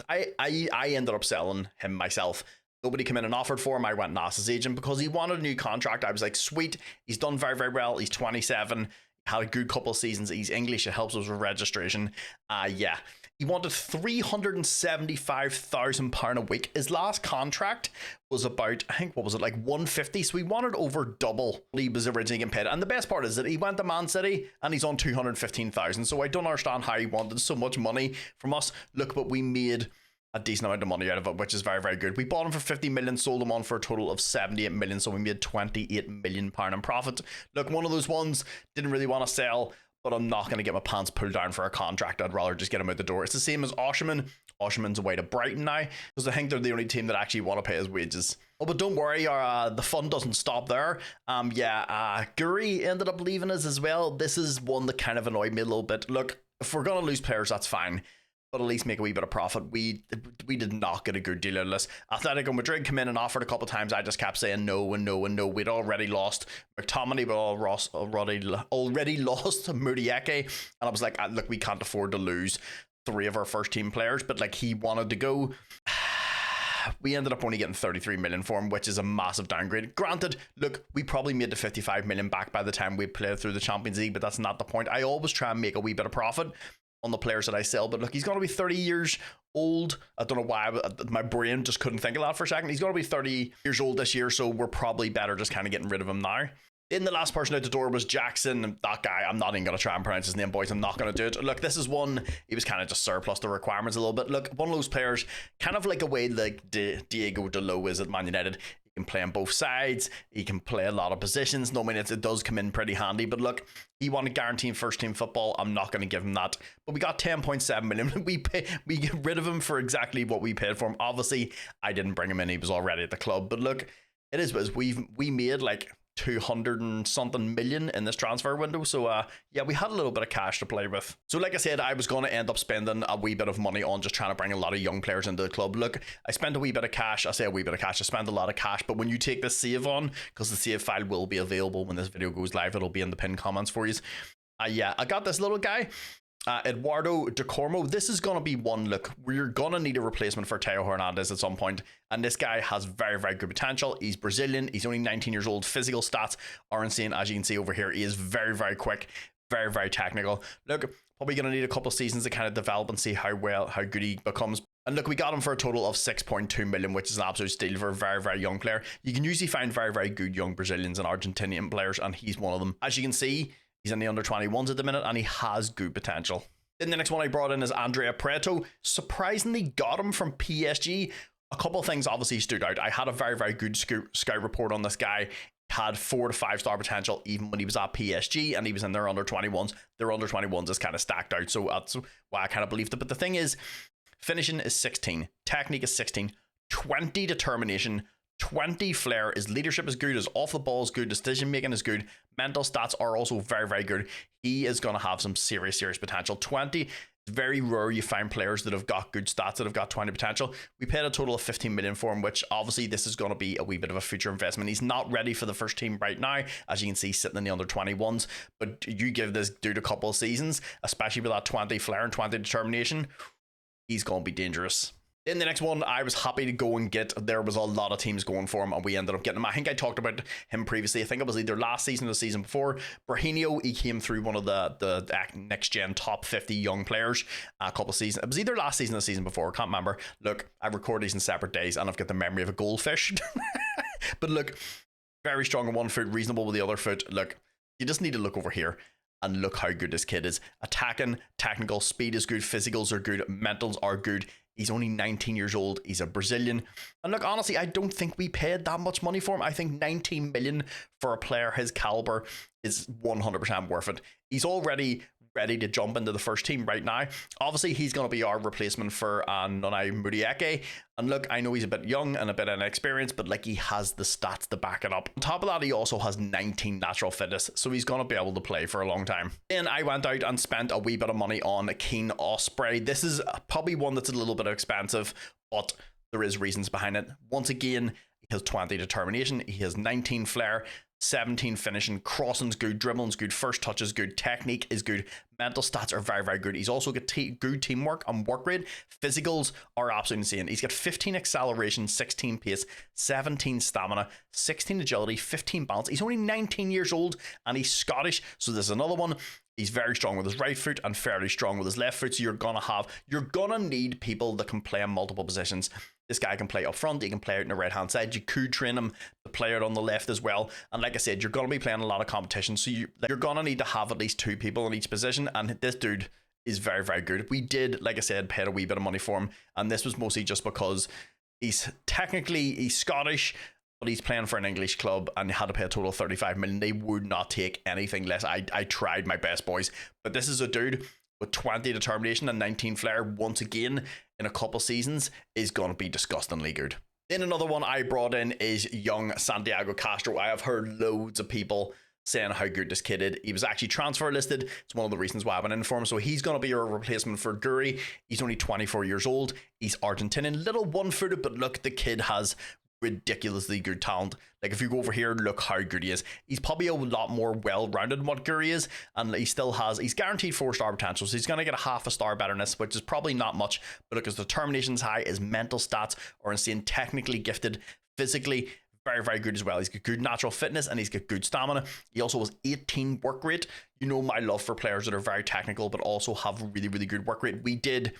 S1: I ended up selling him myself. Nobody came in and offered for him. I went and asked his agent because he wanted a new contract. I was like, sweet. He's done very, very well. He's 27. Had a good couple of seasons. He's English. It helps us with registration. Yeah. He wanted £375,000 a week. His last contract was about, I think, what was it, like 150. So he wanted over double what he was originally getting paid. And the best part is that he went to Man City and he's on 215,000. So I don't understand how he wanted so much money from us. Look, but we made a decent amount of money out of it, which is very, very good. We bought him for 50 million, sold him on for a total of 78 million, so we made 28 million pound in profit. Look, one of those ones, didn't really want to sell, but I'm not going to get my pants pulled down for a contract. I'd rather just get him out the door. It's the same as Osimhen. Osherman's away to Brighton now, because I think they're the only team that actually want to pay his wages. Oh, but don't worry, the fun doesn't stop there. Guri ended up leaving us as well. This is one that kind of annoyed me a little bit. Look, if we're going to lose players, that's fine, but at least make a wee bit of profit. We did not get a good deal out of this. Atletico Madrid come in and offered a couple of times. I just kept saying no and no and no. We'd already lost McTominay, but already lost Murieke, and I was like, look, we can't afford to lose 3 of our first team players. But like, he wanted to go. We ended up only getting 33 million for him, which is a massive downgrade. Granted, look, we probably made the 55 million back by the time we played through the Champions League, but that's not the point. I always try and make a wee bit of profit on the players that I sell, but look, he's going to be 30 years old. I don't know why, but my brain just couldn't think of that for a second. He's going to be 30 years old this year, so we're probably better just kind of getting rid of him now. Then the last person out the door was Jackson. That guy, I'm not even going to try and pronounce his name, boys. I'm not going to do it. Look, this is one, he was kind of just surplus the requirements a little bit. Look, one of those players, kind of like a way like Diego Dalot is at Man United. He can play on both sides. He can play a lot of positions. No, I mean, it does come in pretty handy. But look, he wanted guaranteed first team football. I'm not going to give him that. But we got 10.7 million. We get rid of him for exactly what we paid for him. Obviously, I didn't bring him in. He was already at the club. But look, it is what we made like 200 and something million in this transfer window, so yeah, we had a little bit of cash to play with. So like I said, I was going to end up spending a wee bit of money on just trying to bring a lot of young players into the club. Look, I spent a wee bit of cash. I say a wee bit of cash, I spent a lot of cash, but when you take this save on, because the save file will be available when this video goes live, it'll be in the pinned comments for you. Yeah, I got this little guy, Eduardo de Cormo. This is going to be one, look, we're going to need a replacement for Teo Hernandez at some point, and this guy has very, very good potential. He's Brazilian, he's only 19 years old. Physical stats are insane, as you can see over here. He is very, very quick, very, very technical. Look, probably going to need a couple of seasons to kind of develop and see how good he becomes. And look, we got him for a total of 6.2 million, which is an absolute steal for a very, very young player. You can usually find very, very good young Brazilians and Argentinian players, and he's one of them. As you can see, he's in the under 21s at the minute, and he has good potential. Then the next one I brought in is Andrea Preto. Surprisingly got him from PSG. A couple of things obviously stood out. I had a very, very good scout report on this guy. Had 4 to 5 star potential even when he was at PSG, and he was in their under 21s. Their under 21s is kind of stacked out, so that's why I kind of believed it. But the thing is, finishing is 16, technique is 16, 20 determination, 20 flair. His leadership is good, his off the ball is good, decision making is good, mental stats are also very, very good. He is going to have some serious potential. 20, it's very rare you find players that have got good stats that have got 20 potential. We paid a total of 15 million for him, which obviously this is going to be a wee bit of a future investment. He's not ready for the first team right now, as you can see sitting in the under 21s, but you give this dude a couple of seasons, especially with that 20 flair and 20 determination, he's going to be dangerous. In the next one, I was happy to go and get. There was a lot of teams going for him, and we ended up getting him. I think I talked about him previously. I think it was either last season or the season before. Brahino, he came through one of the next-gen top 50 young players a couple of seasons. It was either last season or the season before. I can't remember. Look, I record these in separate days, and I've got the memory of a goldfish. But look, very strong on one foot, reasonable with the other foot. Look, you just need to look over here and look how good this kid is. Attacking, technical, speed is good, physicals are good, mentals are good. He's only 19 years old. He's a Brazilian. And look, honestly, I don't think we paid that much money for him. I think 19 million for a player his caliber is 100% worth it. He's already ready to jump into the first team right now. Obviously, he's going to be our replacement for Nonai Murieke. And look, I know he's a bit young and a bit inexperienced, but like, he has the stats to back it up. On top of that, he also has 19 natural fitness, so he's going to be able to play for a long time. Then I went out and spent a wee bit of money on Keane Osprey. This is probably one that's a little bit expensive, but there is reasons behind it. Once again, he has 20 determination, he has 19 flair, 17 finishing, crossing's good, dribbling's good, first touch is good, technique is good, mental stats are very, very good. He's also got good teamwork and work rate. Physicals are absolutely insane. He's got 15 acceleration, 16 pace, 17 stamina, 16 agility, 15 balance. He's only 19 years old and he's Scottish, so there's another one. He's very strong with his right foot and fairly strong with his left foot, so you're gonna need people that can play in multiple positions. This guy can play up front, he can play out on the right hand side, you could train him to play out on the left as well, and like I said, you're going to be playing a lot of competition, so you're going to need to have at least 2 people in each position, and this dude is very, very good. We did, like I said, paid a wee bit of money for him, and this was mostly just because he's Scottish, but he's playing for an English club and had to pay a total of 35 million. They would not take anything less. I tried my best, boys, but this is a dude with 20 determination and 19 flair. Once again, in a couple seasons is going to be disgustingly good. Then another one I brought in is young Santiago Castro. I have heard loads of people saying how good this kid is. He was actually transfer listed. It's one of the reasons why I went in for him. So he's going to be a replacement for Guri. He's only 24 years old. He's Argentinian, little one-footed, but look, the kid has ridiculously good talent. Like if you go over here, look how good he is. He's probably a lot more well-rounded than what Guri is, and he's guaranteed 4-star potential, so he's going to get a half a star betterness, which is probably not much, but look, his determination's high, his mental stats are insane, technically gifted, physically very, very good as well. He's got good natural fitness and he's got good stamina. He also has 18 work rate. You know my love for players that are very technical but also have really, really good work rate. We did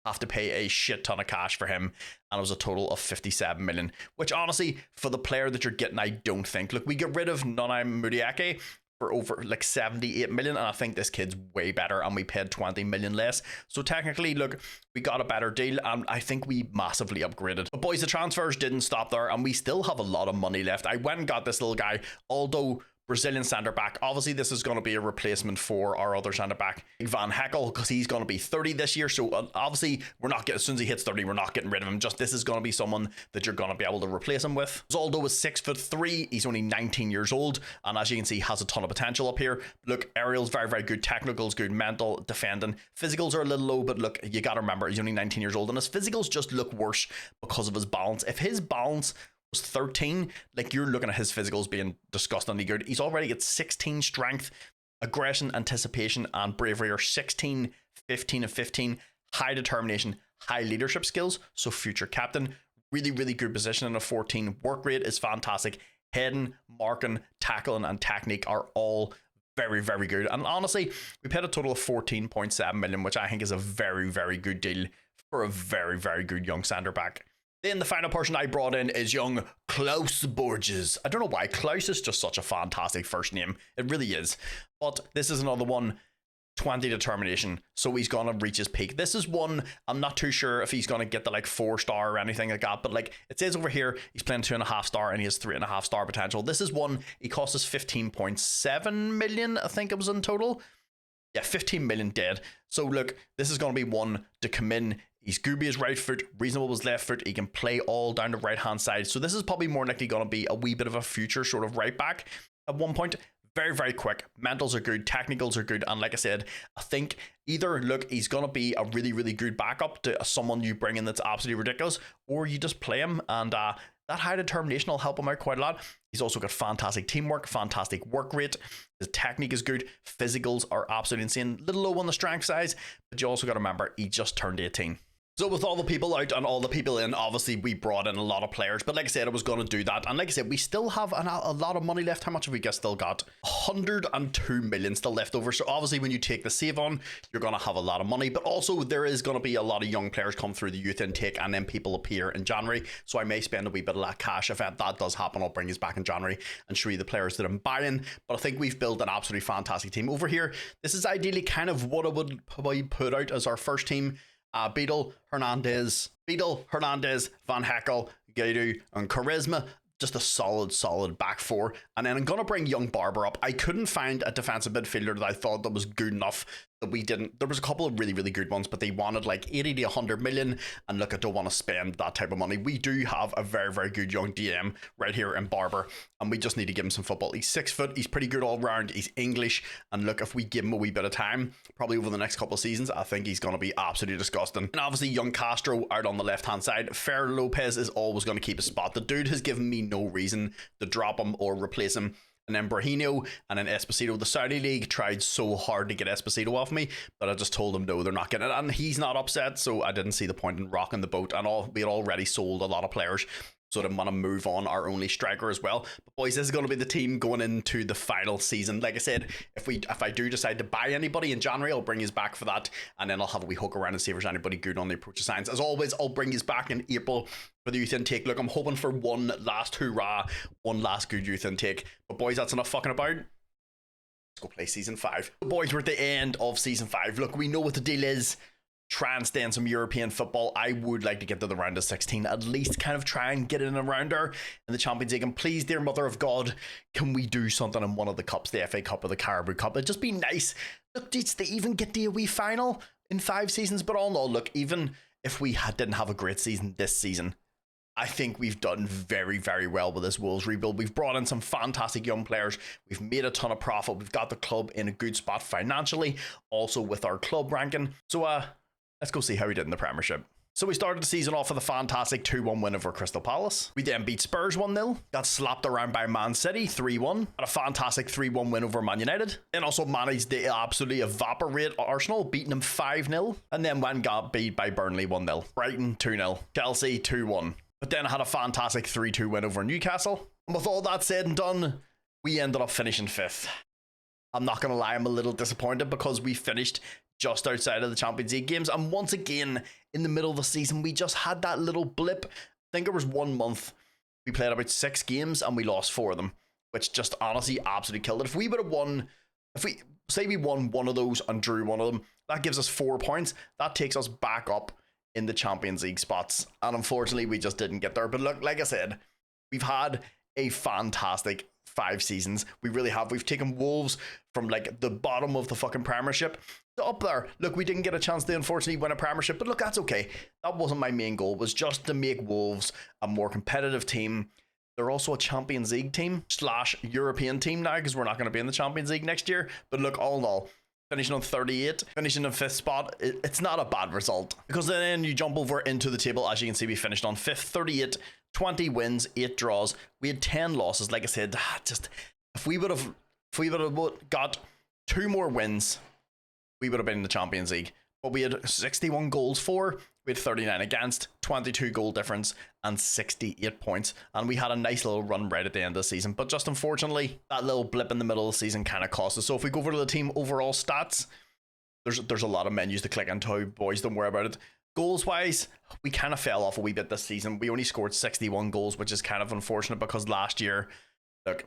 S1: have to pay a shit ton of cash for him, and it was a total of 57 million, which honestly, for the player that you're getting, I don't think. Look, we get rid of Nonai Mudiake for over like 78 million, and I think this kid's way better, and we paid 20 million less. So technically, look, we got a better deal, and I think we massively upgraded. But boys, the transfers didn't stop there, and we still have a lot of money left. I went and got this little guy, although Brazilian centre back. Obviously, this is going to be a replacement for our other centre back, Van Heckel, because he's going to be 30 this year. So obviously, we're not getting, as soon as he hits 30, we're not getting rid of him. Just this is going to be someone that you're going to be able to replace him with. Zoldo is 6'3". He's only 19 years old, and as you can see, has a ton of potential up here. Look, aerial's very, very good. Technical's good. Mental, defending. Physicals are a little low, but look, you got to remember, he's only 19 years old, and his physicals just look worse because of his balance. If his balance 13, like, you're looking at his physicals being disgustingly good. He's already got 16 strength, aggression, anticipation, and bravery are 16, 15, and 15. High determination, high leadership skills, so future captain. Really, really good position in a 14. Work rate is fantastic. Heading, marking, tackling, and technique are all very, very good. And honestly, we paid a total of 14.7 million, which I think is a very, very good deal for a very, very good young centre back. Then the final person I brought in is young Klaus Borges. I don't know why. Klaus is just such a fantastic first name. It really is. But this is another one, 20 determination. So he's going to reach his peak. This is one, I'm not too sure if he's going to get the like 4-star or anything like that. But like it says over here, he's playing 2.5-star and he has 3.5-star potential. This is one, he cost us 15.7 million, I think it was in total. Yeah, 15 million dead. So look, this is going to be one to come in. He's gooby his right foot, reasonable with his left foot. He can play all down the right hand side. So this is probably more likely going to be a wee bit of a future sort of right back at one point. Very, very quick. Mentals are good. Technicals are good. And like I said, I think either, look, he's going to be a really, really good backup to someone you bring in that's absolutely ridiculous, or you just play him and that high determination will help him out quite a lot. He's also got fantastic teamwork, fantastic work rate. His technique is good. Physicals are absolutely insane. Little low on the strength size, but you also got to remember, he just turned 18. So with all the people out and all the people in, obviously we brought in a lot of players, but like I said, I was going to do that. And like I said, we still have a lot of money left. How much have we still got? 102 million still left over. So obviously when you take the save on, you're going to have a lot of money, but also there is going to be a lot of young players come through the youth intake and then people appear in January. So I may spend a wee bit of that cash. If that does happen, I'll bring you back in January and show you the players that I'm buying. But I think we've built an absolutely fantastic team over here. This is ideally kind of what I would probably put out as our first team. Beadle, Hernandez, Van Heckel, Gaidu, and Charisma. Just a solid back four. And then I'm going to bring young Barber up. I couldn't find a defensive midfielder that I thought that was good enough that we didn't. There was a couple of really, really good ones, but they wanted like 80 to 100 million. And look, I don't want to spend that type of money. We do have a very, very good young DM right here in Barber, and we just need to give him some football. He's 6 foot. He's pretty good all round. He's English. And look, if we give him a wee bit of time, probably over the next couple of seasons, I think he's going to be absolutely disgusting. And obviously, young Castro out on the left-hand side. Fer Lopez is always going to keep a spot. The dude has given me no reason to drop him or replace him. And then Brahino and then Esposito. The Saudi League tried so hard to get Esposito off me, but I just told them no, they're not getting it. And he's not upset, so I didn't see the point in rocking the boat. And we had already sold a lot of players, so I didn't want to move on our only striker as well. But boys, this is going to be the team going into the final season. Like I said, if I do decide to buy anybody in January, I'll bring you back for that, and then I'll have a wee hook around and see if there's anybody good on the approach of signs. As always, I'll bring you back in April for the youth intake. Look, I'm hoping for one last hoorah, one last good youth intake. But boys, that's enough fucking about. Let's go play season 5. Boys, we're at the end of season 5. Look, we know what the deal is. Try and stay in some European football. I would like to get to the round of 16, at least kind of try and get in a rounder in the Champions League. And please, dear Mother of God, can we do something in one of the cups, the FA Cup or the Carabao Cup? It'd just be nice. Look, did they even get the wee final in 5 seasons? But all in all, look, even if we didn't have a great season this season, I think we've done very, very well with this Wolves rebuild. We've brought in some fantastic young players. We've made a ton of profit. We've got the club in a good spot financially, also with our club ranking. So let's go see how we did in the Premiership. So we started the season off with a fantastic 2-1 win over Crystal Palace. We then beat Spurs 1-0, got slapped around by Man City 3-1, had a fantastic 3-1 win over Man United, then also managed to absolutely evaporate Arsenal, beating them 5-0, and then went and got beat by Burnley 1-0, Brighton 2-0, Chelsea 2-1. But then I had a fantastic 3-2 win over Newcastle. And with all that said and done, we ended up finishing 5th. I'm not going to lie, I'm a little disappointed because we finished just outside of the Champions League games. And once again, in the middle of the season, we just had that little blip. I think it was 1 month. We played about 6 games and we lost 4 of them, which just honestly absolutely killed it. If we would have won, say we won one of those and drew one of them, that gives us 4 points. That takes us back up in the Champions League spots, and unfortunately we just didn't get there. But look, like I said, we've had a fantastic 5 seasons. We really have. We've taken Wolves from like the bottom of the fucking Premiership to up there. Look, we didn't get a chance to unfortunately win a Premiership, but look, that's okay. That wasn't my main goal. It was just to make Wolves a more competitive team. They're also a Champions League team / European team now, because we're not going to be in the Champions League next year. But look, all in all, finishing on 38, finishing in 5th spot, it's not a bad result. Because then you jump over into the table, as you can see, we finished on 5th, 38, 20 wins, 8 draws. We had 10 losses. Like I said, just if we would have got 2 more wins, we would have been in the Champions League. But we had 61 goals for, we had 39 against, 22 goal difference, and 68 points. And we had a nice little run right at the end of the season. But just unfortunately, that little blip in the middle of the season kind of cost us. So if we go over to the team overall stats, there's a lot of menus to click into, boys, don't worry about it. Goals wise, we kind of fell off a wee bit this season. We only scored 61 goals, which is kind of unfortunate because last year, look,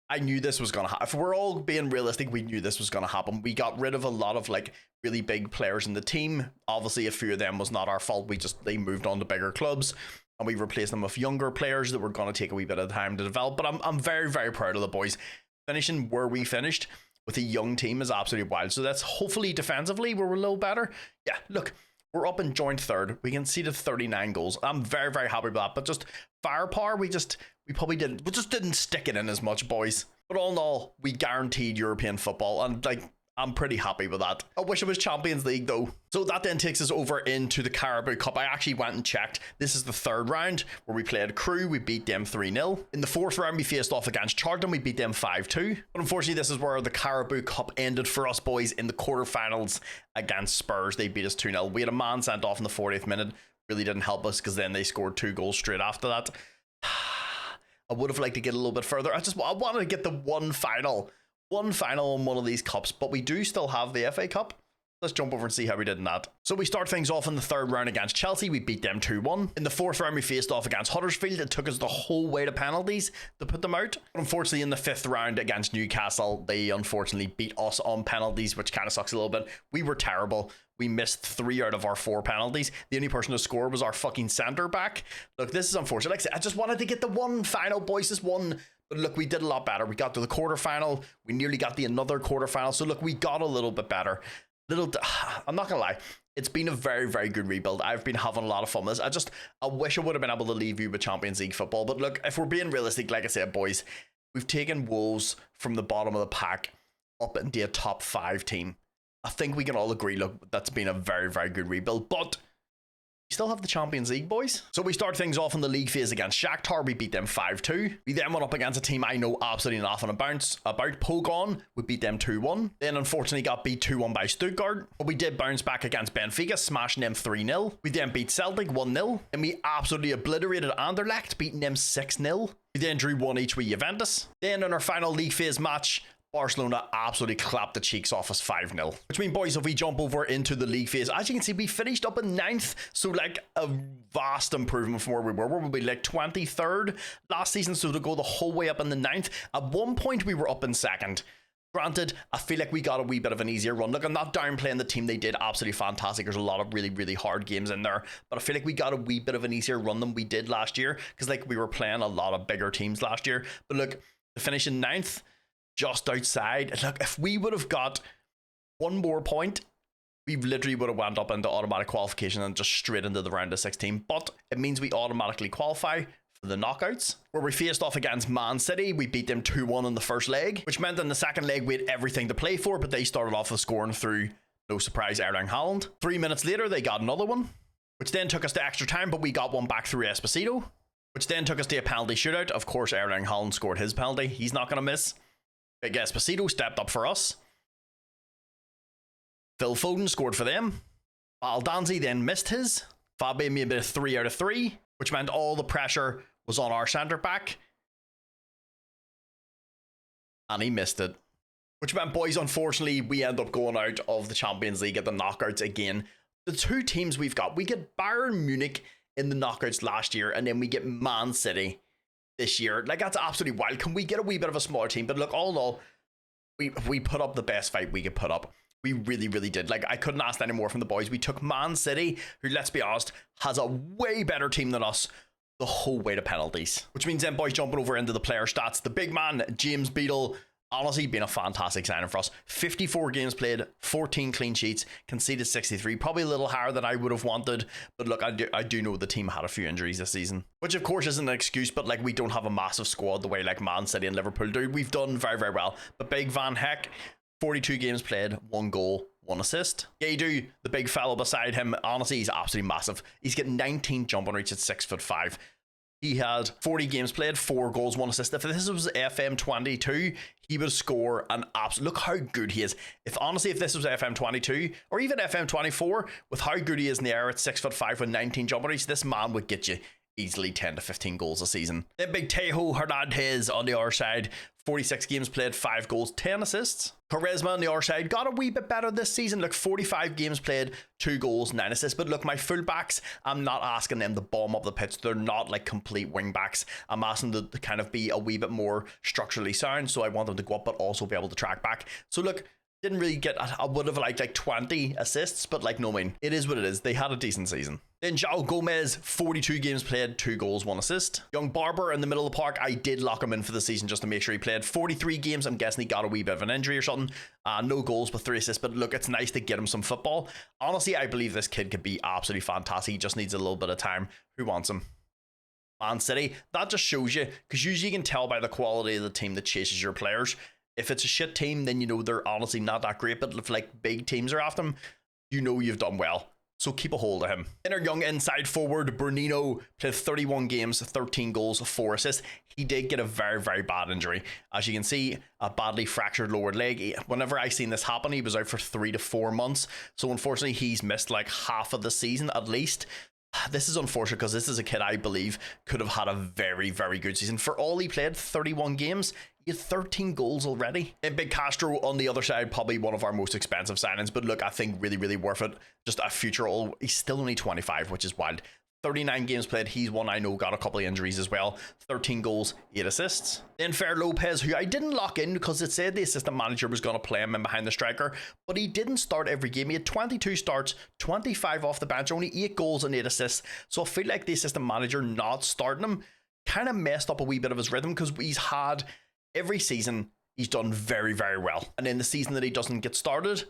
S1: I knew this was going to happen. If we're all being realistic, we knew this was going to happen. We got rid of a lot of like really big players in the team. Obviously, a few of them was not our fault. They moved on to bigger clubs and we replaced them with younger players that were going to take a wee bit of time to develop. But I'm very, very proud of the boys. Finishing where we finished with a young team is absolutely wild. So that's hopefully defensively we're a little better. Yeah, look, we're up in joint 3rd. We conceded 39 goals. I'm very, very happy with that. But just firepower, we just didn't stick it in as much, boys. But all in all, we guaranteed European football, and like, I'm pretty happy with that. I wish it was Champions League though. So that then takes us over into the Carabao Cup. I actually went and checked. This is the 3rd round where we played Crew. We beat them 3-0. In the 4th round, we faced off against Charlton. We beat them 5-2. But unfortunately, this is where the Carabao Cup ended for us, boys, in the quarterfinals against Spurs. They beat us 2-0. We had a man sent off in the 40th minute. Really didn't help us because then they scored 2 goals straight after that. I would have liked to get a little bit further. I wanted to get the one final on one of these cups, but we do still have the FA Cup. Let's jump over and see how we did in that. So we start things off in the 3rd round against Chelsea. We beat them 2-1. In the 4th round, we faced off against Huddersfield. It took us the whole way to penalties to put them out. But unfortunately, in the 5th round against Newcastle, they unfortunately beat us on penalties, which kind of sucks a little bit. We were terrible. We missed 3 out of our 4 penalties. The only person to score was our fucking centre back. Look, this is unfortunate. Like I said, I just wanted to get the one final, boys. This one. But look, we did a lot better. We got to the quarterfinal. We nearly got the another quarterfinal. So look, we got a little bit better. I'm not gonna lie, it's been a very, very good rebuild. I've been having a lot of fun with this. I wish I would have been able to leave you with Champions League football. But look, if we're being realistic, like I said, boys, we've taken Wolves from the bottom of the pack up into a top 5 team. I think we can all agree, look, that's been a very, very good rebuild. But we still have the Champions League, boys. So we start things off in the league phase against Shakhtar. We beat them 5-2. We then went up against a team I know absolutely nothing about, Pogon. We beat them 2-1. Then unfortunately got beat 2-1 by Stuttgart. But we did bounce back against Benfica, smashing them 3-0. We then beat Celtic 1-0. And we absolutely obliterated Anderlecht, beating them 6-0. We then drew 1 each with Juventus. Then in our final league phase match, Barcelona absolutely clapped the cheeks off us 5-0. Which means, boys, if we jump over into the league phase, as you can see, we finished up in 9th. So, like, a vast improvement from where we were. We were like 23rd last season. So, to go the whole way up in the 9th. At one point, we were up in 2nd. Granted, I feel like we got a wee bit of an easier run. Look, I'm not downplaying the team. They did absolutely fantastic. There's a lot of really, really hard games in there. But I feel like we got a wee bit of an easier run than we did last year. Because, like, we were playing a lot of bigger teams last year. But look, to finish in 9th, just outside. Look, if we would have got one more point, we literally would have went up into automatic qualification and just straight into the round of 16. But it means we automatically qualify for the knockouts, where we faced off against Man City. We beat them 2-1 in the first leg, which meant in the second leg we had everything to play for, but they started off with scoring through, no surprise, Erling Haaland. 3 minutes later, they got another one, which then took us to extra time, but we got one back through Esposito, which then took us to a penalty shootout. Of course, Erling Haaland scored his penalty. He's not going to miss. Big Esposito stepped up for us. Phil Foden scored for them. Baldanzi then missed his. Fabian made a 3 out of 3, which meant all the pressure was on our centre back. And he missed it. Which meant, boys, unfortunately, we end up going out of the Champions League at the knockouts again. The two teams we've got, we get Bayern Munich in the knockouts last year, and then we get Man City this year. Like, that's absolutely wild. Can we get a wee bit of a smaller team? But look, all in all, we put up the best fight we could put up. We really, really did. Like, I couldn't ask any more from the boys. We took Man City, who, let's be honest, has a way better team than us, the whole way to penalties. Which means then, boys, jumping over into the player stats. The big man, James Beadle, honestly been a fantastic signing for us. 54 games played, 14 clean sheets, conceded 63. Probably a little higher than I would have wanted. But look, I do know the team had a few injuries this season. Which, of course, isn't an excuse, but like, we don't have a massive squad the way like Man City and Liverpool do. We've done very, very well. But Big Van Heck, 42 games played, 1 goal, 1 assist. Gaidu, the big fellow beside him, honestly, he's absolutely massive. He's getting 19 jump on reach at 6'5". He had 40 games played, 4 goals, 1 assist. If this was FM22, he would score an absolute... Look how good he is. If this was FM22 or even FM24, with how good he is in the air at 6'5" with 19 jump on reach, this man would get you easily 10 to 15 goals a season. Then big Tejo Hernandez on the other side, 46 games played, 5 goals, 10 assists. Quaresma on the other side got a wee bit better this season. Look, 45 games played, 2 goals, 9 assists. But look, my fullbacks, I'm not asking them to bomb up the pitch. They're not like complete wing backs. I'm asking them to kind of be a wee bit more structurally sound. So I want them to go up, but also be able to track back. So look, didn't really get, I would have liked like 20 assists, but like, no, I mean, it is what it is. They had a decent season. Then João Gomez, 42 games played, 2 goals, 1 assist. Young Barber in the middle of the park, I did lock him in for the season just to make sure he played. 43 games, I'm guessing he got a wee bit of an injury or something. No goals, but 3 assists, but look, it's nice to get him some football. Honestly, I believe this kid could be absolutely fantastic. He just needs a little bit of time. Who wants him? Man City, that just shows you, because usually you can tell by the quality of the team that chases your players. If it's a shit team, then you know they're honestly not that great, but if like big teams are after them, you know you've done well. So keep a hold of him. Then our young inside forward, Bernino, played 31 games, 13 goals, 4 assists. He did get a very, very bad injury. As you can see, a badly fractured lower leg. Whenever I seen this happen, he was out for 3 to 4 months. So unfortunately, he's missed like half of the season at least. This is unfortunate because this is a kid I believe could have had a very, very good season. For all he played, 31 games, he had 13 goals already. And Big Castro on the other side, probably one of our most expensive signings. But look, I think really, really worth it. Just a future all. He's still only 25, which is wild. 39 games played. He's one I know got a couple of injuries as well. 13 goals, 8 assists. Then Fer Lopez, who I didn't lock in because it said the assistant manager was going to play him in behind the striker, but he didn't start every game. He had 22 starts, 25 off the bench, only 8 goals and 8 assists. So I feel like the assistant manager not starting him kind of messed up a wee bit of his rhythm, because he's had every season he's done very, very well. And in the season that he doesn't get started,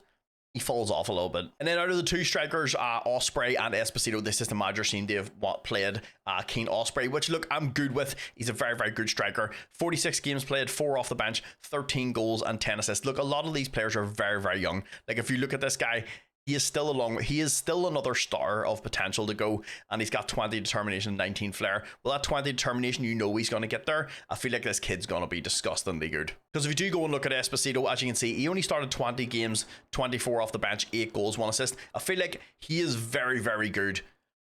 S1: he falls off a little bit. And then out of the 2 strikers, Osprey and Esposito, the assistant manager seemed to have played Keane Osprey, which look, I'm good with. He's a very, very good striker. 46 games played, 4 off the bench, 13 goals and 10 assists. Look, a lot of these players are very, very young. Like if you look at this guy, he is still another star of potential to go, and he's got 20 determination, 19 flair. Well, that 20 determination, you know he's going to get there. I feel like this kid's going to be disgustingly good. Because if you do go and look at Esposito, as you can see, he only started 20 games, 24 off the bench, 8 goals, 1 assist. I feel like he is very, very good,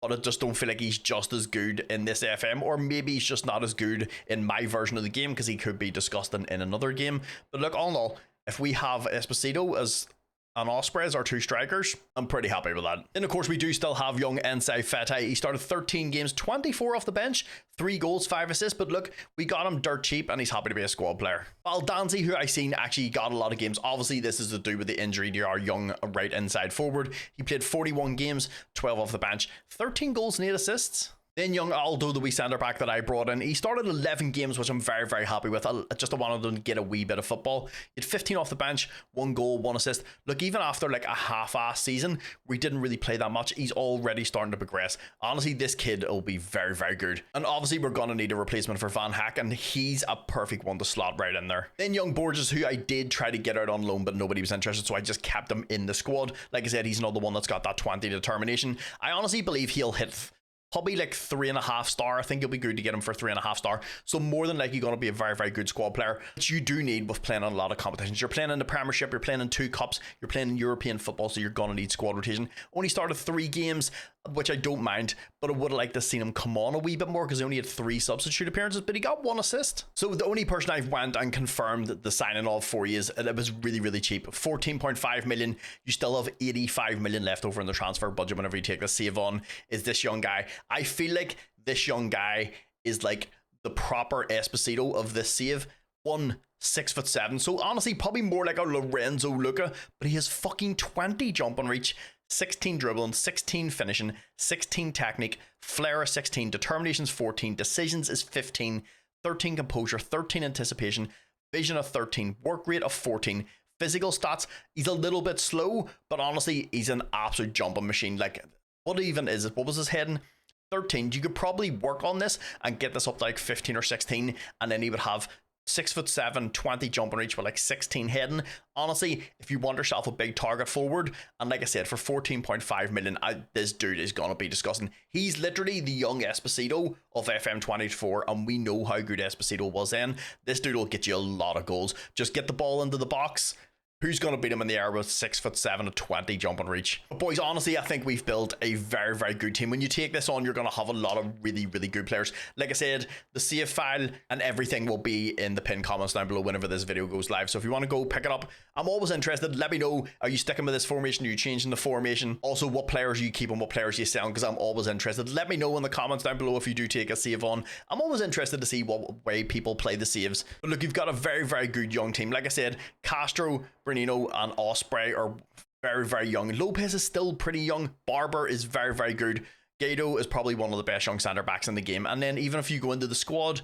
S1: but I just don't feel like he's just as good in this FM, or maybe he's just not as good in my version of the game, because he could be disgusting in another game. But look, all in all, if we have Esposito as and Osprey as our 2 strikers, I'm pretty happy with that. Then of course we do still have young Ensai Fete. He started 13 games, 24 off the bench, 3 goals, 5 assists, but look, we got him dirt cheap and he's happy to be a squad player. Baldanzi, who I seen actually got a lot of games, obviously this is to do with the injury to our young right inside forward. He played 41 games, 12 off the bench, 13 goals and 8 assists. Then young Aldo, the wee centre back that I brought in, he started 11 games, which I'm very, very happy with. I just wanted him to get a wee bit of football. He had 15 off the bench, 1 goal, 1 assist. Look, even after like a half-ass season, we didn't really play that much. He's already starting to progress. Honestly, this kid will be very, very good. And obviously, we're going to need a replacement for Van Hack, and he's a perfect one to slot right in there. Then young Borges, who I did try to get out on loan, but nobody was interested, so I just kept him in the squad. Like I said, he's another one that's got that 20 determination. I honestly believe he'll hit probably like 3.5 star. I think it'll be good to get him for 3.5 star. So more than likely going to be a very, very good squad player, which you do need with playing on a lot of competitions. You're playing in the Premiership, you're playing in 2 cups, you're playing in European football, so you're going to need squad rotation. Only started 3 games, which I don't mind, but I would have liked to see him come on a wee bit more because he only had 3 substitute appearances, but he got 1 assist. So the only person I've went and confirmed the signing of for you is it was really, really cheap. 14.5 million. You still have 85 million left over in the transfer budget whenever you take the save on. Is this young guy? I feel like this young guy is like the proper Esposito of this save. 6'7", so honestly probably more like a Lorenzo Luca, but he has fucking 20 jump and reach, 16 dribbling, 16 finishing, 16 technique, flair 16, determinations 14, decisions is 15, 13 composure, 13 anticipation, vision of 13, work rate of 14, physical stats, he's a little bit slow, but honestly he's an absolute jumping machine. Like, what even is it? What was his heading? 13. You could probably work on this and get this up to like 15 or 16, and then he would have 6'7", 20 jump and reach with like 16 heading. Honestly, if you want yourself a big target forward, and like I said, for 14.5 million, this dude is gonna be disgusting. He's literally the young Esposito of FM24, and we know how good Esposito was then. This dude will get you a lot of goals. Just get the ball into the box. Who's going to beat him in the air with 6'7", and 20 jump and reach? But boys, honestly, I think we've built a very, very good team. When you take this on, you're going to have a lot of really, really good players. Like I said, the save file and everything will be in the pinned comments down below whenever this video goes live. So if you want to go pick it up, I'm always interested. Let me know, are you sticking with this formation? Are you changing the formation? Also, what players are you keeping? What players are you selling? Because I'm always interested. Let me know in the comments down below if you do take a save on. I'm always interested to see what way people play the saves. But look, you've got a very, very good young team. Like I said, Castro, Bernino and Osprey are very, very young. Lopez is still pretty young. Barber is very, very good. Gato is probably one of the best young centre backs in the game. And then even if you go into the squad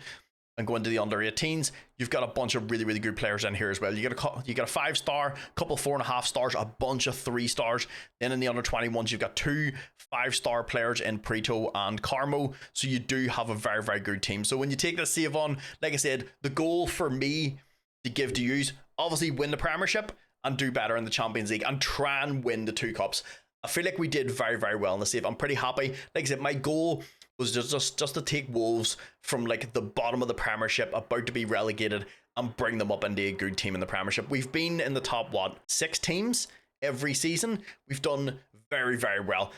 S1: and go into the under 18s, you've got a bunch of really, really good players in here as well. You got a 5-star, couple 4.5 stars, a bunch of 3 stars. Then in the under 21s, you've got 2 5-star players in Prito and Carmo. So you do have a very, very good team. So when you take this save on, like I said, the goal for me to give to you, obviously win the Premiership and do better in the Champions League and try and win the 2 cups. I feel like we did very, very well in the save. I'm pretty happy. Like I said, my goal was just to take Wolves from like the bottom of the Premiership, about to be relegated, and bring them up into a good team in the Premiership. We've been in the top, 6 teams every season. We've done very, very well.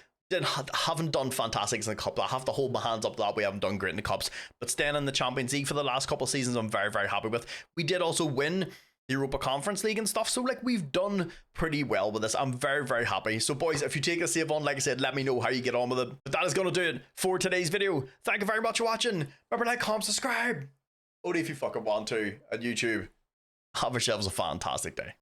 S1: Haven't done fantastic in the cup. I have to hold my hands up that we haven't done great in the cups, but staying in the Champions League for the last couple of seasons, I'm very, very happy with. We did also win the Europa Conference League and stuff, so like we've done pretty well with this. I'm very, very happy. So boys, if you take a save on, like I said, let me know how you get on with it. But that is going to do it for today's video. Thank you very much for watching. Remember, like, comment, subscribe, only if you fucking want to, at YouTube. Have yourselves a fantastic day.